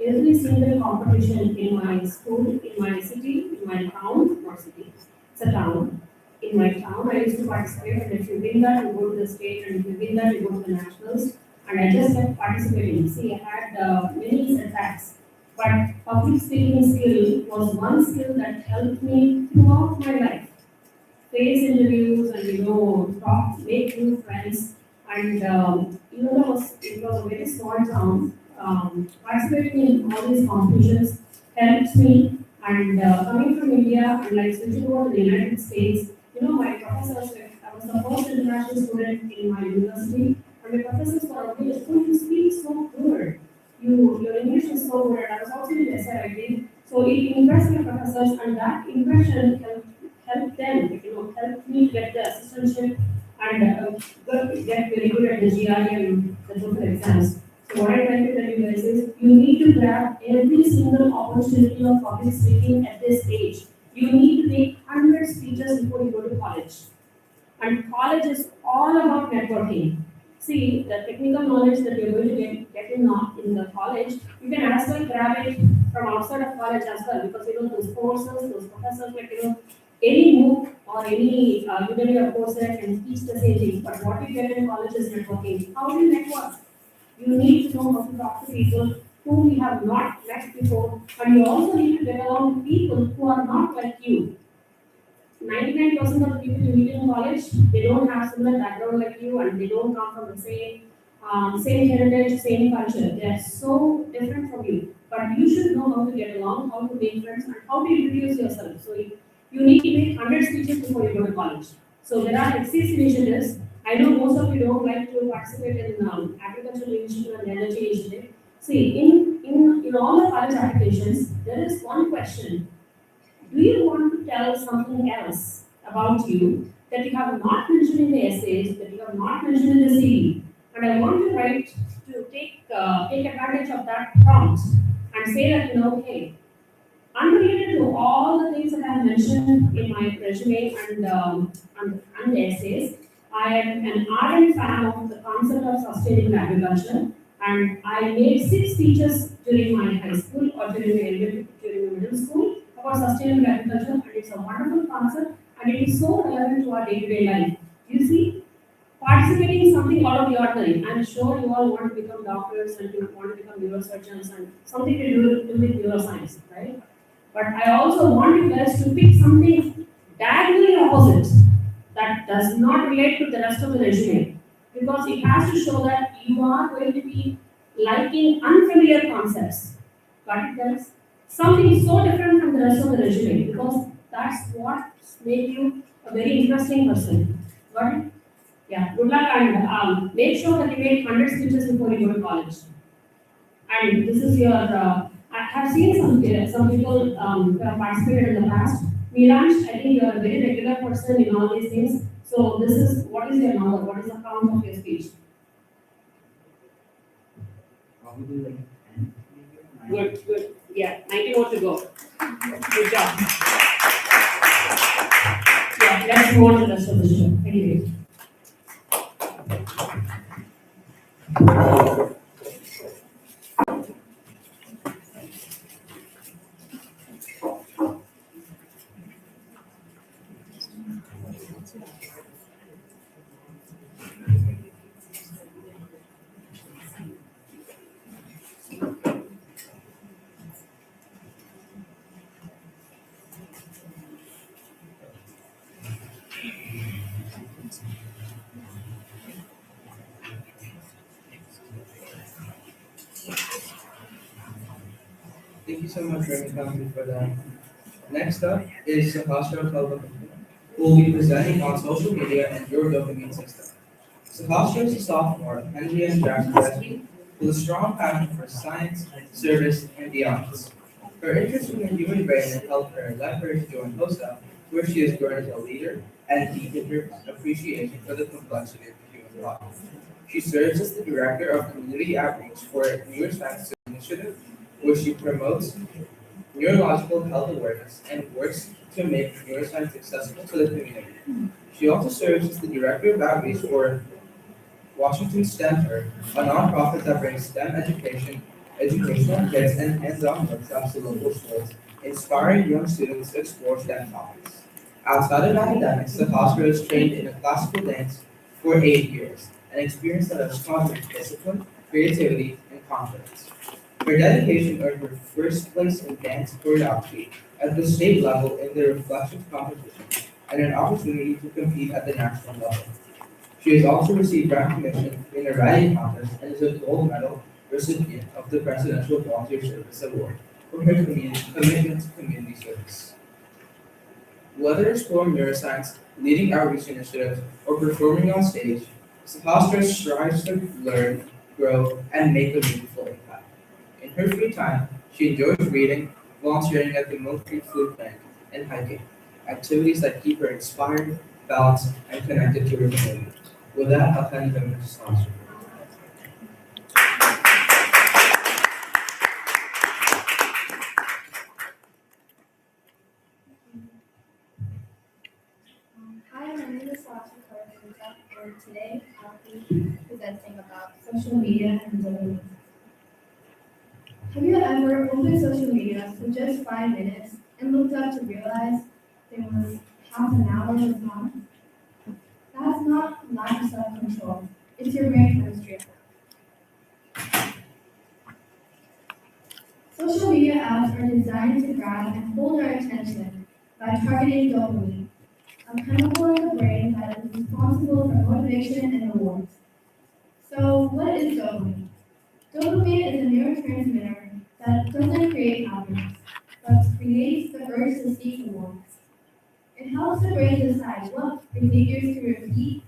Every single competition in my school, in my city, in my town, not city, it's a town. In my town, I used to participate, and if you win that, you go to the state, and if you win that, you go to the nationals. And I just kept participating. See, I had many setbacks, but public speaking skill was one skill that helped me throughout my life. Face interviews and talk, make new friends, and it was a very small town. Participating in all these competitions helped me. And coming from India and like switching over to the United States, my professors, I was the first international student in my university. And my professors were amazed, oh, you speak so good. Your English is so good. I was also in SRIT. So it impressed my professors, and that impression helped them, helped me get the assistantship and get very good at the GRE and the TOEFL exams. So what I try to tell you guys is, you need to grab every single opportunity of public speaking at this age. You need to make 100 speeches before you go to college. And college is all about networking. See, the technical knowledge that you're going to get in the college, you can as well grab it from outside of college as well, because those courses, those professors, any MOOC or any Udemy or Coursera can teach the same thing, but what you get in college is networking. How do you network? You need to know how to talk to people whom you have not met before, and you also need to get along with people who are not like you. 99% of the people you meet in college, they don't have similar background like you, and they don't come from the same heritage, same culture. They are so different from you. But you should know how to get along, how to make friends, and how to introduce yourself. So you need to make 100 speeches before you go to college. So there are exist initiatives. I know most of you don't like to participate in agricultural initiative and energy initiative. See, in all the college applications, there is one question: do you want to tell something else about you that you have not mentioned in the essays, that you have not mentioned in the CV? And I want you write to take advantage of that prompt and say that, hey, unrelated to all the things that I have mentioned in my resume and the essays, I am an ardent fan of the concept of sustainable agriculture, and I made 6 speeches during my high school or during my middle school about sustainable agriculture, and it's a wonderful concept, and it is so relevant to our day-to-day life. You see, participating in something out of the ordinary. I'm sure you all want to become doctors and you want to become neurosurgeons and something to do with neuroscience, right? But I also want you guys to pick something diagonally opposite that does not relate to the rest of the resume, because it has to show that you are going to be liking unfamiliar concepts. Got it, guys? Something so different from the rest of the resume, because that's what makes you a very interesting person. Got it? Yeah, good luck, and make sure that you make 100 speeches before you go to college. And this is your, I have seen some people who have participated in the past. Neeraj, I think you are a very regular person in all these things. So this is, what is your number? What is the count of your speech? Probably like 10. Good, good. Yeah, 90 more to go. Good job. Yeah, let's move on to the rest of the show. Thank you. Thank you so much, Remy, for that. Next up is Sahasra Kalpakam, who will be presenting on social media and your dopamine system. Sahasra is a sophomore at Henry and Jackson Rescue with a strong passion for science, service, and the arts. Her interest in the human brain and healthcare led her to join HOSA, where she has grown as a leader and deepened her appreciation for the complexity of the human body. She serves as the director of community outreach for a Neuroscience initiative, where she promotes neurological health awareness and works to make neuroscience accessible to the community. She also serves as the director of outreach for Washington STEM Earth, a nonprofit that brings STEM educational kits, and hands-on workshops to local schools, inspiring young students to explore STEM topics. Outside of academics, the hospital is trained in a classical dance for 8 years, an experience that has taught her discipline, creativity, and confidence. Her dedication earned her first place in dance choreography at the state level in the Reflections competition, and an opportunity to compete at the national level. She has also received recognition in a writing contest and is a gold medal recipient of the Presidential Volunteer Service Award for her commitment to community service. Whether exploring neuroscience, leading outreach initiatives, or performing on stage, Sahasra strives to learn, grow, and make a meaningful impact. In her free time, she enjoys reading, volunteering at the Mill Creek Food Bank, and hiking, activities that keep her inspired, balanced, and connected to her community. With that, I'll hand it over to Sahasra. Hi, my name is Sasha Karasuka, and today I'll be presenting about social media and dopamine. Have you ever opened social media for just 5 minutes and looked up to realize there was half an hour was gone. That's not lack of self-control. It's your brain chemistry. Social media apps are designed to grab and hold our attention by targeting dopamine, a chemical in the brain that is responsible for motivation and rewards. So, what is dopamine? Dopamine is a neurotransmitter that doesn't create happiness, but creates the urge to seek rewards. It helps the brain decide what behaviors to repeat.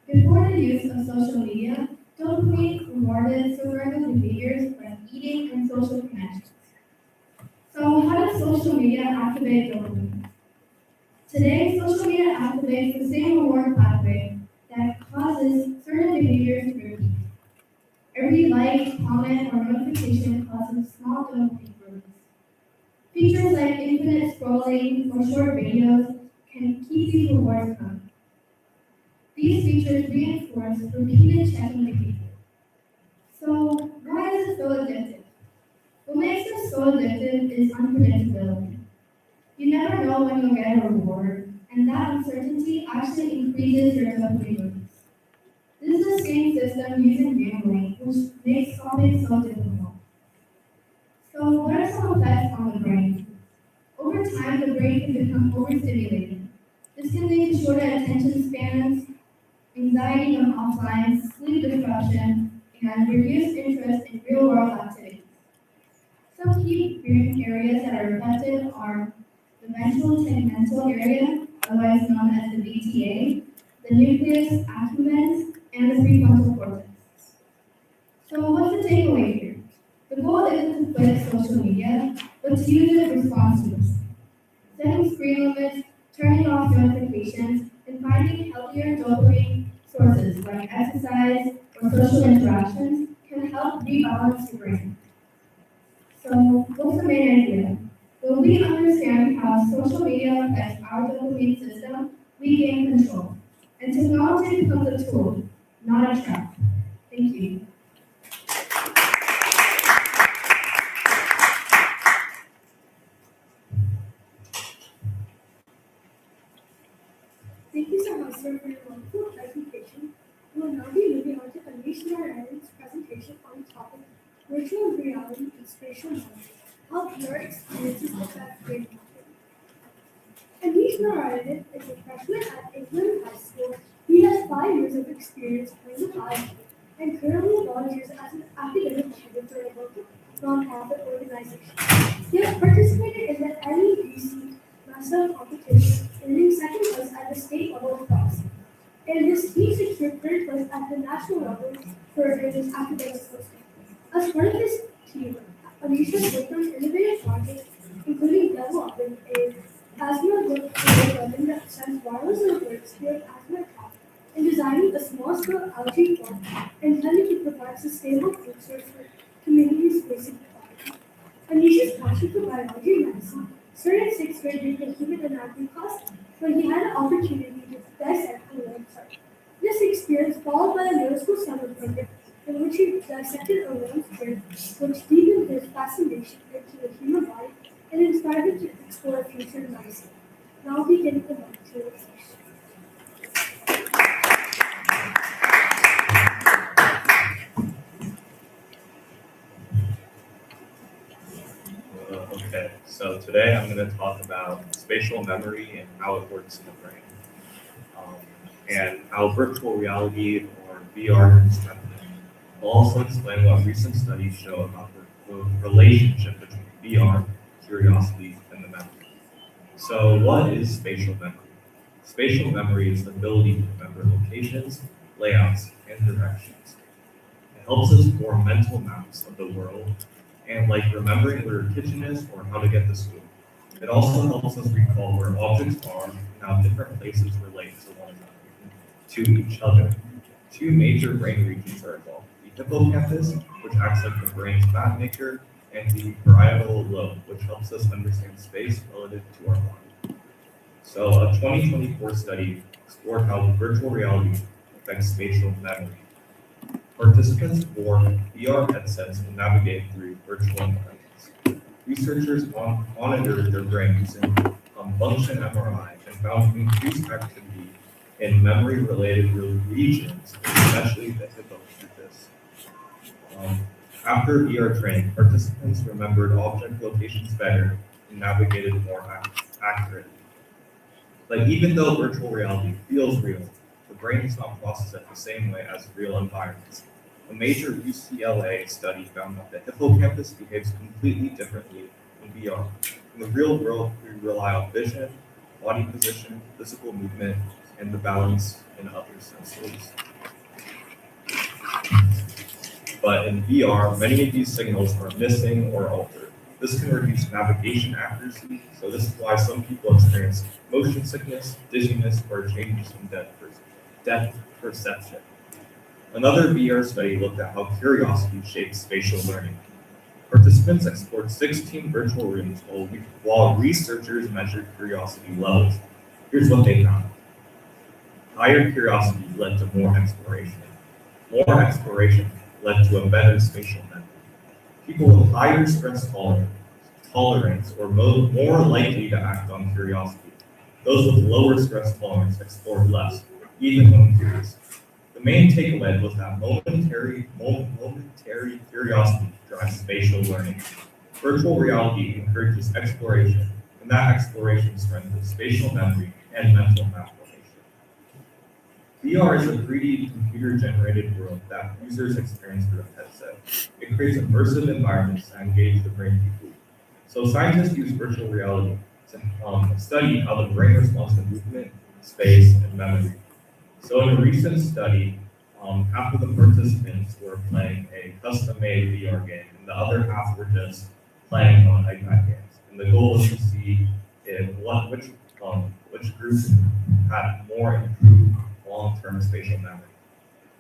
Before the use of social media, dopamine rewarded survival behaviors like eating and social connections. So how does social media activate dopamine? Today, social media activates the same reward pathway that causes certain behaviors to repeat. Every like, comment, or notification causes small dopamine release. Features like infinite scrolling or short videos can keep these rewards coming. These features reinforce repeated checking behavior. So, why is it so addictive? What makes it so addictive is unpredictability. You never know when you'll get a reward, and that uncertainty actually increases your dopamine release. This is the same system used in gambling, which makes solving so difficult. So, what are some effects on the brain? Over time, the brain can become overstimulated. This can lead to shorter attention spans, anxiety on offline, sleep disruption, and reduced interest in real-world activities. Some key brain areas that are affected are the ventral tegmental area, otherwise known as the VTA, the nucleus accumbens, and the prefrontal cortex. So what's the takeaway here? The goal isn't to quit social media, but to use it responsibly. Setting screen limits, turning off notifications, and finding healthier dopamine sources like exercise or social interactions can help rebalance your brain. So, what's the main idea? When we understand how social media affects our dopamine system, we gain control. And technology becomes a tool, not a trap. Thank you. Thank you so much, sir, for your wonderful presentation. We will now be moving on to Anish Narayan's presentation on the topic virtual reality and spatial knowledge, how VR experiences affect brain activity. Anish Narayan is a freshman at England High School. He has 5 years of experience playing with IoT and currently volunteers as an academic tutor for a local nonprofit organization. He has participated in the NEBC national competition, earning second place at the state level twice. And his team secured third place at the national level for his academic posting. As part of his team, Anish has worked on innovative projects, including developing a asthma weapon that sends wireless alerts to an asthma attack and designing a small-scale algae farm intended to provide sustainable food source for communities facing poverty. Anish's passion for biology and medicine started in 6th grade during the human anatomy class when he had an opportunity to dissect a lamb heart. This experience followed by a middle school summer program in which he dissected a lamb's brain, which deepened his fascination into the human body and inspired him to explore future medicine. Now beginning the lecture session. Okay, so today I'm going to talk about spatial memory and how it works in the brain, and how virtual reality or VR can strengthen it. I'll also explain what recent studies show about the relationship between VR, curiosity, and the memory. So what is spatial memory? Spatial memory is the ability to remember locations, layouts, and directions. It helps us form mental maps of the world, and like remembering where your kitchen is or how to get to school. It also helps us recall where objects are and how different places relate to one another, to each other. Two major brain regions are involved: the hippocampus, which acts like the brain's map maker, and the parietal lobe, which helps us understand space relative to our body. So a 2024 study explored how virtual reality affects spatial memory. Participants wore VR headsets and navigated through virtual environments. Researchers monitored their brain using function MRI and found increased activity in memory-related regions, especially the hippocampus. After VR training, participants remembered object locations better and navigated more accurately. But even though virtual reality feels real, the brain does not process it the same way as real environments. A major UCLA study found that the hippocampus behaves completely differently in VR. In the real world, we rely on vision, body position, physical movement, and the balance in other sensors. But in VR, many of these signals are missing or altered. This can reduce navigation accuracy, so this is why some people experience motion sickness, dizziness, or changes in depth perception. Another VR study looked at how curiosity shapes spatial learning. Participants explored 16 virtual rooms while researchers measured curiosity levels. Here's what they found. Higher curiosity led to more exploration. More exploration led to a better spatial memory. People with higher stress tolerance were more likely to act on curiosity. Those with lower stress tolerance explored less, even when curious. The main takeaway was that momentary curiosity drives spatial learning. Virtual reality encourages exploration, and that exploration strengthens spatial memory and mental map formation. VR is a 3D computer-generated world that users experience through a headset. It creates immersive environments that engage the brain deeply. So scientists use virtual reality to study how the brain responds to movement, space, and memory. So in a recent study, half of the participants were playing a custom-made VR game, and the other half were just playing on iPad games. And the goal was to see which groups had more improved long-term spatial memory.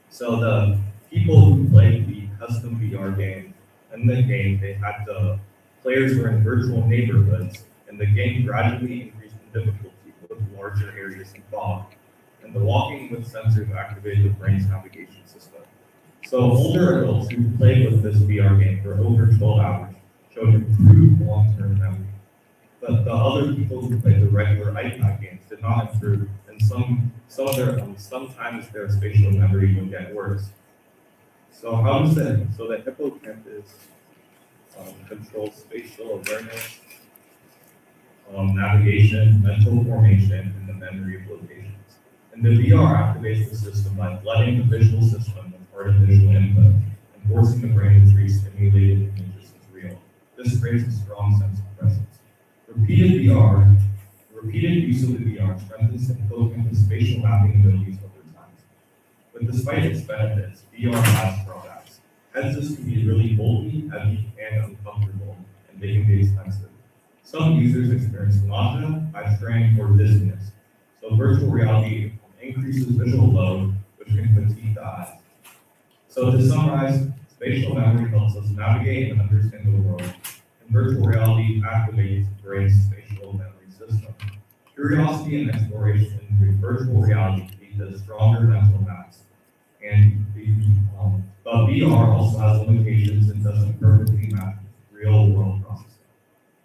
So the people who played the custom VR game, in the game, the players were in virtual neighborhoods, and the game gradually increased in difficulty with larger areas involved. And the walking with sensors activated the brain's navigation system. So older adults who played with this VR game for over 12 hours showed improved long-term memory. But the other people who played the regular iPad games did not improve, and sometimes their spatial memory would get worse. So the hippocampus controls spatial awareness, navigation, mental formation, and the memory of locations. And the VR activates the system by flooding the visual system with artificial input and forcing the brain to treat stimulated images as real. This creates a strong sense of presence. Repeated use of the VR strengthens the hippocampus spatial mapping abilities over time. But despite its benefits, VR has drawbacks. Headsets can be really bulky, heavy, and uncomfortable, and they can be expensive. Some users experience nausea, eye strain, or dizziness. So virtual reality increases visual load, which can fatigue the eyes. So to summarize, spatial memory helps us navigate and understand the world, and virtual reality activates the brain's spatial memory system. Curiosity and exploration through virtual reality lead to stronger mental maps. But VR also has limitations and doesn't perfectly match real world processing.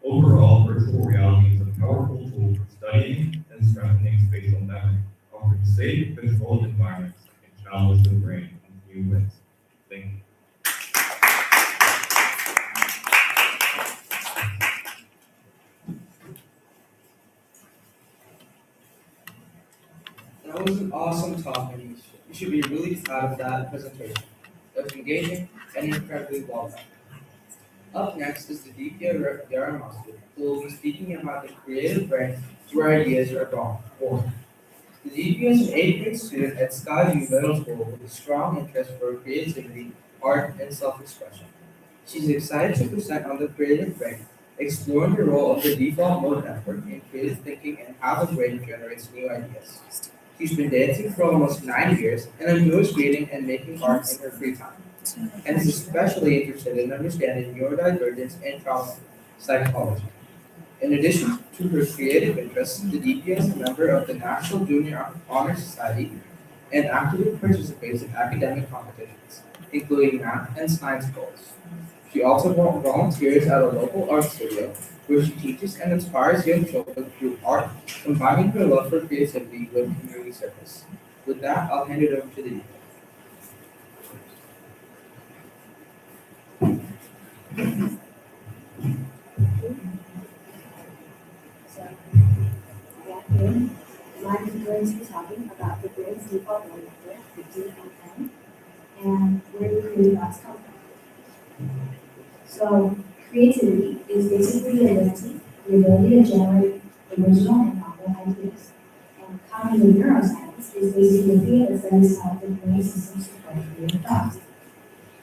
Overall, virtual reality is a powerful tool for studying and strengthening spatial memory, offering safe, controlled environments that can challenge the brain in new ways. Thank you. That was an awesome talk, and you should be really proud of that presentation. It was engaging and incredibly well done. Up next is the DPA Yaramasi, who will be speaking about the creative brain where ideas are born. The DPA is an 8th grade student at Skyview Middle School with a strong interest for creativity, art, and self-expression. She's excited to present on the creative brain, exploring the role of the default mode network in creative thinking and how the brain generates new ideas. She's been dancing for almost 9 years and enjoys creating and making art in her free time, and is especially interested in understanding neurodivergence and child psychology. In addition to her creative interests, the DPA is a member of the National Junior Honor Society and actively participates in academic competitions, including math and science goals. She also volunteers at a local art studio where she teaches and inspires young children through art, combining her love for creativity with community service. With that, I'll hand it over to the dean. So, yeah, here, I'm going to be talking about the brain's default mode network, the DMN, and where do creative thoughts come from. So, creativity is basically the ability to generate original and novel ideas. And cognitive neuroscience is basically the field that studies how the brain system support creative thoughts.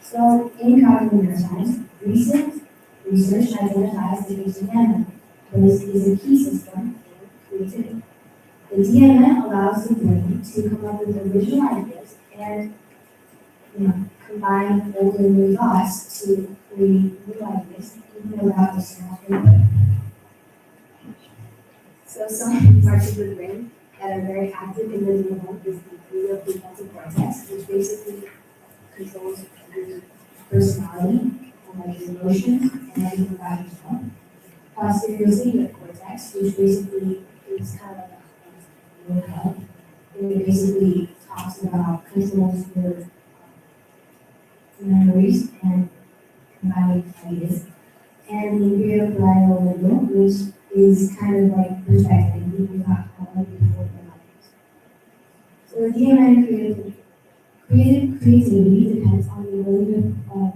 So, in cognitive neuroscience, recent research identifies that the DMN is a key system in creativity. The DMN allows the brain to come up with original ideas and combine old and new thoughts to create new ideas, even without external input. So some parts of the brain that are very active in the DMN is the prefrontal cortex, which basically controls your personality and like your emotions and everything about yourself. Posterior cortex, which basically is kind of like a head. It basically talks about controls your memories and combining ideas. And the imperial parietal lobe, which is kind of like perspective, thinking about how other people think about things. So the DMN creativity depends on the ability to form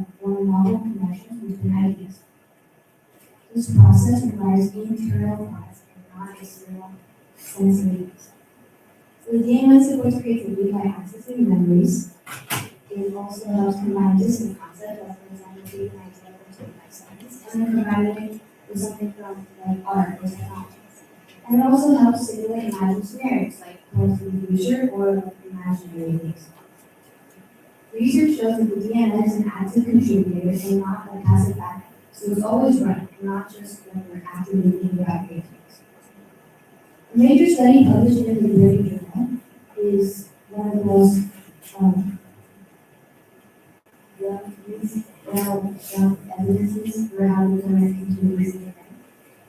novel connections between ideas. This process requires internal thoughts and not external sensories. So the DMN supports creativity by accessing memories. It also helps combine distant concepts, like for example, taking an idea from 25 seconds, and then combining it with something from like art or technology. And it also helps simulate imagined scenarios, like going to the future or like imaginary things. Research shows that the DMN is an active contributor and not a passive actor. So it's always running, not just when we're actively thinking about creative things. A major study published in the Brain Journal is one of the most evidences for how we connect to these things.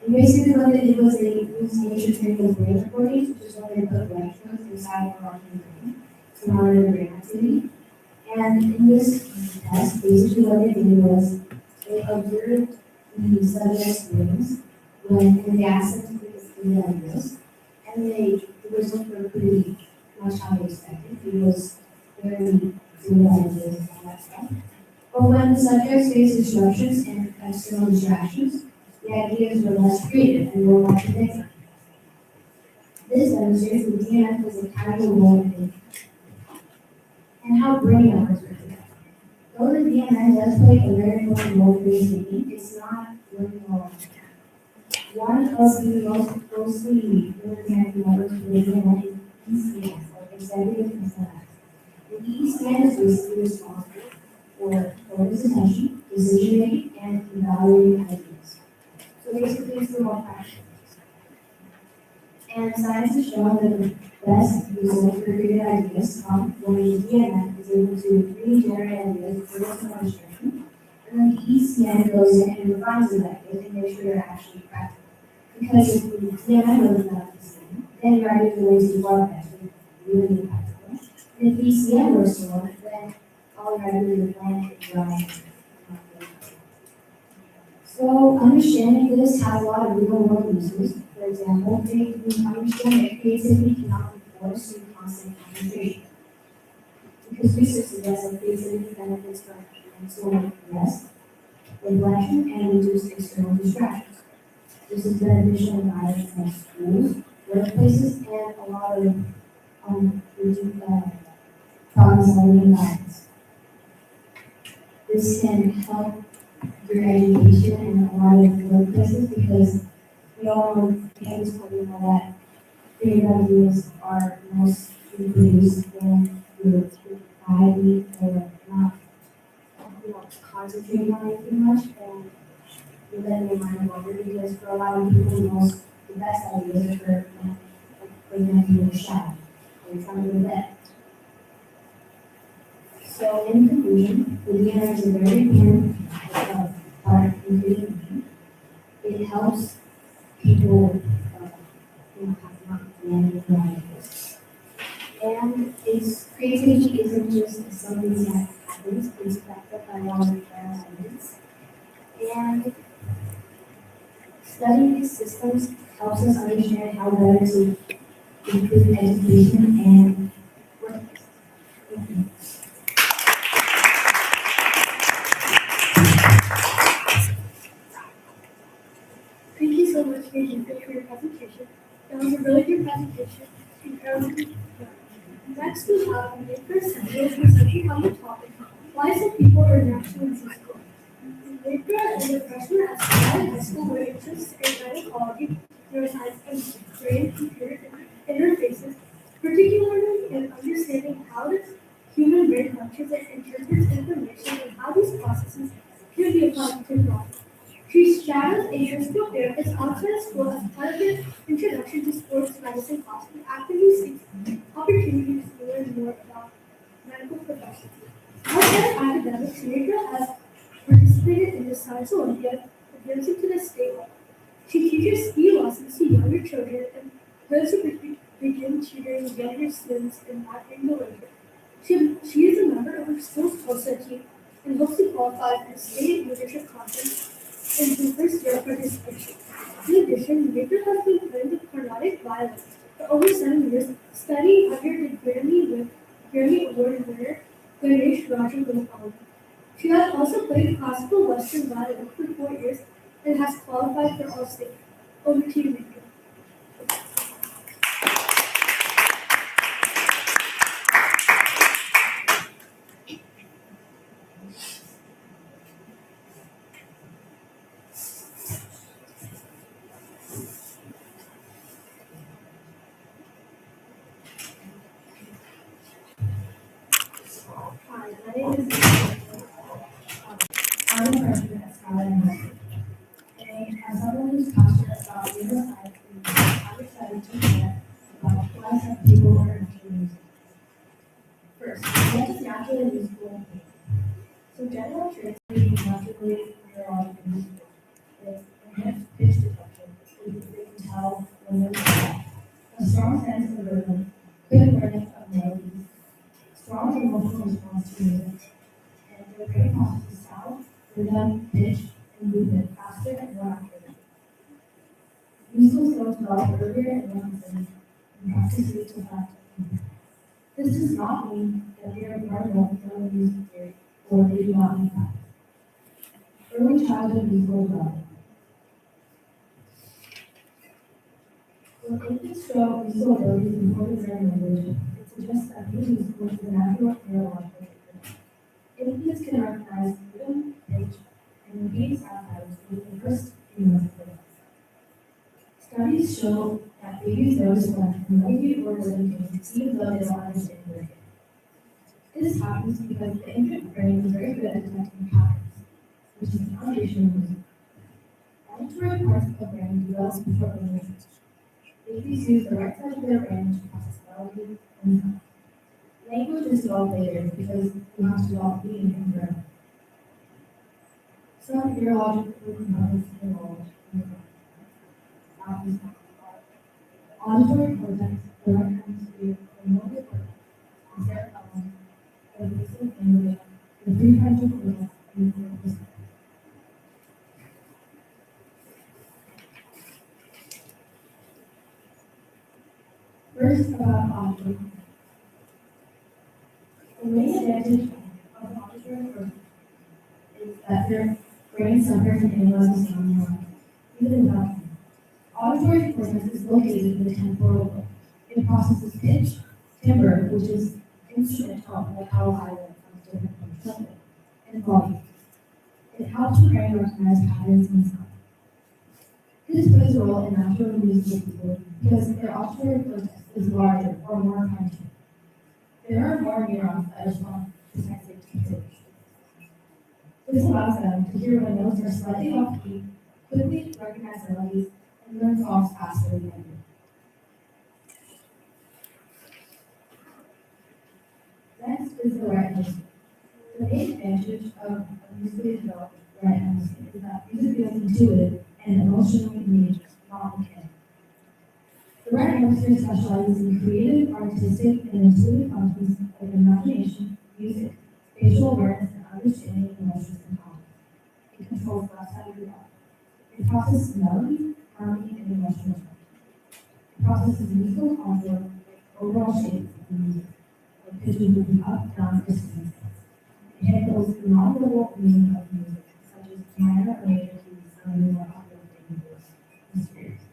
And basically what they did was they used intracerebral brain recordings, which is when they put electrodes inside the rocky brain to monitor brain activity. And in this test, basically what they did was they observed the subject's brains when they asked them to pick a three ideas, and the results were pretty much how they expected. It was very good ideas and all that stuff. But when the subjects faced disruptions and external distractions, the ideas were less creative and more contradictory. This demonstrates that DMN plays a casual role in thinking and how brain networks work together. Though the DMN does play a very important role in thinking, it's not working alone. One of the most closely interconnected networks for the DMN is ECN, or executive consent. The ECN is basically responsible for focused attention, decision making, and evaluating ideas. So basically, it's the more practical. And science has shown that the best results for creative ideas come when the DMN is able to really generate ideas without so much restriction, and then the ECN goes in and refines those ideas and makes sure they're actually practical. Because if the DMN goes not the same, then your ideas are way too far fetched and really impractical. And if the ECN goes slow, then all your ideas are blank and dry. So understanding this has a lot of real world uses. For example, we understand that creativity cannot be forced through constant concentration. Because research suggests that creativity benefits from mental rest, reflection, and reduced external distractions. This is beneficial in environments like schools, workplaces, and a lot of problem-solving environments. This can help your education in a lot of workplaces because we all know, at this point, we know that creative ideas are most produced when you're idle or not, concentrating on anything much, and you're letting your mind wander because for a lot of people, the best ideas are for example, you're in the shower or you're trying to go to bed. So in conclusion, the DMN is a very important part in creativity. It helps helps people who have not learned languages. And its creativity isn't just something that happens, it's backed up by long-term evidence. And studying these systems helps us understand how better to improve education and workplace. Thank you. Thank you so much, Nathan, for your presentation. That was a really good presentation. Next, we have Nick Samuel presenting on the topic, why some people are naturally physical. Nick is a freshman at Skyline High School with interests in gynecology, neuroscience, and brain-computer interfaces, particularly in understanding how the human brain functions and interprets information and how these processes can be applied to technology. She shadows a physical therapist outside school as part of their introduction to sports medicine class and actively seeks opportunities to learn more about medical professions. Outside of academics, Negra has participated in the Science Olympiad, advancing to the state level. She teaches ski lessons to younger children and plans to begin tutoring younger students in the winter. She is a member of her school's TULSA team and hopes to qualify for the state leadership conference in her first year of participation. In addition, Baker has been playing the Carnatic violin for over 7 years, studying under the Grammy Award winner Ganesh Rajagopal. She has also played classical Western violin for 4 years and has qualified for All-State. Over to you, Baker. Hi, my name is I'm a freshman at Skyline High School. And as someone who's passionate about neuroscience, I'm excited to share about why some people are naturally musical. First, what is naturally musical mean? So general traits may be naturally neurologically musical. With enhanced pitch detection, they can tell when there's a strong sense of rhythm, good awareness of melodies, strong emotional response to music, and their brain processes sound, rhythm, pitch, and movement faster and more accurately. Musical skills develop earlier in lessons and practice leads to that. This does not mean that they are vulnerable to early music theory or they do not need practice. Early childhood musical development. When infants show musical abilities before they learn language, it suggests that being musical is a natural neurological trait. Infants can recognize rhythm, pitch, and repeat sound patterns within the first few months of life. Studies show that babies notice when melody or rhythm changes even though they don't understand the rhythm. This happens because the infant brain is very good at detecting patterns, which is the foundation of music. Auditory parts of the brain develop before language. Babies use the right side of their brain to process melody and sound. Language is developed later because we have to develop meaning and grammar. Some neurological components involved in the auditory cortex, the right hemisphere, the motor cortex, the cerebellum, the basal ganglia, the prefrontal cortex, and the corpus. First, about auditory. The main advantage of auditory cortex is that their brain suffers and analyzes sound more, even without hearing. Auditory cortex is located in the temporal lobe. It processes pitch, timbre, which is instrument tone, like how high it comes different from trumpet, and volume. It helps the brain recognize patterns in sound. This plays a role in naturally musical people because their auditory cortex is larger or more fine-tuned. There are more neurons that respond to sensory stimulation. This allows them to hear when notes are slightly off key, quickly recognize melodies, and learn songs faster than they do. Next is the right hemisphere. The main advantage of a musically developed right hemisphere is that music feels intuitive and emotionally engaged, not okay. The right hemisphere specializes in creative, artistic, and intuitive functions like imagination, music, spatial awareness, and understanding emotions and concepts. It controls left side of the body. It processes melody, harmony, and emotional tone. It processes musical contour, overall shapes of the music, like pitches moving up, down, or singing. It handles the non-verbal meaning of music, such as minor or major keys, sounding more uplifting and spirits.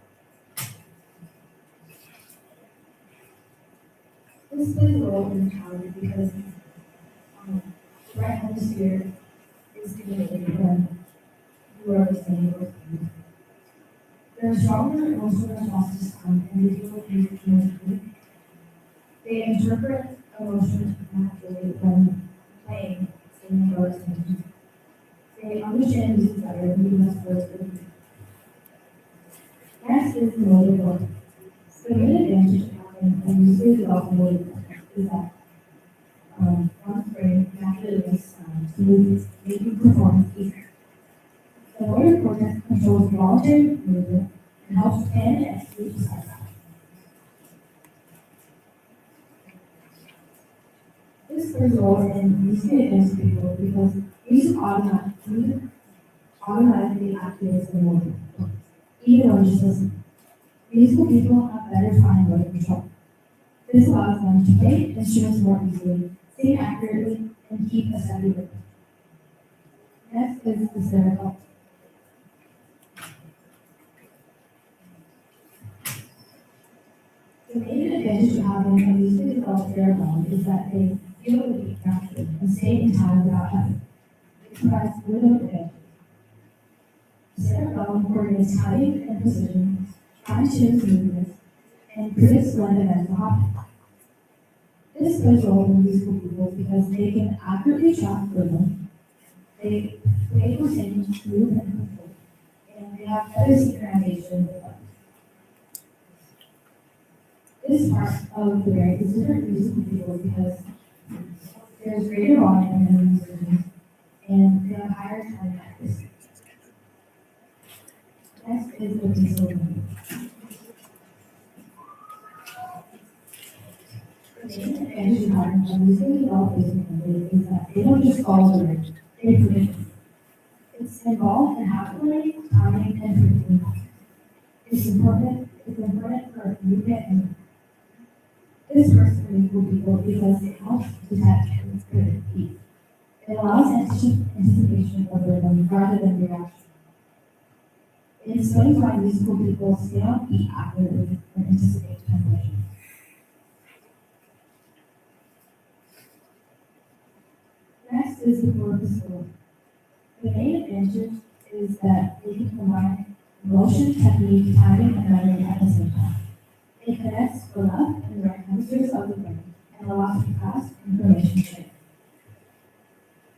This plays a role in mentality because the right hemisphere is stimulated when you are listening or speaking. There are stronger emotional responses to sound and they feel emotionally. They interpret emotions naturally when playing, singing, or listening. They understand music better than you must words with music. Next is the motor work. The main advantage of having a musically developed motor cortex is that one's brain naturally makes sounds to move, making performance easier. The motor cortex controls voluntary movement and helps plan and execute tasks. This plays a role in musically advanced people because music automatically activates the motor cortex, even when just listening. Musical people have better fine motor control. This allows them to play instruments more easily, sing accurately, and keep a steady rhythm. Next is the cerebellum. The main advantage of having a musically developed cerebellum is that they feel the beat naturally and stay in time without effort. It provides rhythm advantage. The cerebellum coordinates timing and precision, fine-tunes movements, and predicts when events will happen. This plays a role in musical people because they can accurately track rhythm, they play for sing, move, and control, and they have better synchronization with others. This part of the brain is different in musical people because there's greater volume in the musicians, and they have higher time accuracy. Next is the musical memory. The main advantage of having a musically developed musical memory is that they don't just follow the rhythm, they predict it. It's involved in habit learning, timing, and predicting. It's important for movement and this works for musical people because it helps detect and predict beats. It allows anticipation of rhythm rather than reaction. It explains why musical people stay on beat accurately and anticipate tempo. Next is the corpus callosum. The main advantage is that they can combine motion, technique, timing, and memory at the same time. It connects the left and right hemispheres of the brain and allows for fast information sharing.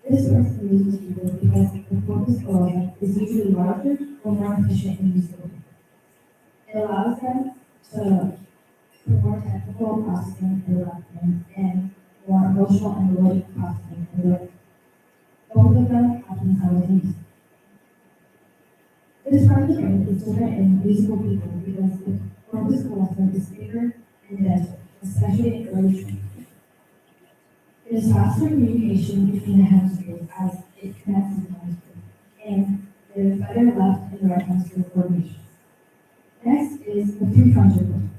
This works for musical people because the corpus callosum is usually larger or more efficient in musical people. It allows them to for more technical processing in the left brain and more emotional and logic processing in the right. Both of them happen simultaneously. This part of the brain is different in musical people because the corpus callosum is bigger and denser, especially in early training. It is faster communication between the hemispheres as it connects the hemispheres, and there is better left and right hemisphere coordination. Next is the prefrontal cortex.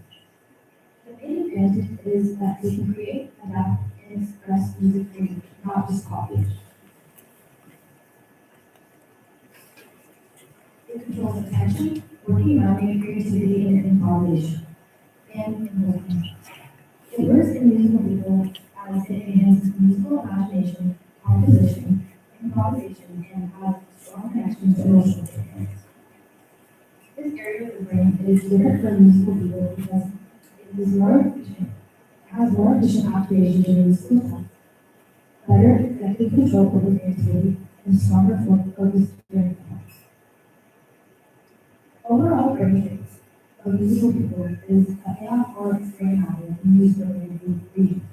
The main advantage is that they can create, adapt, and express music freely, not just copy it. It controls attention, working memory, creativity, and improvisation, and emotion. It works in musical people as it enhances musical imagination, composition, improvisation, and has strong connection to emotional experience. This area of the brain is different from musical people because it is more efficient, has more efficient activation during musical time, better executive control over creativity, and stronger focus during performance. Overall brain traits of musical people is a half or brain matter in musical region.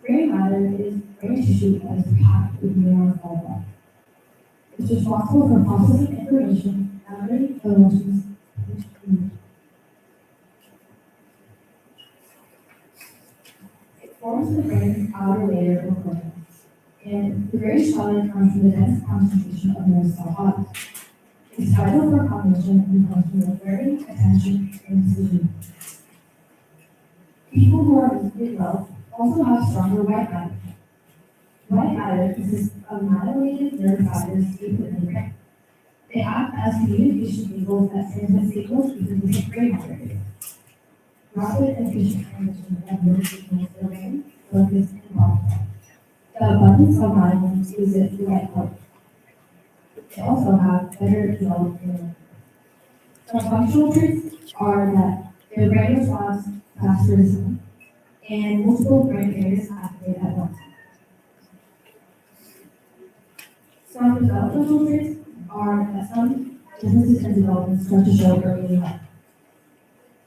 Brain matter is brain tissue that is packed with neurons all around. It's responsible for processing information, memory, emotions. It forms the brain's outer layer or cortex, and the gray solid comes from the dense concentration of nerve cell bodies. It's vital for cognition and functional learning, attention, and decision. People who are musically well also have stronger white matter. White matter consists of myelinate nerve fibers deep within the brain. They act as communication cables that transmit signals between the brain areas. Rapid and efficient transmission of nerve signals to the brain, focus, and body. The abundance of myelin gives it the right color. They also have better developed neural. Some functional traits are that their brain responds faster to sound, and multiple brain areas activate at once. Some developmental traits are that some differences in development start to show early in life.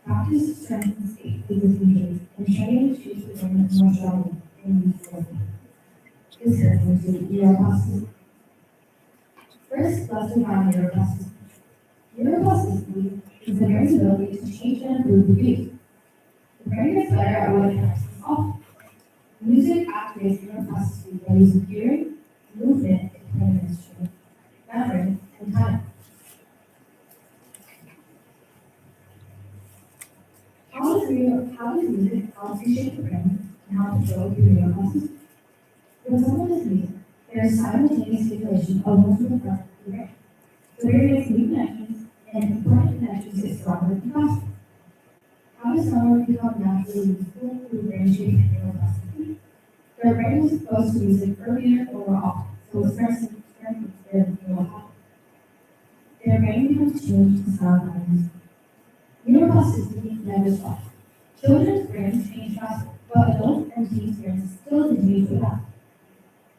Practice strengthens existing traits, and training shapes the brain more strongly in these development. This brings us to neuroplasticity. First, let's define neuroplasticity. Neuroplasticity is the brain's ability to change and improve behavior. The brain gets better at what it practices often. Music activates neuroplasticity by using hearing, movement, and playing an instrument, memory, and time. How does music help to shape the brain and how to grow through neuroplasticity? When someone is music, there is simultaneous stimulation of multiple parts of the brain. The brain makes new connections, and important connections get stronger and faster. How does someone become naturally musical through brain shaping and neuroplasticity? Their brain was exposed to music earlier or more often, so it strengthens their neural pathways. Their brain becomes changed to sound patterns. Neuroplasticity never stops. Children's brains change faster, but adults and teens' brains still continue to adapt.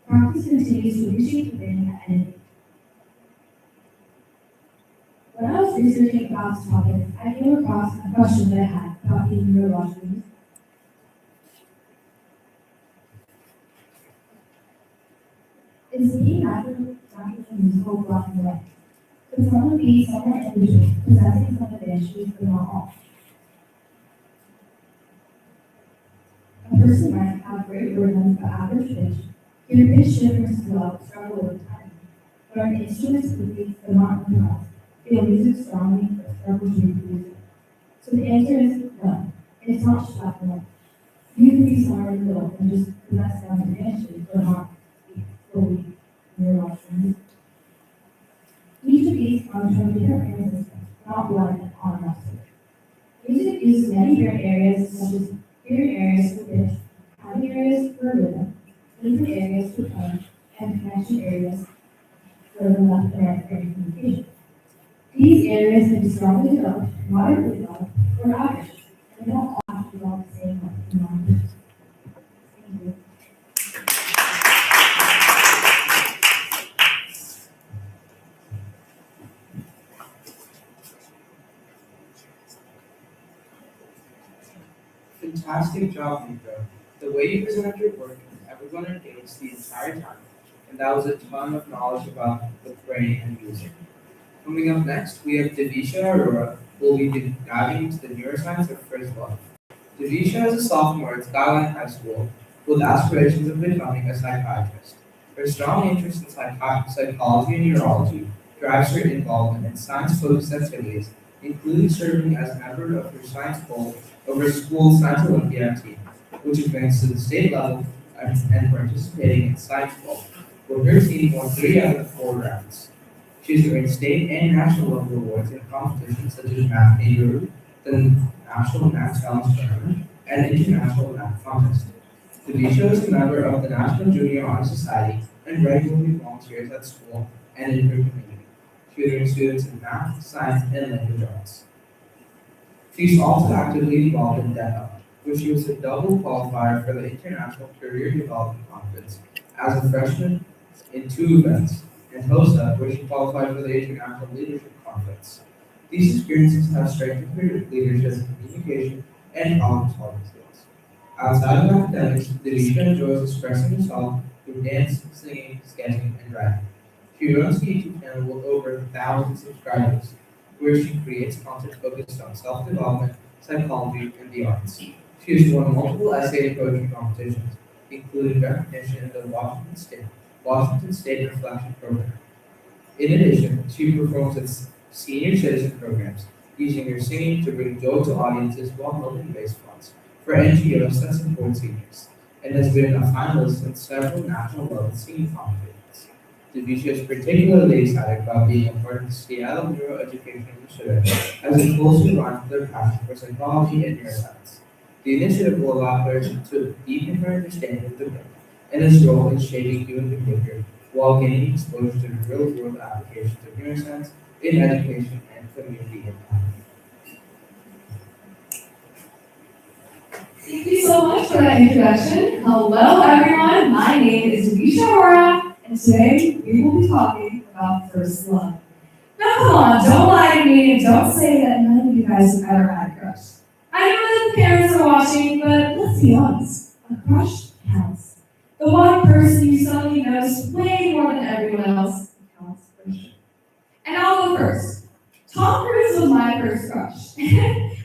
Practice continues to reshape the brain at any age. When I was researching about this topic, I came across a question that I had about being neurologically. Is being naturally musical black and white? Could someone be somewhat individual, possessing some advantages but not all? A person might have great rhythm but average pitch, hear pitch difference well, struggle with timing, learn instruments quickly but not improvise, feel music strongly but struggle to reproduce it. So the answer is no. It's not just black and white. You can be somewhere in the middle and just possess some advantages but not be fully neurologically. Each of these comes from different brain systems, not one on and off switch. Music uses many different areas such as hearing areas for pitch, timing areas for rhythm, movement areas for tone, and connection areas for the left and right brain communication. These areas can be strongly developed, moderately developed, or average, and they don't all have to develop the same way in language. Thank you. Fantastic job, Nico. The way you presented your work, everyone engaged the entire time, and that was a ton of knowledge about the brain and music. Coming up next, we have Devisha Arora, who will be diving into the neuroscience of first love. Devisha is a sophomore at Skyline High School with aspirations of becoming a psychiatrist. Her strong interest in psychology and neurology drives her involvement in science-focused activities, including serving as a member of her science bowl of her school's Science Olympiad team, which advanced to the state level and participating in Science Bowl, where her team won 3 out of 4 rounds. She has earned state and national level awards in competitions such as Math Kangaroo, the National Math Challenge Tournament, and International Math Contest. Devisha is a member of the National Junior Honor Society and regularly volunteers at school and in her community, tutoring students in math, science, and language arts. She's also actively involved in DECA, where she was a double qualifier for the International Career Development Conference as a freshman in 2 events, and HOSA, where she qualified for the International Leadership Conference. These experiences have strengthened her leadership, communication, and problem-solving skills. Outside of academics, Devisha enjoys expressing herself through dance, singing, sketching, and writing. She runs a YouTube channel with over 1,000 subscribers, where she creates content focused on self-development, psychology, and the arts. She has won multiple essay and poetry competitions, including recognition in the Washington State Reflection Program. In addition, she performs at senior citizen programs, using her singing to bring joy to audiences while helping raise funds for NGOs that support seniors, and has been a finalist in several national level singing competitions. Devisha is particularly excited about being a part of the Seattle Neuroeducation Initiative as it closely aligns with her passion for psychology and neuroscience. The initiative will allow her to deepen her understanding of the brain and its role in shaping human behavior while gaining exposure to the real-world applications of neuroscience in education and community impact. Thank you so much for that introduction. Hello, everyone. My name is Devisha Hora, and today we will be talking about first love. Now, come on, don't lie to me and don't say that none of you guys have ever had a crush. I know that the parents are watching, but let's be honest, a crush counts. The one person you suddenly notice way more than everyone else counts for sure. And I'll go first. Tom Cruise was my first crush.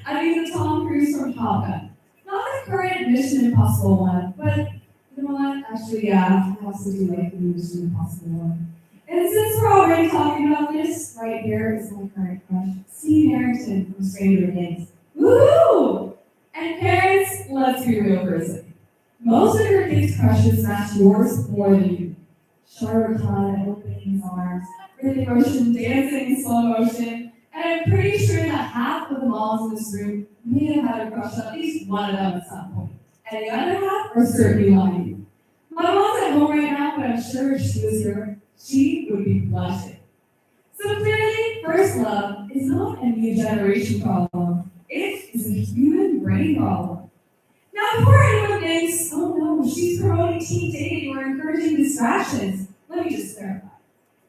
I mean the Tom Cruise from Top Gun. Not the current Mission Impossible one, but you know what? Actually, yeah, I also do like the Mission Impossible one. And since we're already talking about this, right here is my current crush, Steve Harrington from Stranger Things. Woohoo! And parents, let's be real for a second. Most of your kids' crushes match yours more than you. Shah Rukh Khan opening his arms, Hrithik Roshan dancing in slow motion, and I'm pretty sure that half of the moms in this room may have had a crush on at least one of them at some point. And the other half are certainly lying. My mom's at home right now, but I'm sure if she was here, she would be blushing. So clearly, first love is not a new generation problem. It is a human brain problem. Now, before anyone thinks, oh no, she's promoting teen dating or encouraging distractions, let me just clarify.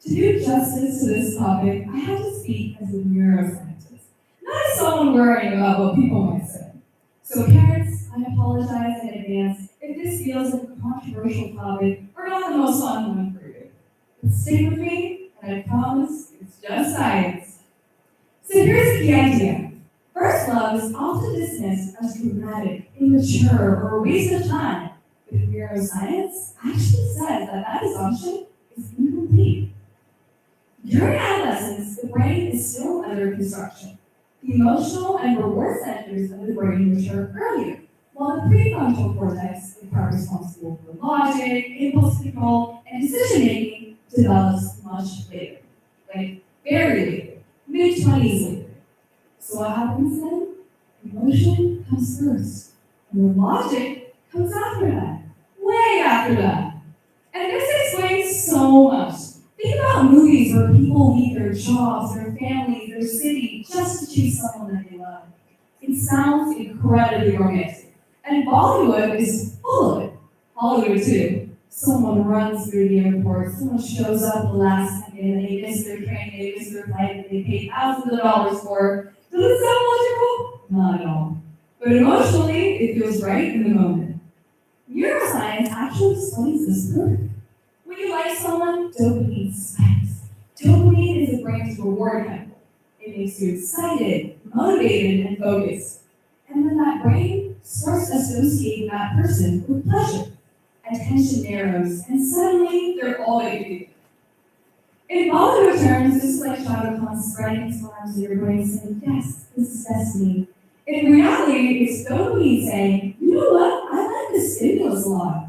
To do justice to this topic, I have to speak as a neuroscientist, not as someone worrying about what people might say. So parents, I apologize in advance if this feels like a controversial topic or not the most fun one for you. But stick with me, and I promise it's just science. So here's the key idea. First love is often dismissed as dramatic, immature, or a waste of time. But neuroscience actually says that that assumption is incomplete. During adolescence, the brain is still under construction. The emotional and reward centers of the brain mature earlier, while the prefrontal cortex, the part responsible for logic, impulse control, and decision-making, develops much later. Like, very later, mid-20s later. So what happens then? Emotion comes first, and the logic comes after that, way after that. And this explains so much. Think about movies where people leave their jobs, their families, their city, just to chase someone that they love. It sounds incredibly romantic. And Bollywood is full of it. Hollywood too. Someone runs through the airport, someone shows up the last second, and they miss their train, they miss their flight, and they pay thousands of dollars for. Does it sound logical? Not at all. But emotionally, it feels right in the moment. Neuroscience actually explains this perfectly. When you like someone, dopamine spikes. Dopamine is the brain's reward chemical. It makes you excited, motivated, and focused. And then that brain starts associating that person with pleasure. Attention narrows, and suddenly they're all that you need. In Bollywood terms, this is like Shah Rukh Khan spreading his arms in your brain saying, yes, this is destiny. In reality, it's dopamine saying, you know what, I like this stimulus a lot.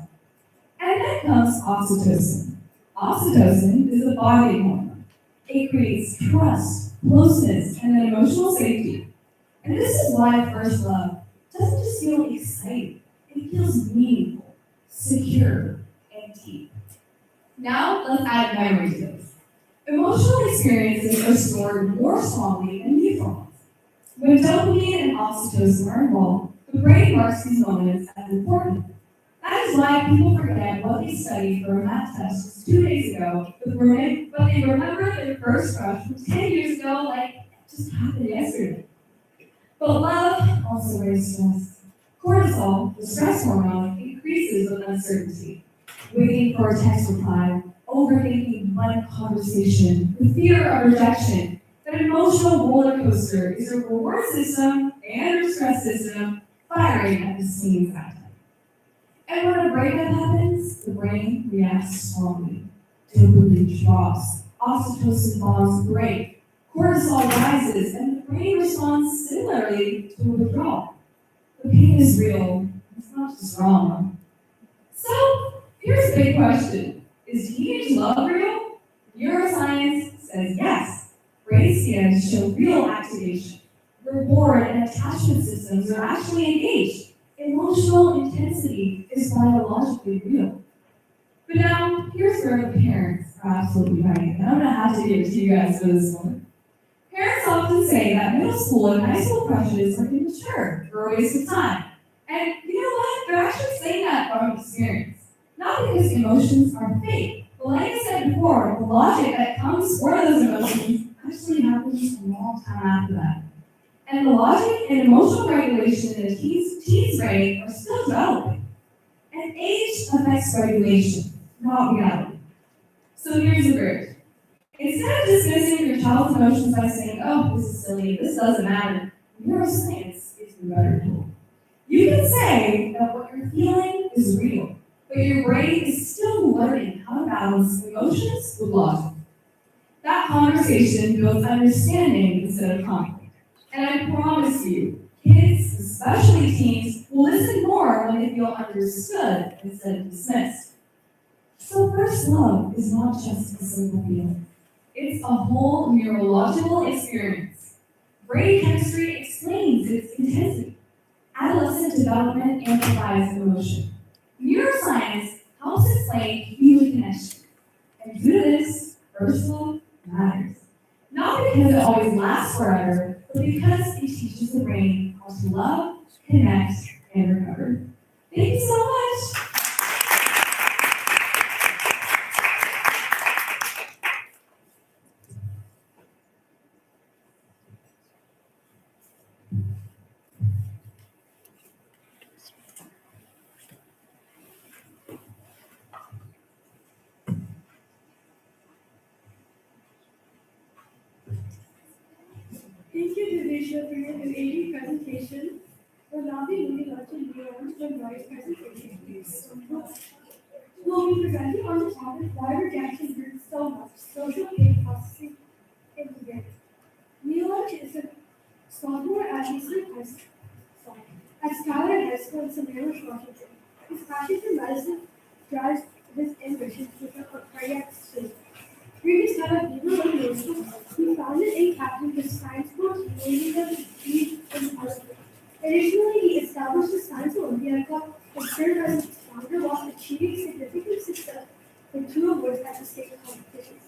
And then comes oxytocin. Oxytocin is a bonding hormone. It creates trust, closeness, and an emotional safety. And this is why first love doesn't just feel exciting. It feels meaningful, secure, and deep. Now, let's add memory to this. Emotional experiences are stored more strongly than neurons. When dopamine and oxytocin are involved, the brain marks these moments as important. That is why people forget what they studied for a math test just 2 days ago with roommate, but they remember their first crush from 10 years ago like it just happened yesterday. But love also raises stress. Cortisol, the stress hormone, increases with uncertainty. Waiting for a text reply, overthinking one conversation, the fear of rejection. That An emotional roller coaster is a reward system and a stress system firing at the same time. And when a breakup happens, the brain reacts strongly. Dopamine drops, oxytocin bonds break, cortisol rises, and the brain responds similarly to a withdrawal. The pain is real, it's not just wrong. So, here's a big question. Is teenage love real? Neuroscience says yes. Brain scans show real activation. Reward and attachment systems are actually engaged. Emotional intensity is biologically real. But now, here's where the parents are absolutely right. And I'm going to have to give it to you guys for this one. Parents often say that middle school and high school crushes are immature or a waste of time. And you know what? They're actually saying that from experience. Not because emotions are fake, but like I said before, the logic that comes for those emotions actually happens a long time after that. And the logic and emotional regulation in a teen's brain are still developing. And age affects regulation, not reality. So here's the bridge. Instead of dismissing your child's emotions by saying, oh, this is silly, this doesn't matter, neuroscience is the better tool. You can say that what you're feeling is real, but your brain is still learning how to balance emotions with logic. That conversation builds understanding instead of conflict. And I promise you, kids, especially teens, will listen more when they feel understood instead of dismissed. So first love is not just a simple feeling. It's a whole neurological experience. Brain chemistry explains its intensity. Adolescent development amplifies emotion. Neuroscience helps explain human connection. And due to this, first love matters. Not because it always lasts forever, but because it teaches the brain how to love, connect, and recover. Thank you so much. Thank you, Divisha, for your amazing presentation. We're now be moving on to Leon's and Roy's presentation. We'll be presenting on the topic why rejection hurts so much, social pain processing in the brain. Leon is a sophomore at Skyline High School in Samaria, Washington. His passion for medicine drives his ambition to become a cardiac surgeon. During his time at Beaver Lake Middle School, he founded and captained the science board, naming them Lead in Olympics. Additionally, he established the Science Olympiad Club and served as its founder while achieving significant success with 2 awards at the state competitions.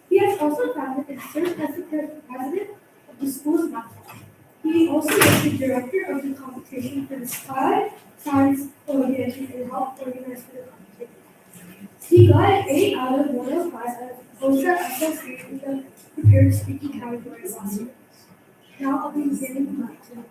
He has also founded and served as the president of the school's math club. He also was the director of the competition for the Sky Science Olympiad and helped organize for the competition. He got an 8 out of 105 at Ultra SSC in the prepared speaking category last year. Now I'll be giving the mic to him.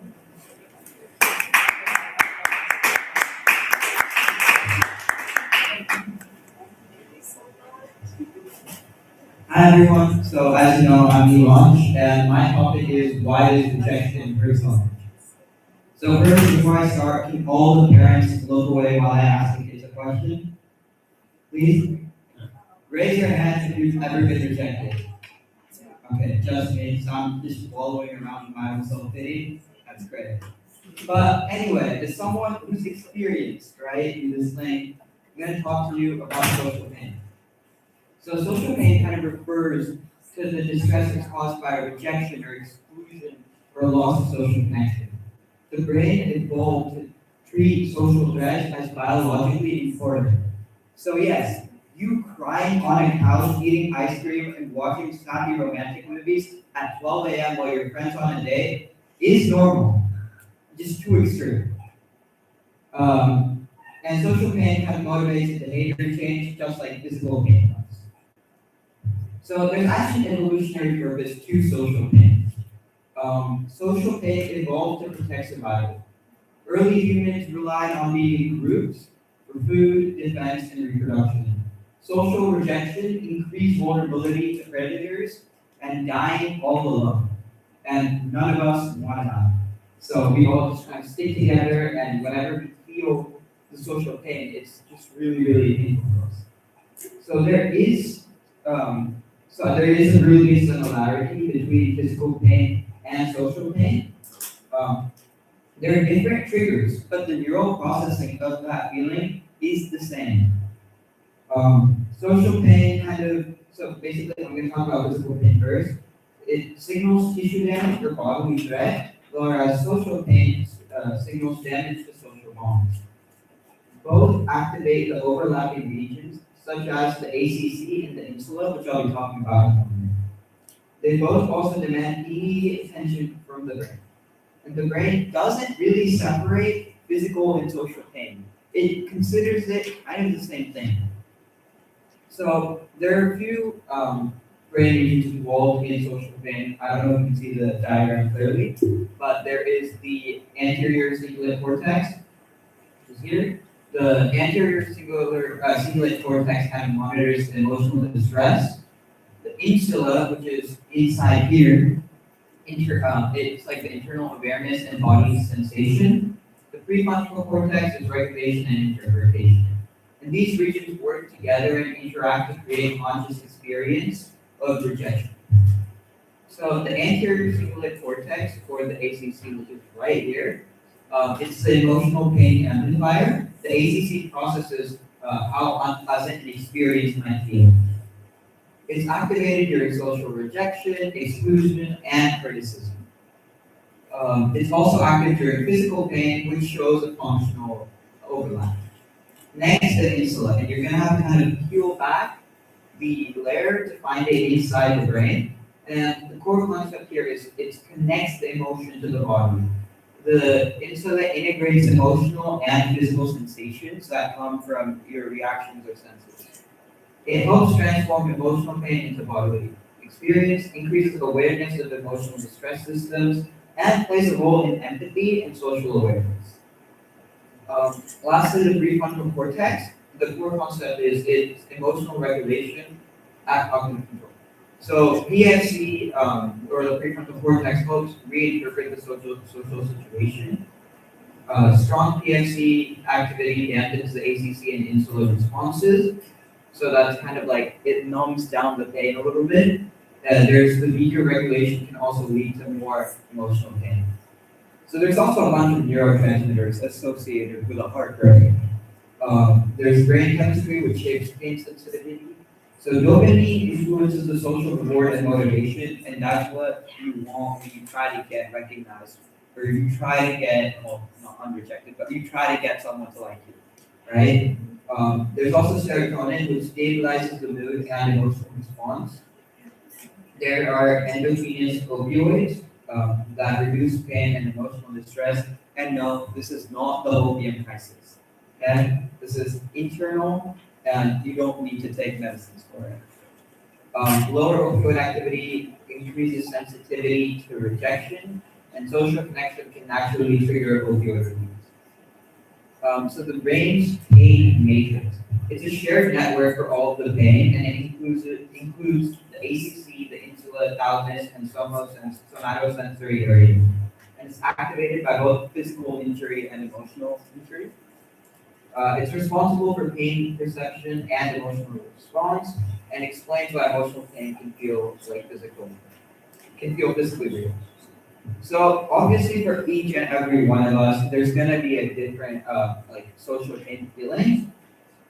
Hi everyone, so as you know, I'm Neuroscience, and my topic is why does rejection hurt so much? So first, before I start, can all the parents look away while I ask the kids a question? Please? Raise your hand if you've ever been rejected. Okay, just me, so I'm just wallowing around in my own self-pity. That's great. But anyway, as someone who's experienced, right, in this thing, I'm going to talk to you about social pain. So social pain kind of refers to the distress that's caused by a rejection or exclusion or a loss of social connection. The brain evolved to treat social threats as biologically important. So yes, you crying on a couch, eating ice cream, and watching snappy romantic movies at 12 a.m. while your friend's on a date is normal, just too extreme. And social pain kind of motivates behavior change, just like physical pain does. So there's actually an evolutionary purpose to social pain. Social pain evolved to protect survival. Early humans relied on being in groups for food, defense, and reproduction. Social rejection increased vulnerability to predators, and dying all alone. And none of us want to die. So we all just kind of stick together, and whenever we feel the social pain, it's just really, really painful for us. So there is a really big similarity between physical pain and social pain. There are different triggers, but the neural processing of that feeling is the same. Social pain so basically I'm going to talk about physical pain first. It signals tissue damage or bodily threat, whereas social pain signals damage to social bonds. Both activate the overlapping regions, such as the ACC and the insula, which I'll be talking about in a moment. They both also demand immediate attention from the brain. And the brain doesn't really separate physical and social pain. It considers it kind of the same thing. So there are a few brain regions involved in social pain. I don't know if you can see the diagram clearly, but there is the anterior cingulate cortex, which is here. The anterior cingulate cortex kind of monitors emotional distress. The insula, which is inside here, it's like the internal awareness and body sensation. The prefrontal cortex is regulation and interpretation. And these regions work together and interact to create conscious experience of rejection. So the anterior cingulate cortex, or the ACC, which is right here, it's the emotional pain amplifier. The ACC processes how unpleasant an experience might feel. It's activated during social rejection, exclusion, and criticism. It's also active during physical pain, which shows a functional overlap. Next, the insula, and you're going to have to kind of peel back the layer to find it inside the brain. And the core concept here is it connects the emotion to the body. The insula integrates emotional and physical sensations that come from your reactions or senses. It helps transform emotional pain into bodily experience, increases awareness of emotional distress systems, and plays a role in empathy and social awareness. Lastly, the prefrontal cortex. The core concept is its emotional regulation and cognitive control. So PFC, or the prefrontal cortex, helps reinterpret the social situation. Strong PFC activity dampens the ACC and insula responses. So that's kind of like it numbs down the pain a little bit. There's the weaker regulation can also lead to more emotional pain. So there's also a bunch of neurotransmitters associated with the heart rate. There's brain chemistry, which shapes pain sensitivity. So dopamine influences the social reward and motivation, and that's what you want when you try to get recognized, or you try to get, well, not unrejected, but you try to get someone to like you, right? There's also serotonin, which stabilizes the mood and emotional response. There are endogenous opioids that reduce pain and emotional distress. And no, this is not the opium crisis. Okay? This is internal, and you don't need to take medicines for it. Lower opioid activity increases sensitivity to rejection, and social connection can naturally trigger opioid release. So the brain's pain matrix. It's a shared network for all of the pain, and it includes the ACC, the insula, thalamus, and somatosensory area. And it's activated by both physical injury and emotional injury. It's responsible for pain perception and emotional response, and explains why emotional pain can feel physically real. So obviously for each and every one of us, there's gonna be a different social pain feeling.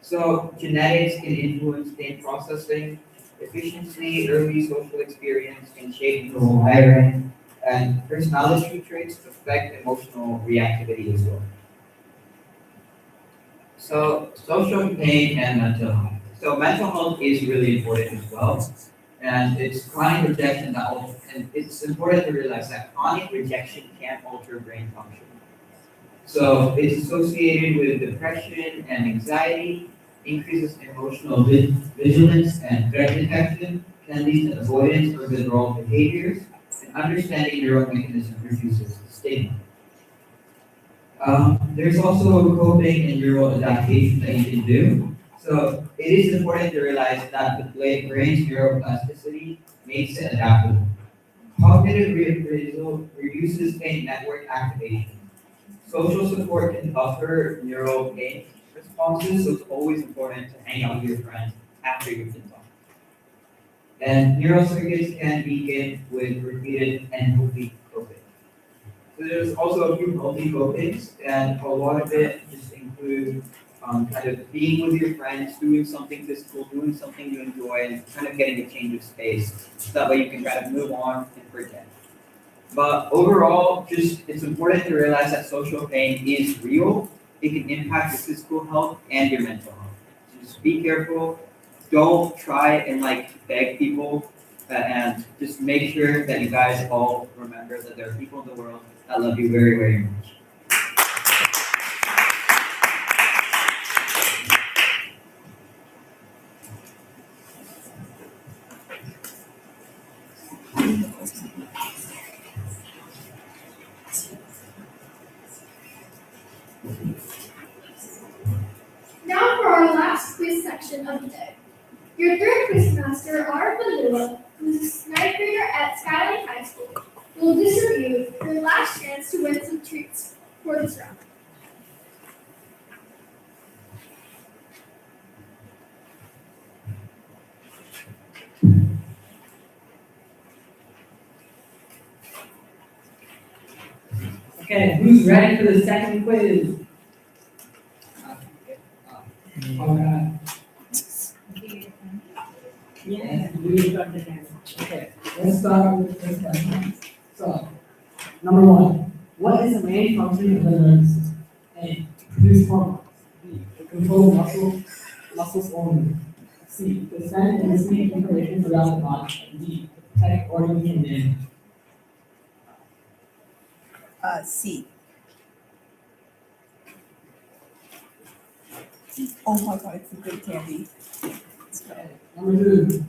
So genetics can influence pain processing, efficiency, early social experience can shape neural wiring, and personality traits affect emotional reactivity as well. So social pain and mental health. So mental health is really important as well. And it's chronic rejection and it's important to realize that chronic rejection can alter brain function. So it's associated with depression and anxiety, increases emotional vigilance and threat detection, can lead to avoidance or withdrawal behaviors, and understanding neural mechanism reduces stigma. There's also coping and neural adaptation that you can do. So it is important to realize that the brain's neuroplasticity makes it adaptable. Cognitive reappraisal reduces pain network activation. Social support can buffer neural pain responses, so it's always important to hang out with your friends after you've been talking. And neural circuits can begin with repeated and healthy coping. So there's also a few healthy copings, and a lot of it just include kind of being with your friends, doing something physical, doing something you enjoy, and kind of getting a change of space. So that way you can kind of move on and forget. But overall, just it's important to realize that social pain is real. It can impact your physical health and your mental health. So just be careful. Don't try and beg people, and just make sure that you guys all remember that there are people in the world that love you very, very much. Now for our last quiz section of the day. Your third quiz master, R. Vanilla, who's a ninth grader at Skyline High School, will distribute your last chance to win some treats for this round. Okay, who's ready for the second quiz? Okay. Yes, okay, let's start with this question. So, number one, what is the main function of the nervous system? A, produce hormones. B, to control muscles only. C, to send and receive information throughout the body. And D, to protect organs from damage. C. Oh my god, it's a good candy. Number two.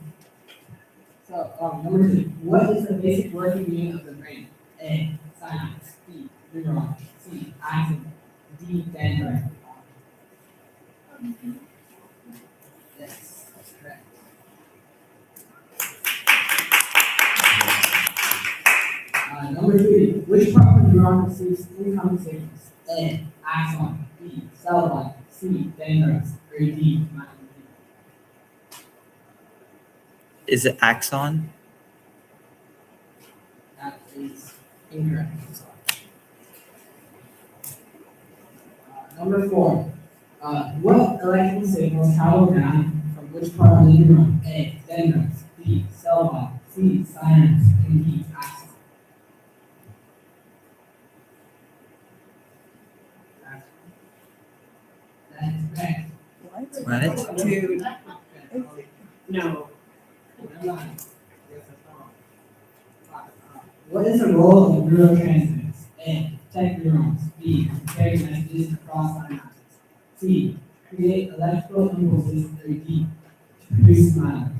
So, number two, what is the basic working unit of the brain? A, synapse. B, neuron. C, axon. D, dendrite. Yes, that's correct. Number three, which part of the neuron receives incoming signals? A, axon. B, cell line. C, dendrites. Or D, myelin. Is it axon? That is incorrect. Number four, what electrical signals travel down from which part of the neuron? A, dendrites. B, cell line. C, synapse. And D, axon. That is correct. What? Dude. No. What is the role of neurotransmitters? A, protect neurons. B, carry messages across synapses. C, create electrical impulses. Or D, to produce myelin.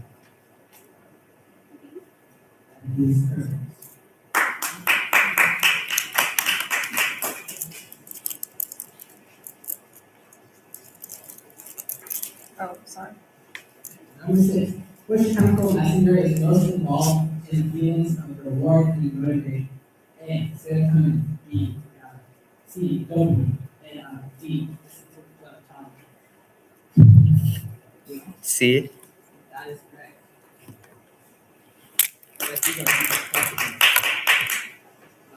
That is correct. Oh, sorry. Number six, which chemical messenger is most involved in feelings of reward and motivation? A, serotonin. B, C, dopamine. And D, C. that is correct.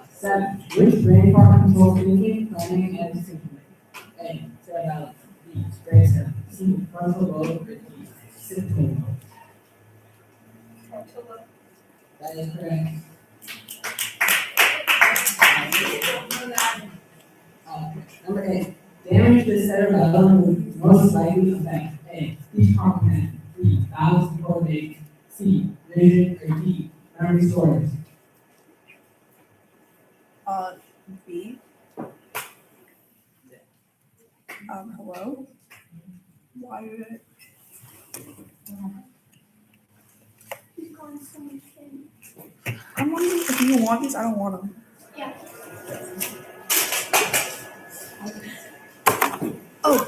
Seven, which brain part controls thinking, planning, and decision making? A, cerebellum. B, brainstem. C, frontal lobe. Or D, occipital lobe. That is correct. Number eight, damage to the cerebellum would most likely affect A, speech comprehension. B, balance and coordination. C, vision. Or D, memory storage. B. Hello? Why did it? He's calling someone thin. I'm wondering if you want these. I don't want them. Yeah. Oh.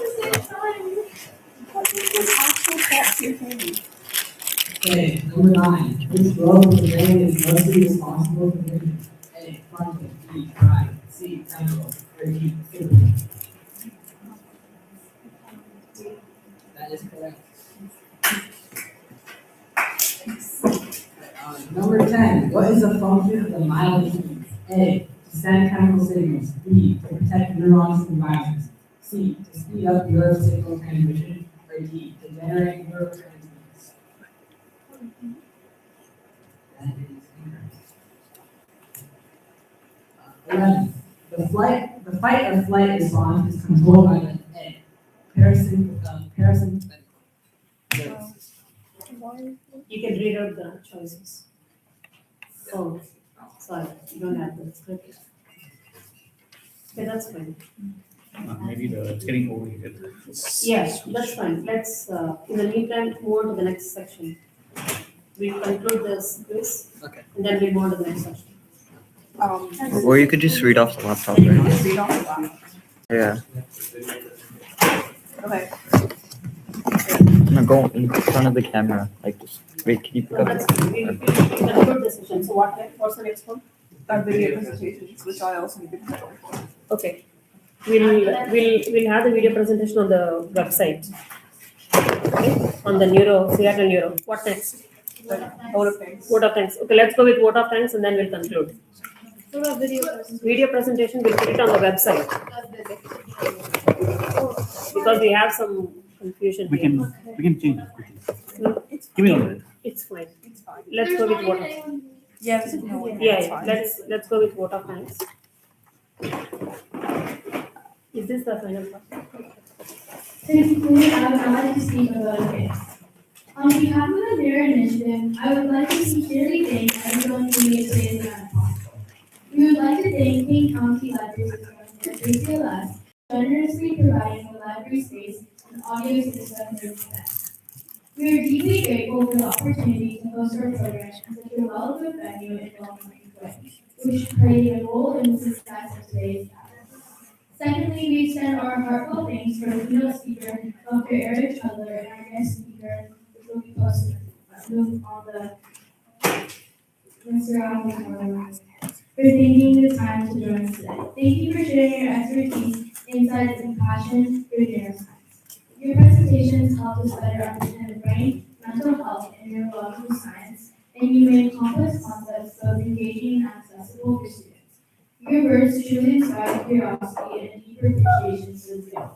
Okay, number 9. Which role of the brain is mostly responsible for vision? A. Frontal. B. Right. C. Temporal. Or D. Occipital. That is correct. Number 10. What is the function of the myelin? A. To send chemical signals. B. To protect neurons from viruses. C. To speed up nerve signal transmission. Or D. To generate neurotransmitters. That is incorrect. 11. The fight or flight response is controlled by the A. Parasympathetic. You can read out the choices. Oh, sorry, you don't have the script. Okay, that's fine. Maybe it's getting overheated. Yeah, that's fine. Let's, in the meantime, move on to the next section. We conclude this quiz. Okay. And then we move on to the next section. Or you could just read off the laptop, right? Read off the laptop. Yeah. Okay. No, go in front of the camera. Like, just wait, can you pick up? That's fine. We conclude the session. So what's the next one? Our video presentations, which I also need to prepare for. Okay. We'll have the video presentation on the website. Okay. On the Seattle Neuro. What next? Vote of thanks. Vote of thanks. Okay, let's go with vote of thanks and then we'll conclude. What about video presentation? Video presentation, we'll put it on the website because we have some confusion We here. can change it quickly. No, Give me a minute. it's fine. It's fine. Let's go with vote of Yeah, there's no one. Yeah, It's yeah. fine. Let's go with vote of thanks. Is this the final part? To conclude, I would like to speak about a case. On behalf of the Neuro Initiative, I would like to sincerely thank everyone who made today's event possible. We would like to thank King County Library System for ACLS, generously providing the library space and audio system for this event. We are deeply grateful for the opportunity to host our program in such a well-equipped venue and welcoming way, which played a role in the success of today's gathering. Secondly, we extend our heartfelt thanks for the keynote speaker, Dr. Eric Cutler, and our guest speaker, which will be posted on the Mr. Allen for taking the time to join us today. Thank you for sharing your expertise, insights, and passion for neuroscience. Your presentations help us better understand the brain, mental health, and neurological science, and you made complex concepts both engaging and accessible for students. Your words truly inspire curiosity and a deeper appreciation for the field.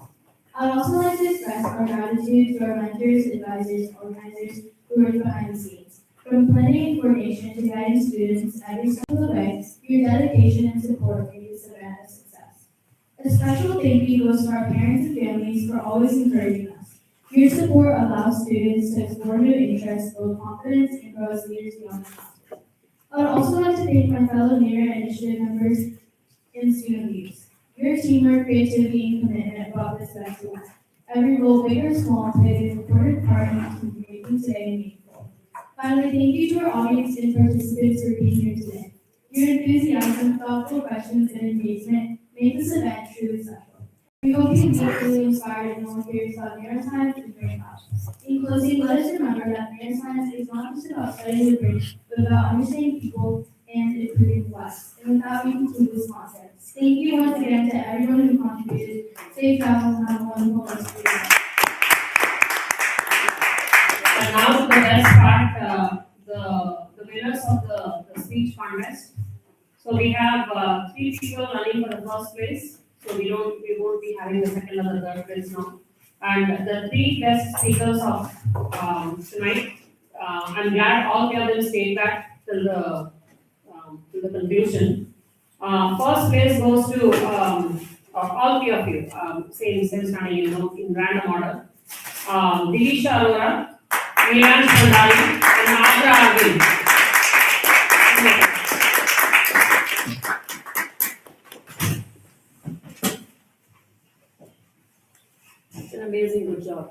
I'd also like to express our gratitude to our mentors, advisors, organizers who work behind the scenes. From planning and coordination to guiding students every step of the way, your dedication and support made this event a success. A special thank you goes to our parents and families for always encouraging us. Your support allows students to explore new interests, build confidence, and grow as leaders beyond the classroom. I would also like to thank my fellow Neuro Initiative members and student leaders. Your teamwork, creativity, and commitment brought this event to life. Every role, big or small, played an important part in making today meaningful. Finally, thank you to our audience and participants for being here today. Your enthusiasm, thoughtful questions, and engagement make this event truly special. We hope you can be truly inspired and more curious about neuroscience and brain passions. In closing, let us remember that neuroscience is not just about studying the brain, but about understanding people and improving lives. And with that, we conclude this conference. Thank you once again to everyone who contributed. Safe travels and have a wonderful rest of your day. And now to the best part, the winners of the speech contest. So we have 3 people running for the first place. So we won't be having the second or the third place now. And the 3 best speakers of tonight, I'm glad all 3 of them stayed back till the conclusion. First place goes to all 3 of you, same standing in random order. Divisha Arora, Milan Sandari, and Adra Arvind. It's an amazing good job.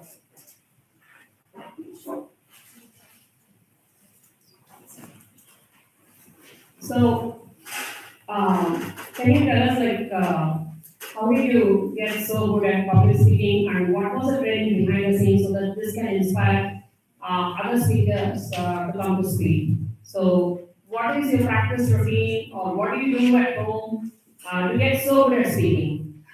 So, can you tell us how did you get so good at public speaking and what was the training behind the scenes so that this can inspire other speakers to come to speak. So, what is your practice routine, or what do you do at home to get so good at speaking?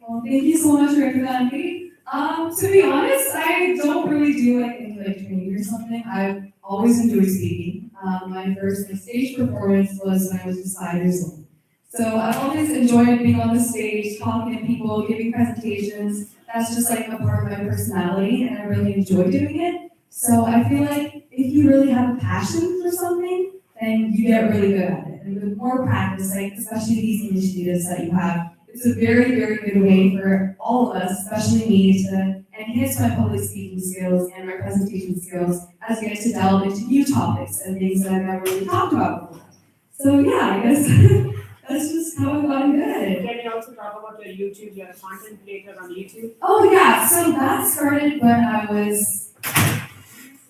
Well, thank you so much for inviting. To be honest, I don't really do like any like training or something. I've always enjoyed speaking. My first like, stage performance was when I was just 5 years old. So I've always enjoyed being on the stage, talking to people, giving presentations. That's just like a part of my personality, and I really enjoy doing it. So I feel like if you really have a passion for something, then you get really good at it. And with more practice, like especially these initiatives that you have, it's a very, very good way for all of us, especially me, to enhance my public speaking skills and my presentation skills as we get to delve into new topics and things that I've never really talked about before. So yeah, I guess that's just how I got good at it. Can you also talk about your YouTube, your content creator on YouTube? Oh yeah, so that started when I was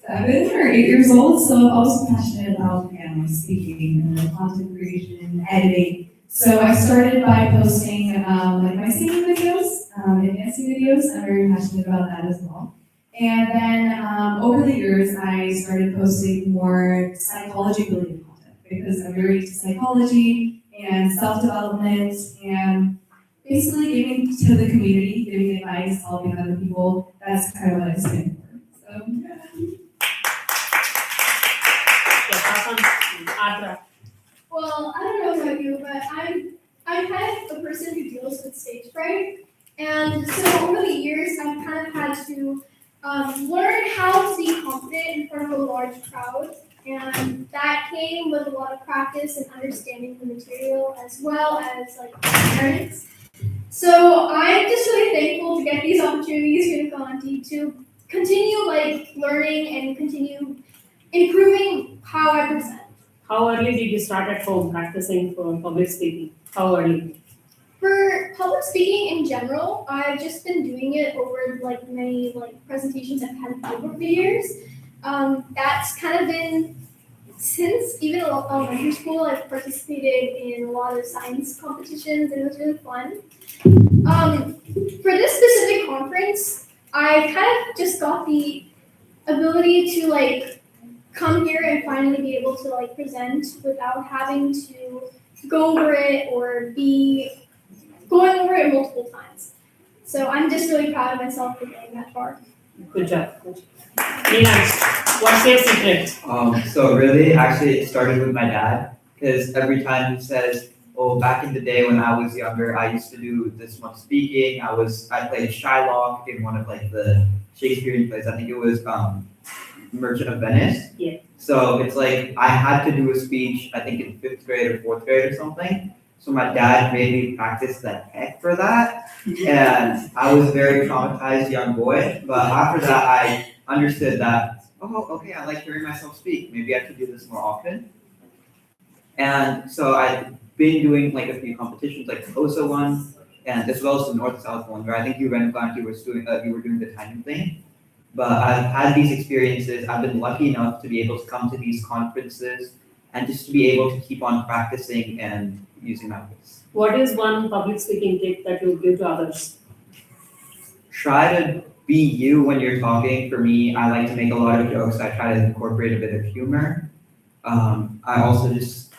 7 or 8 years old, so I was passionate about speaking and content creation, editing. So I started by posting like my singing videos and dancing videos. I'm very passionate about that as well. And then over the years, I started posting more psychology-related content because I'm very into psychology and self-development and basically giving to the community, giving advice, helping other people. That's kind of what I stand for. So yeah. Well, I don't know about you, but I'm kind of a person who deals with stage fright, and so over the years I've kind of had to learn how to be confident in front of a large crowd, and that came with a lot of practice and understanding the material as well as like experience. So I'm just really thankful to get these opportunities here at Galanti to continue like learning and continue improving how I present. How early did you start at home practicing for public speaking? How early? For public speaking in general, I've just been doing it over like many like presentations I've had over the years. That's kind of been since even elementary school. I've participated in a lot of science competitions, and it was really fun. For this specific conference, I kind of just got the ability to like come here and finally be able to like present without having to go over it or be going over it multiple times. So I'm just really proud of myself for getting that far. Good job. Good job. Neeraj, what's your secret? So really, actually, it started with my dad, because every time he says, "Oh, back in the day when I was younger, I used to do this much speaking. I played Shylock in one of like the Shakespearean plays. I think it was Merchant of Venice." Yeah. So it's like I had to do a speech, I think in 5th grade or 4th grade or something. So my dad made me practice the heck for that. And I was a very traumatized young boy. But after that, I understood that, oh, okay, I like hearing myself speak. Maybe I could do this more often. And so I've been doing like a few competitions, like the OSA one, and as well as the North-South one, where I think you were doing the timing thing. But I've had these experiences. I've been lucky enough to be able to come to these conferences and just to be able to keep on practicing and using my voice. What is one public speaking tip that you would give to others? Try to be you when you're talking. For me, I like to make a lot of jokes. I try to incorporate a bit of humor. I also just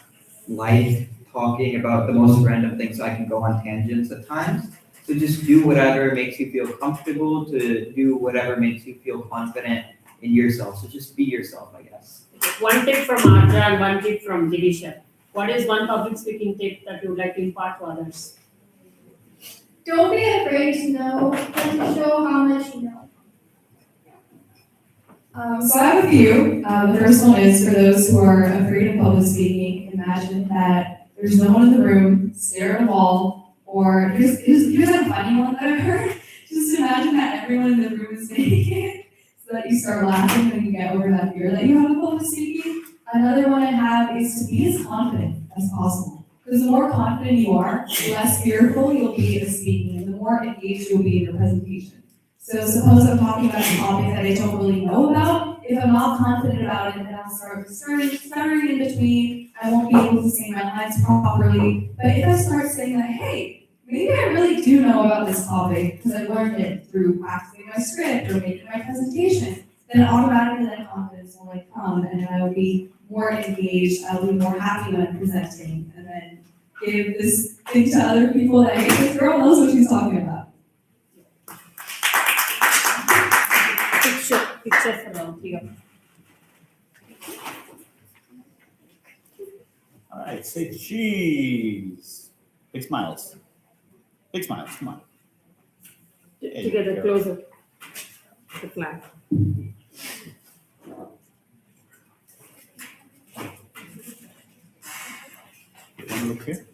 like talking about the most random things, so I can go on tangents at times. So just do whatever makes you feel comfortable, to do whatever makes you feel confident in yourself. So just be yourself, I guess. One tip from Ardra and one tip from Divisha. What is one public speaking tip that you would like to impart to others? Don't be afraid to know and to show how much you know. So I have a few. The first one is for those who are afraid of public speaking. Imagine that there's no one in the room, stare at a wall, or here's a funny one that I've heard. Just imagine that everyone in the room is making it, so that you start laughing when you get over that fear that you have of public speaking. Another one I have is to be as confident as possible. Because the more confident you are, the less fearful you'll be of speaking, and the more engaged you'll be in your presentation. So suppose I'm talking about a topic that I don't really know about. If I'm not confident about it, then I'll start stuttering in between. I won't be able to say my lines properly. But if I start saying that, hey, maybe I really do know about this topic because I learned it through practicing my script or making my presentation, then automatically that confidence will like come, and I will be more engaged, I'll be more happy when I'm presenting, and then give this thing to other people that, hey, this girl knows what she's talking about. Picture for the three of you. All right, say cheese. Big smiles. Big smiles, come on. There you Together, go. closer. The flag. You want to look here?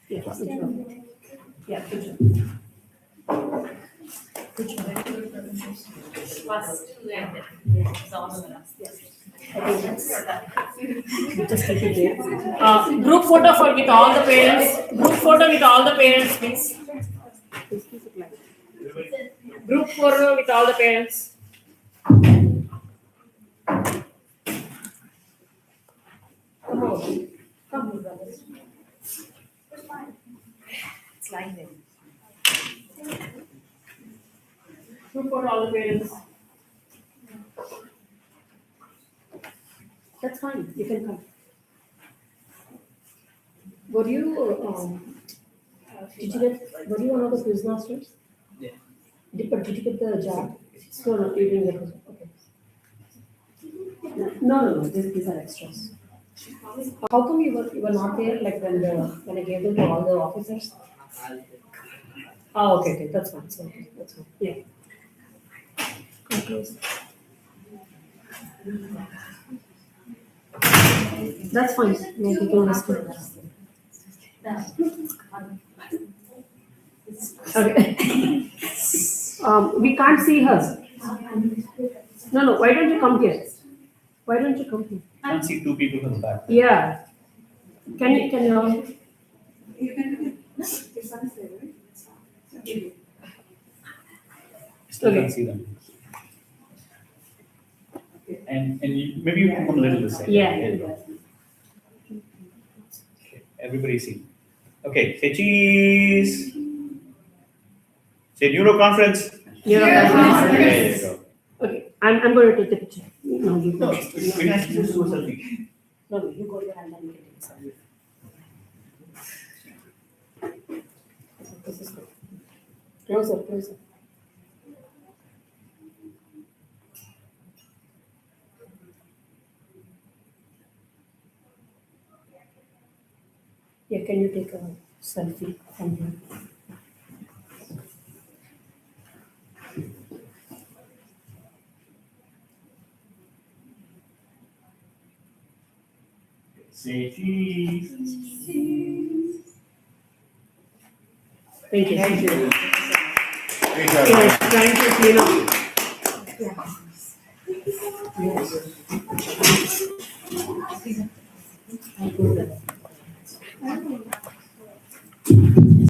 Yeah, good job. Yeah, good job. Good job. First, Yeah. it's all of us. Just keep it there. Group photo for with all the parents. Group photo with all the parents, please. Please keep it like. Group photo with all the parents. Come on. Come on, brothers. It's like that. Group photo all the parents. That's fine. You can come. Were you did you get were you one of the quiz masters? Yeah. Did you get the job? No, you didn't get the okay. No, these are extras. How come you were not there like when I gave them to all the officers? Oh, okay, that's fine. So, that's fine. Yeah. Come close. That's fine. Maybe you can listen. Okay. We can't see her. No. Why don't you come here? Why don't you come here? I can't see two people from the back. Yeah. Can you all? Still Okay. can't see them. And maybe you can come a little this side. Yeah. There you go. Okay, everybody see. Okay, say cheese. Say Neuroconference. Neuroconference. There you go. Okay. I'm going to take the picture. No, you go. No, we need to do a selfie. No, you go there and then you can take some. This is good. Closer. Yeah, can you take a selfie from here? Say cheese. Thank you. Thank you. Great job. Yes, trying to clean up. Yes. Thank you.